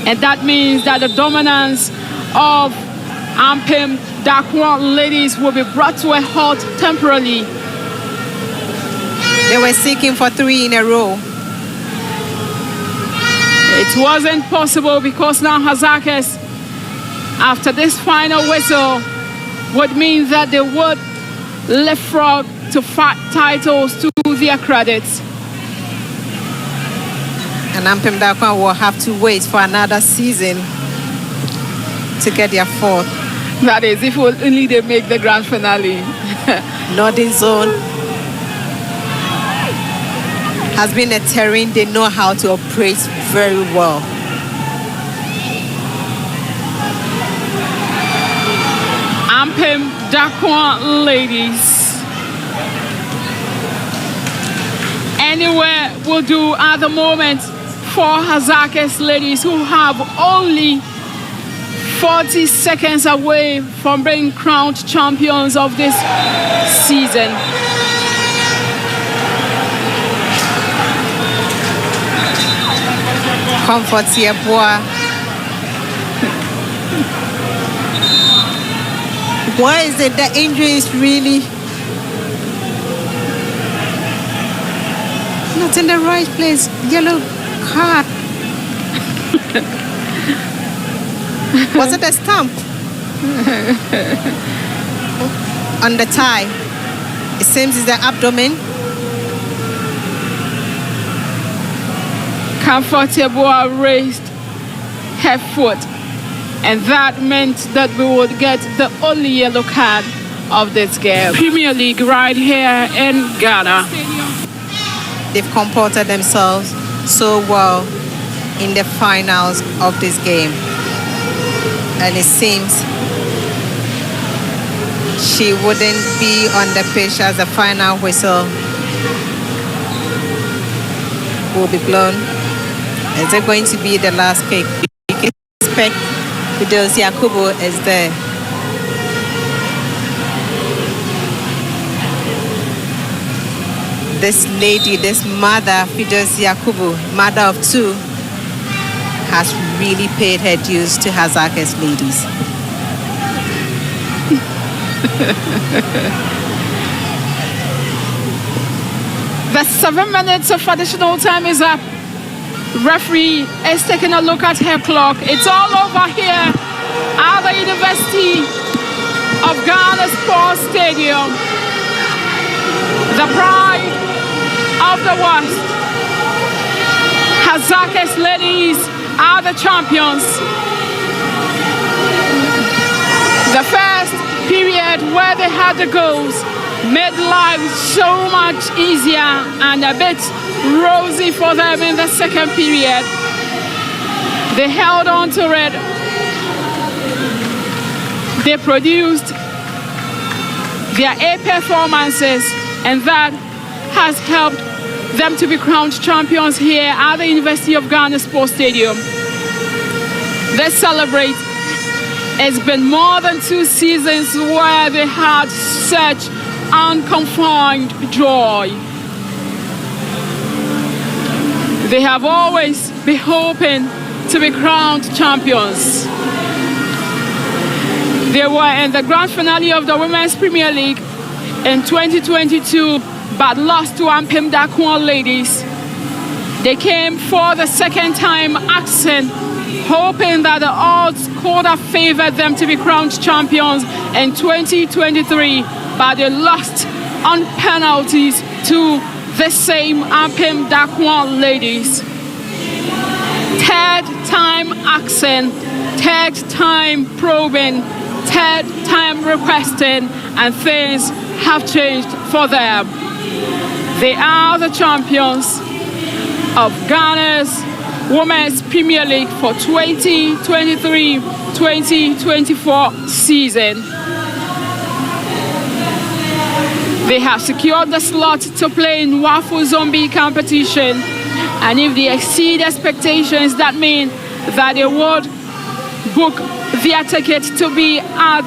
And that means that the dominance of Ampem Darkoa ladies will be brought to a halt temporarily. They were seeking for 3 in a row. It wasn't possible because now Hasaacas, after this final whistle, would mean that they would leapfrog to 5 titles to their credits. And Ampem Darkoa will have to wait for another season to get their 4th. That is, if only they make the grand finale. Northern Zone has been a terrain they know how to operate very well. Ampem Darkoa ladies. Anywhere will do at the moment for Hasaacas ladies, who have only 40 seconds away from being crowned champions of this season. Comfort here, boy. Why is it the injury is really not in the right place? Yellow card. Was it a stamp on the thigh? It seems it's the abdomen. Comfortable raised her foot, and that meant that we would get the only yellow card of this game. Premier League right here in Ghana. They've comported themselves so well in the finals of this game, and it seems she wouldn't be on the pitch as the final whistle will be blown. Is it going to be the last kick? You can expect Fidelis Yakubu is there. This lady, this mother, Fidelis Yakubu, mother of 2, has really paid her dues to Hasaacas ladies. The 7 minutes of additional time is up. Referee is taking a look at her clock. It's all over here at the University of Ghana Sports Stadium. The pride of the West. Hasaacas ladies are the champions. The first period where they had the goals made life so much easier and a bit rosy for them in the second period. They held on to it. They produced their A performances, and that has helped them to be crowned champions here at the University of Ghana Sports Stadium. They celebrate. It's been more than 2 seasons where they had such unconfined joy. They have always been hoping to be crowned champions. They were in the grand finale of the Women's Premier League in 2022, but lost to Ampem Darkoa ladies. They came for the second time asking, hoping that the odds could have favored them to be crowned champions in 2023, but they lost on penalties to the same Ampem Darkoa ladies. Third time asking, third time probing, third time requesting, and things have changed for them. They are the champions of Ghana's Women's Premier League for 2023-2024 season. They have secured the slot to play in Waffle Zombie competition, and if they exceed expectations, that means that they would book their ticket to be at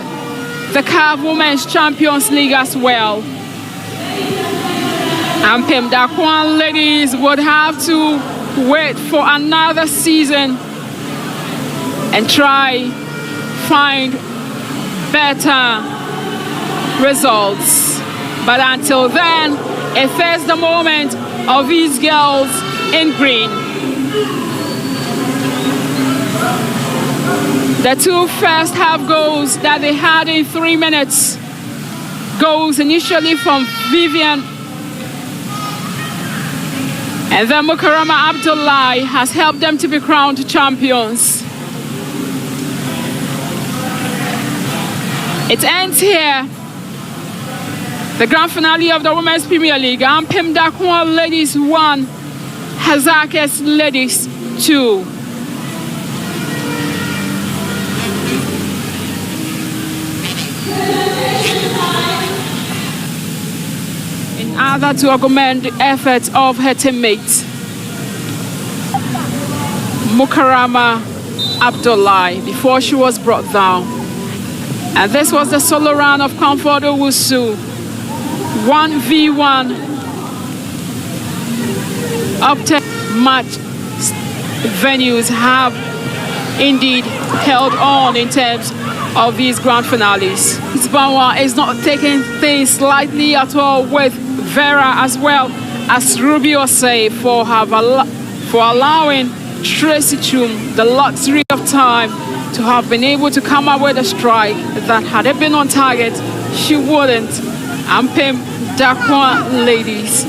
the CAF Women's Champions League as well. Ampem Darkoa ladies would have to wait for another season and try find better results. But until then, it is the moment of these girls in green. The two first half goals that they had in 3 minutes, goals initially from Vivian, and then Mukarama Abdullahi has helped them to be crowned champions. It ends here. The grand finale of the Women's Premier League. Ampem Darkoa ladies 1, Hasaacas ladies 2. In order to augment the efforts of her teammates, Mukarama Abdullahi, before she was brought down. And this was the solo round of Comfort Owusu. 1v1 up to match venues have indeed held on in terms of these grand finales. Isbawa is not taking things lightly at all with Vera as well as Ruby Osei for allowing Tracy Chum the luxury of time to have been able to come up with a strike that had it been on target, she wouldn't. Ampem Darkoa ladies.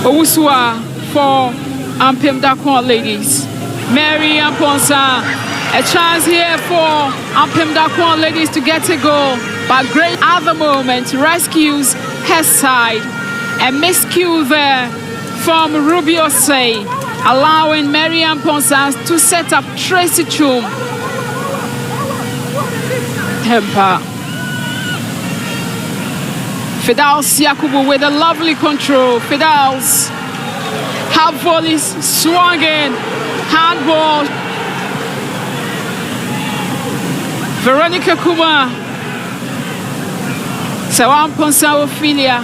Owusua for Ampem Darkoa ladies. Mary Amponsa, a chance here for Ampem Darkoa ladies to get a goal, but great at the moment rescues her side. A miscue there from Ruby Osei, allowing Mary Amponsa to set up Tracy Chum. Temper. Fidels Yakubu with a lovely control. Fidels have volleys swung in. Handball. Veronica Kuma. Sawam Ponsa Ophelia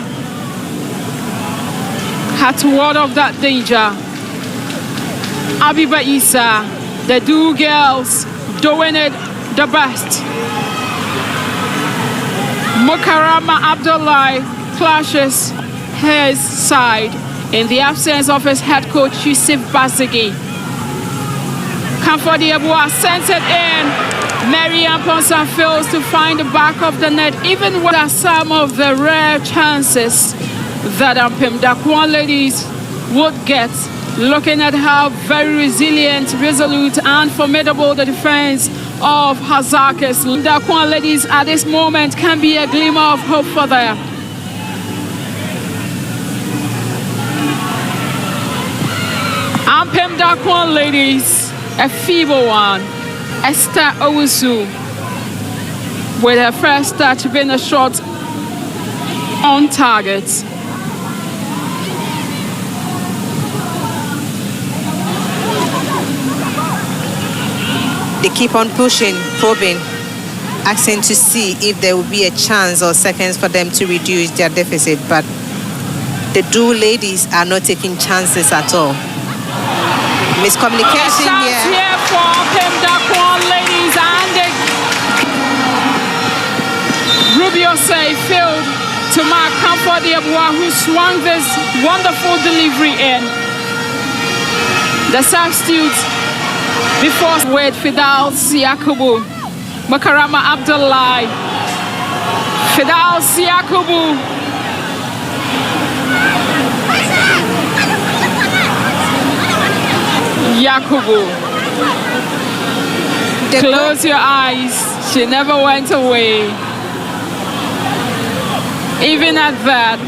had to ward off that danger. Abiba Isa, the two girls doing it the best. Mukarama Abdullahi clashes his side in the absence of his head coach Yusuf Bazigi. Comfort Yabua sends it in. Mary Amponsa fails to find the back of the net, even with some of the rare chances that Ampem Darkoa ladies would get. Looking at how very resilient, resolute, and formidable the defense of Hasaacas. Darkoa ladies at this moment can be a glimmer of hope for them. Ampem Darkoa ladies, a feeble one. Esther Owusu with her first touch being a shot on target. They keep on pushing, probing, asking to see if there will be a chance or seconds for them to reduce their deficit. But the two ladies are not taking chances at all. Miscommunication here for Ampem Darkoa ladies, and Ruby Osei failed to mark Comfort Yabua, who swung this wonderful delivery in. The substitutes before with Fidels Yakubu, Mukarama Abdullahi, Fidels Yakubu, Close your eyes. She never went away. Even at that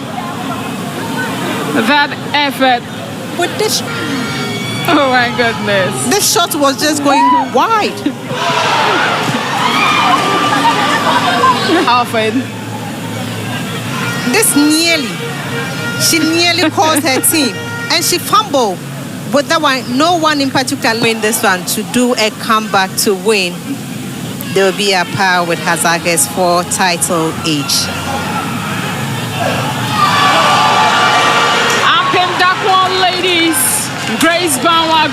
effort. With this, oh my goodness. This shot was just going wide. Often. She nearly caused her team. And she fumbled. But that one, no one in particular win this one to do a comeback to win. There will be a pair with Hasaacas for title each. Ampem Darkoa ladies, Grace Bawa,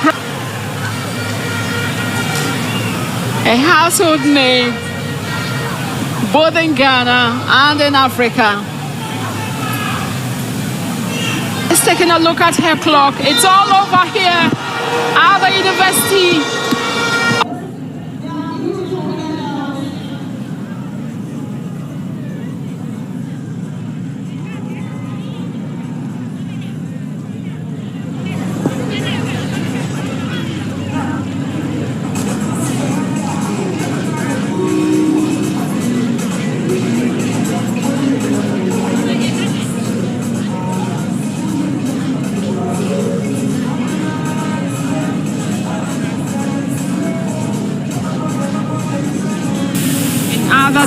a household name both in Ghana and in Africa. Let's take a look at her clock. It's all over here at the university.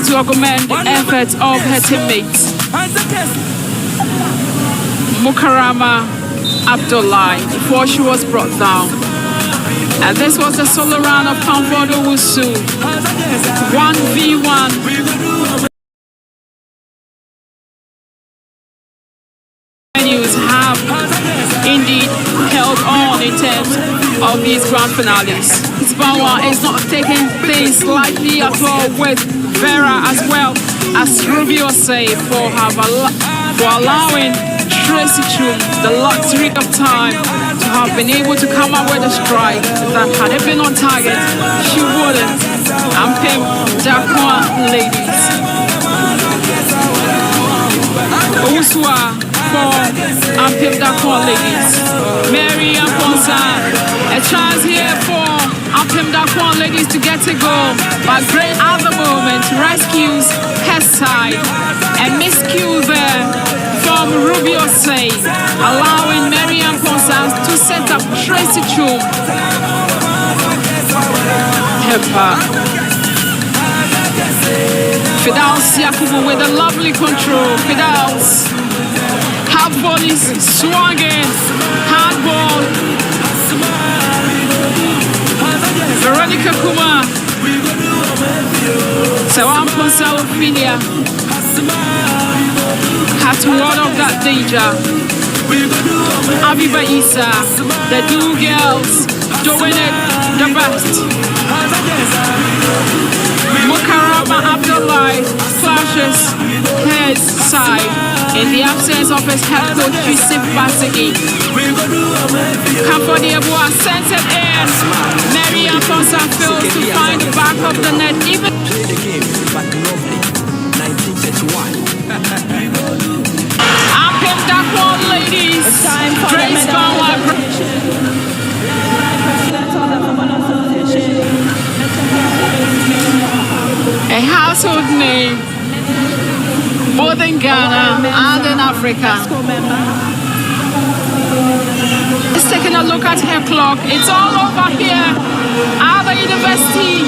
To augment the efforts of her teammates. Mukarama Abdullahi before she was brought down. And this was the solo round of Kamfodo Wusu. 1v1. Meteors have indeed held on in terms of these grand finales. Bawa is not taking things lightly at all with Vera as well as Ruby was saying for allowing Tracy Chum the luxury of time to have been able to come up with a strike that had it been on target, she wouldn't. Ampem Darkoa ladies. Uswa for Ampem Darkoa ladies. Mary and Ponsa, a chance here for Ampem Darkoa ladies to get a goal, but great at the moment rescues her side. A miscue there from Ruby Osei, allowing Mary and Ponsa to set up Tracy Chum. Fidels Yakubu with a lovely control. Fidels half volleys swinging, handball. Veronica Kuma, Sawam Ponsalophilia had to ward off that danger. Abiba Isa, the two girls doing it the best. Mukarama Abdullahi flashes his side in the absence of his head coach Yusuf Basigi. Kamfodiabua sends it in. Mary Afonso fails to find the back of the net. Even play the game, but lovely. 1931. Ampem Darkoa ladies. It's time for Grace Bawa. A household name both in Ghana and in Africa. Let's take a look at her clock. It's all over here at the university.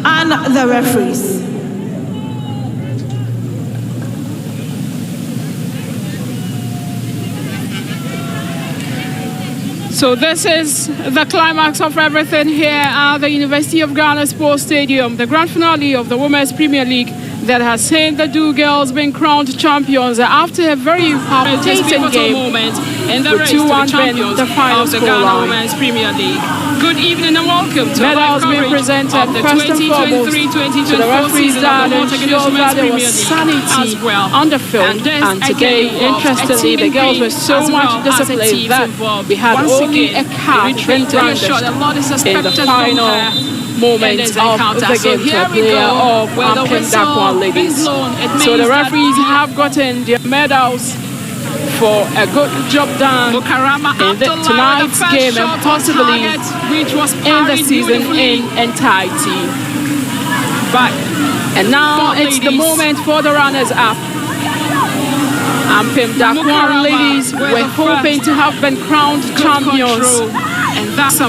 And the referees. So this is the climax of everything here at the University of Ghana Sports Stadium, the grand finale of the Women's Premier League that has seen the two girls being crowned champions after a very hard game. in the with race to the 2-1 champions the final of the Ghana scoreline. Women's Premier League. Good evening and welcome to Medals live being coverage presented of the first and foremost to the 2023-2024 referees season that of the Malta ensure Women's that there Premier was League sanity as well. on the field. this And today, again involves a interestingly, team the in girls green were so as much well as a disciplined team that involved. we had Once only again, a card the being retreat shot, brandished a lot is in the expected final from her moments in this of encounter. the So game to here a we player go. of Well, the Ampem whistle Darkoa been ladies. blown. It So means the that referees have gotten their medals for a good job done Bukarama in tonight's game and possibly which was in the season in entirety. And now it's the moment for the runners-up. Ampem Darkoa ladies were hoping to have been crowned champions.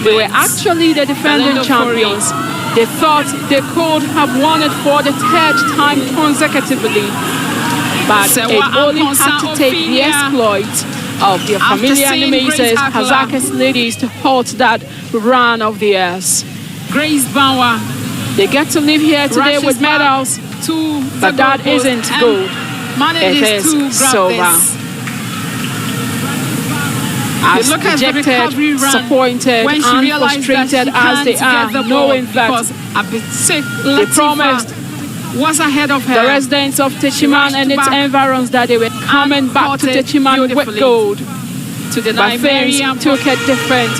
They were actually the defending champions. They thought they could have won it for the third time consecutively. But it only had to take the exploit of their familiar animators, Hasaacas ladies, to halt that run of theirs. Grace Bauer. They get to live here today with medals, but that isn't gold. It is silver. As dejected, disappointed, and frustrated as they are, knowing that they promised was ahead of her. the residents of Techiman and its environs that they were coming back to Techiman with gold. But things took a different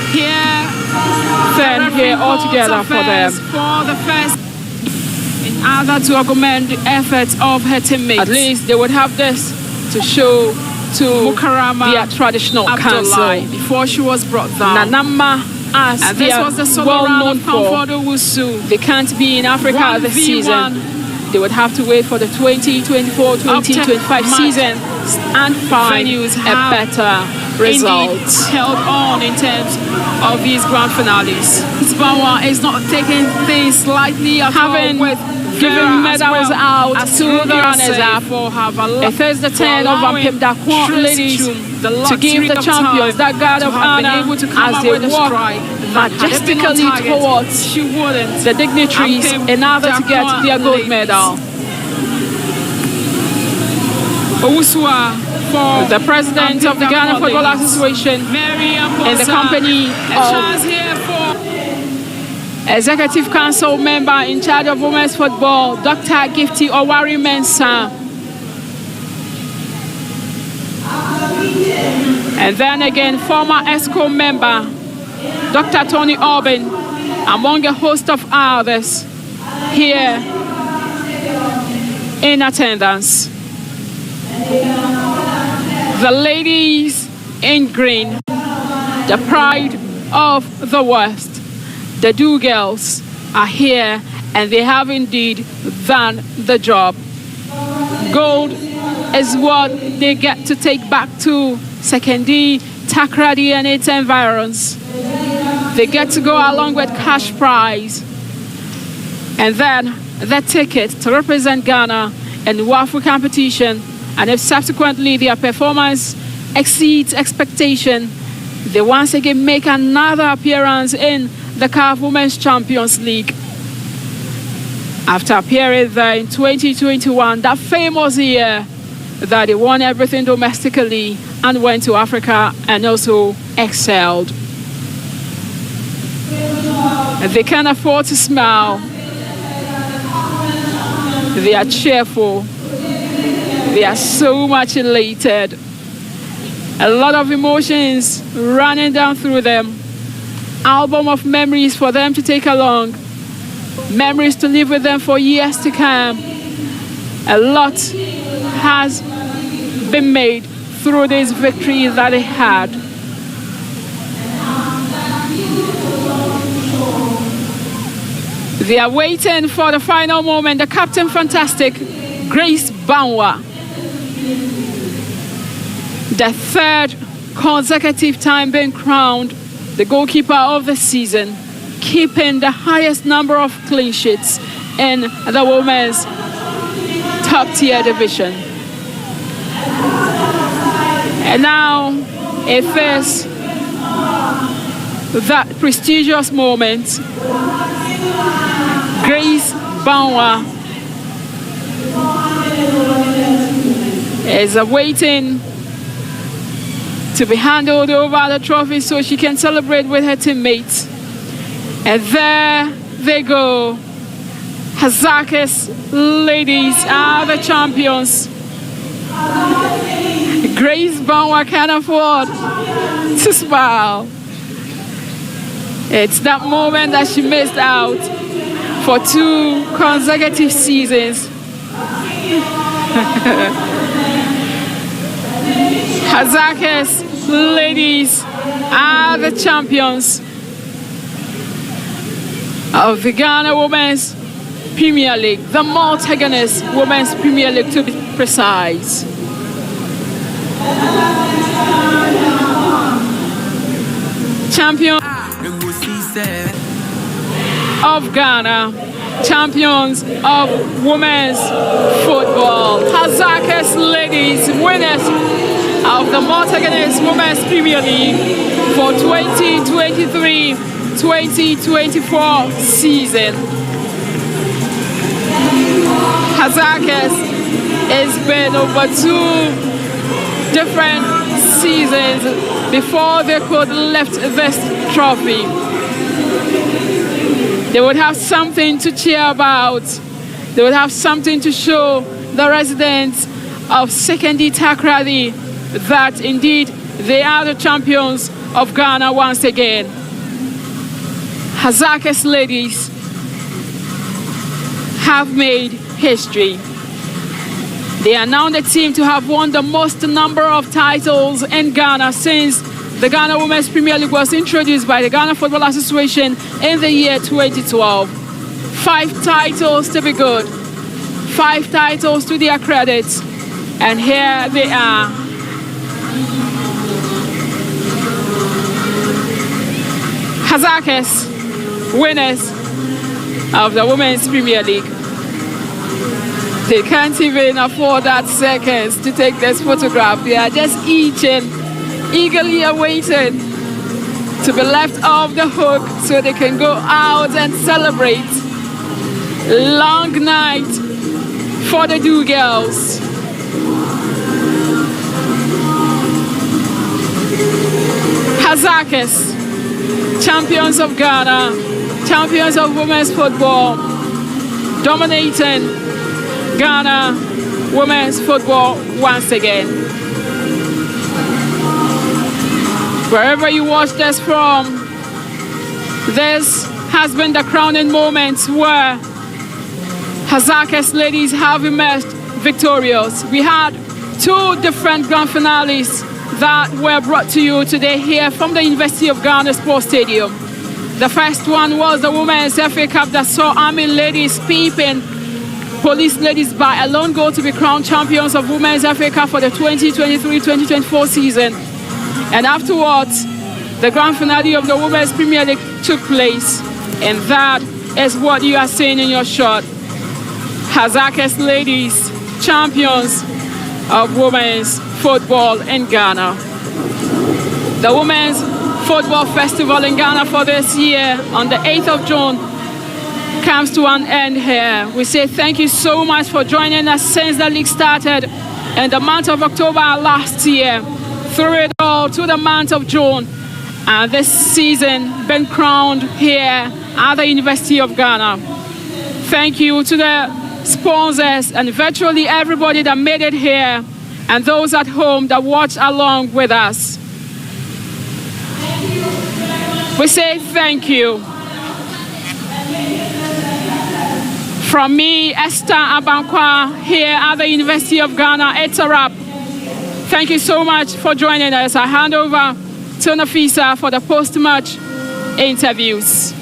turn here altogether for them. For the first, in order to augment the efforts of her teammates. At least they would have this to show to Bukarama their traditional council. Before she was brought down. Nanama, as And they this are was the solo well round known of for, Comfordo Wusu. they can't be in Africa this 1v1. season. They would have to wait for the 2024-2025 season and find venues a better result. Held on in terms of these grand finales. Bauer is not taking things lightly at Having all with given medals out to the runners-up, it is the turn of Ampem Darkoa ladies to give the champions that guard of honor as they walk majestically towards the dignitaries in order to get their gold medal. The president of the Ghana Football Association, in the company of Executive Council member in charge of women's football, Dr. Gifty Owari Mensah. And then again, former ESCO member, Dr. Tony Aubin, among a host of others here in attendance. The ladies in green, the pride of the West. The Do girls are here and they have indeed done the job. Gold is what they get to take back to Sekondi, Takrady and its environs. They get to go along with cash prize and then the ticket to represent Ghana in the WAFU competition. And if subsequently their performance exceeds expectation, they once again make another appearance in the CAF Women's Champions League. After appearing there in 2021, that famous year that they won everything domestically and went to Africa and also excelled. They can afford to smile. They are cheerful. They are so much elated. A lot of emotions running down through them. Album of memories for them to take along. Memories to live with them for years to come. A lot has been made through this victory that they had. They are waiting for the final moment. The Captain Fantastic, Grace Bauer. The third consecutive time being crowned the goalkeeper of the season, keeping the highest number of clean sheets in the women's top-tier division. And now it is that prestigious moment. Grace Bauer is awaiting to be handed over the trophy so she can celebrate with her teammates. And there they go. Hasaacas ladies are the champions. Grace Bonwa can't afford to smile. It's that moment that she missed out for 2 consecutive seasons. Hasaacas ladies are the champions of the Ghana Women's Premier League, the Malta Women's Premier League to be precise. Champion of Ghana, champions of women's football. Hasaacas ladies, winners of the Malta Women's Premier League for 2023-2024 season. Hasaacas has been over 2 different seasons before they could lift this trophy. They would have something to cheer about. They would have something to show the residents of Sekondi Takoradi that indeed they are the champions of Ghana once again. Hasaacas ladies have made history. They are now the team to have won the most number of titles in Ghana since the Ghana Women's Premier League was introduced by the Ghana Football Association in the year 2012. 5 titles to be good, 5 titles to their credit, and here they are. Hasaacas, winners of the Women's Premier League. They can't even afford that seconds to take this photograph. They are just eagerly awaiting to be left off the hook so they can go out and celebrate. Long night for the Do Girls. Hasaacas, champions of Ghana, champions of women's football, dominating Ghana women's football once again. Wherever you watch this from, this has been the crowning moment where Hasaacas ladies have emerged victorious. We had 2 different grand finales that were brought to you today here from the University of Ghana Sports Stadium. The first one was the Women's FA Cup that saw Army ladies peeping Police ladies by a lone goal to be crowned champions of Women's FA Cup for the 2023-2024 season. And afterwards, the grand finale of the Women's Premier League took place. And that is what you are seeing in your shot. Hasaacas ladies, champions of women's football in Ghana. The Women's Football Festival in Ghana for this year on the 8th of June comes to an end here. We say thank you so much for joining us since the league started in the month of October last year, through it all to the month of June, and this season been crowned here at the University of Ghana. Thank you to the sponsors and virtually everybody that made it here, and those at home that watched along with us. We say thank you. From me, Esther Abankwa, here at the University of Ghana, it's a wrap. Thank you so much for joining us. I hand over to Nafisa for the post-match interviews.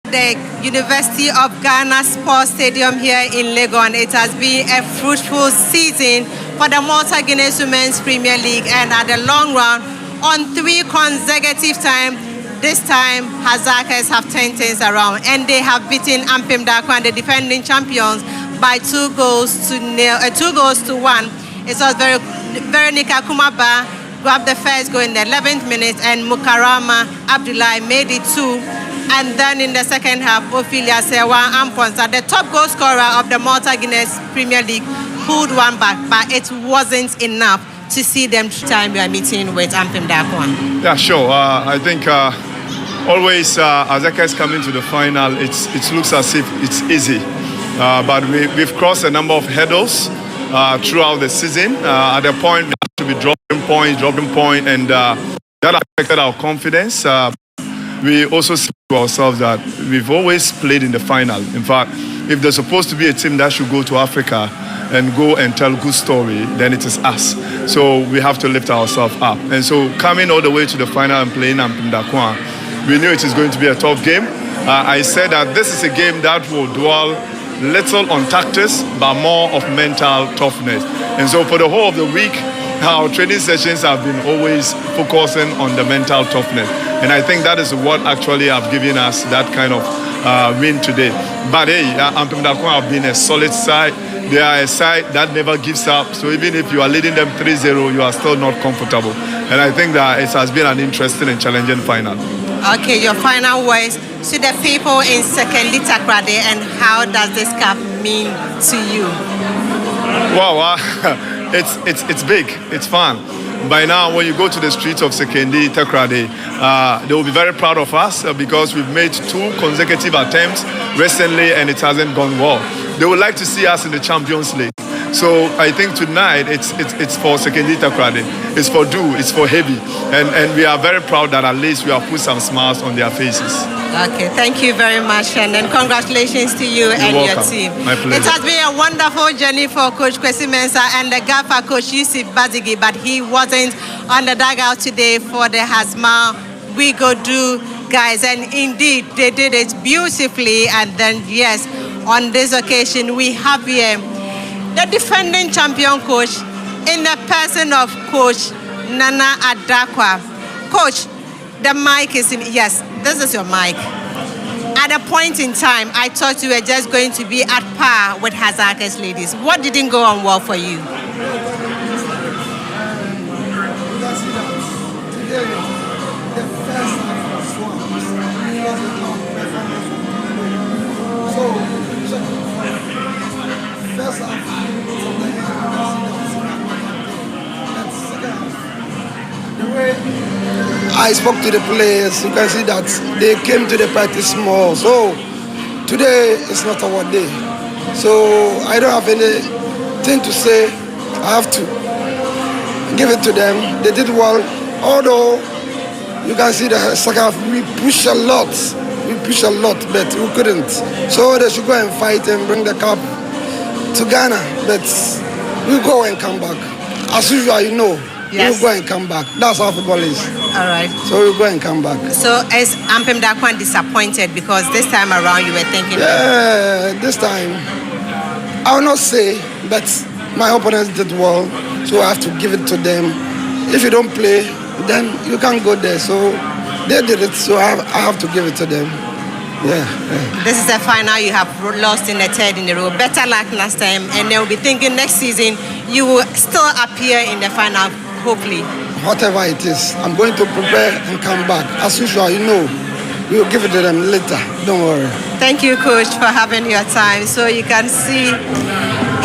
The University of Ghana Sports Stadium here in Legon. It has been a fruitful season for the Malta Guinness Women's Premier League, and at the long run, on 3 consecutive times, this time Hasaacas have turned things around, and they have beaten Ampem, Darkoa, the defending champions, by 2 goals to 1. It was Veronica Kumaba grabbed the first goal in the 11th minute, and Mukarama Abdullah made it 2. And then in the second half, Ophelia Sewa Amponsa, the top goal scorer of the Malta Guinness Premier League, pulled one back, but it wasn't enough to see them time we are meeting with Ampem, Darkoa. Yeah, sure. I think always Hasaacas coming to the final, it looks as if it's easy. But we've crossed a number of hurdles throughout the season. At the point, we have to be dropping point, and that affected our confidence. We also say to ourselves that we've always played in the final. In fact, if there's supposed to be a team that should go to Africa and go and tell a good story, then it is us. So we have to lift ourselves up. And so coming all the way to the final and playing Ampem, Darkoa, we knew it is going to be a tough game. I said that this is a game that will dwell little on tactics, but more of mental toughness. And so for the whole of the week, our training sessions have been always focusing on the mental toughness. And I think that is what actually have given us that kind of win today. But hey, Ampem, Darkoa have been a solid side. They are a side that never gives up. So even if you are leading them 3-0, you are still not comfortable. And I think that it has been an interesting and challenging final. Okay, your final words to the people in Sekendi Takrade, and how does this cup mean to you? Wow, it's big, it's fun. By now, when you go to the streets of Sekendi Takrade, they will be very proud of us because we've made 2 consecutive attempts recently and it hasn't gone well. They would like to see us in the Champions League. So I think tonight it's for Sekendi Takrade, it's for Do, it's for Heavy, and we are very proud that at least we have put some smiles on their faces. Okay, thank you very much, and then congratulations to you and welcome. your team. My pleasure. It has been a wonderful journey for Coach Kwesi Mensah and the gaffer Coach Yusuf Bazigi, but he wasn't on the dugout today for the Hasma We Go Do guys, and indeed they did it beautifully. And then yes, on this occasion we have here the defending champion coach in the person of Coach Nana Darkoa. Coach, the mic is in. Yes, this is your mic. At a point in time, I thought you were just going to be at par with Hasaacas ladies. What didn't go on well for you? I spoke to the players. You can see that they came to the practice small. So today is not our day. So I don't have anything to say. I have to give it to them. They did well. Although you can see the second half, we push a lot. But we couldn't. So they should go and fight and bring the cup to Ghana. But we'll go and come back. As usual, you know. Yes. We'll go and come back. That's how football is. All right. So we'll go and come back. So is Ampem Darkoa disappointed because this time around you were thinking? Yeah, this time I will not say, but my opponents did well, so I have to give it to them. If you don't play, then you can't go there. So they did it, so I have to give it to them. Yeah. This is the final. You have lost in the 3rd in a row. Better luck next time, and they'll be thinking next season you will still appear in the final, hopefully. Whatever it is, I'm going to prepare and come back. As usual, you know, we will give it to them later. Don't worry. Thank you, Coach, for having your time. So you can see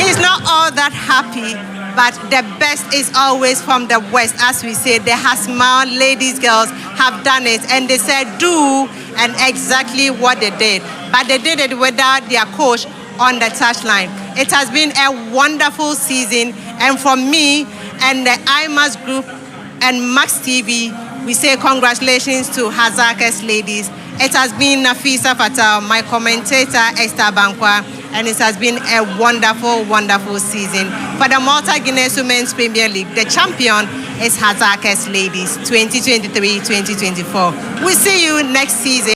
he's not all that happy, but the best is always from the West. As we say, the Hasma ladies, girls have done it, and they said do, and exactly what they did. But they did it without their coach on the touchline. It has been a wonderful season, and for me and the IMAS group and Max TV, we say congratulations to Hasaacas ladies. It has been Nafisa Fatal, my commentator Esther Bankwa, and it has been a wonderful, wonderful season. For the Malta Guinness Women's Premier League, the champion is Hasaacas ladies 2023-2024. We'll see you next season.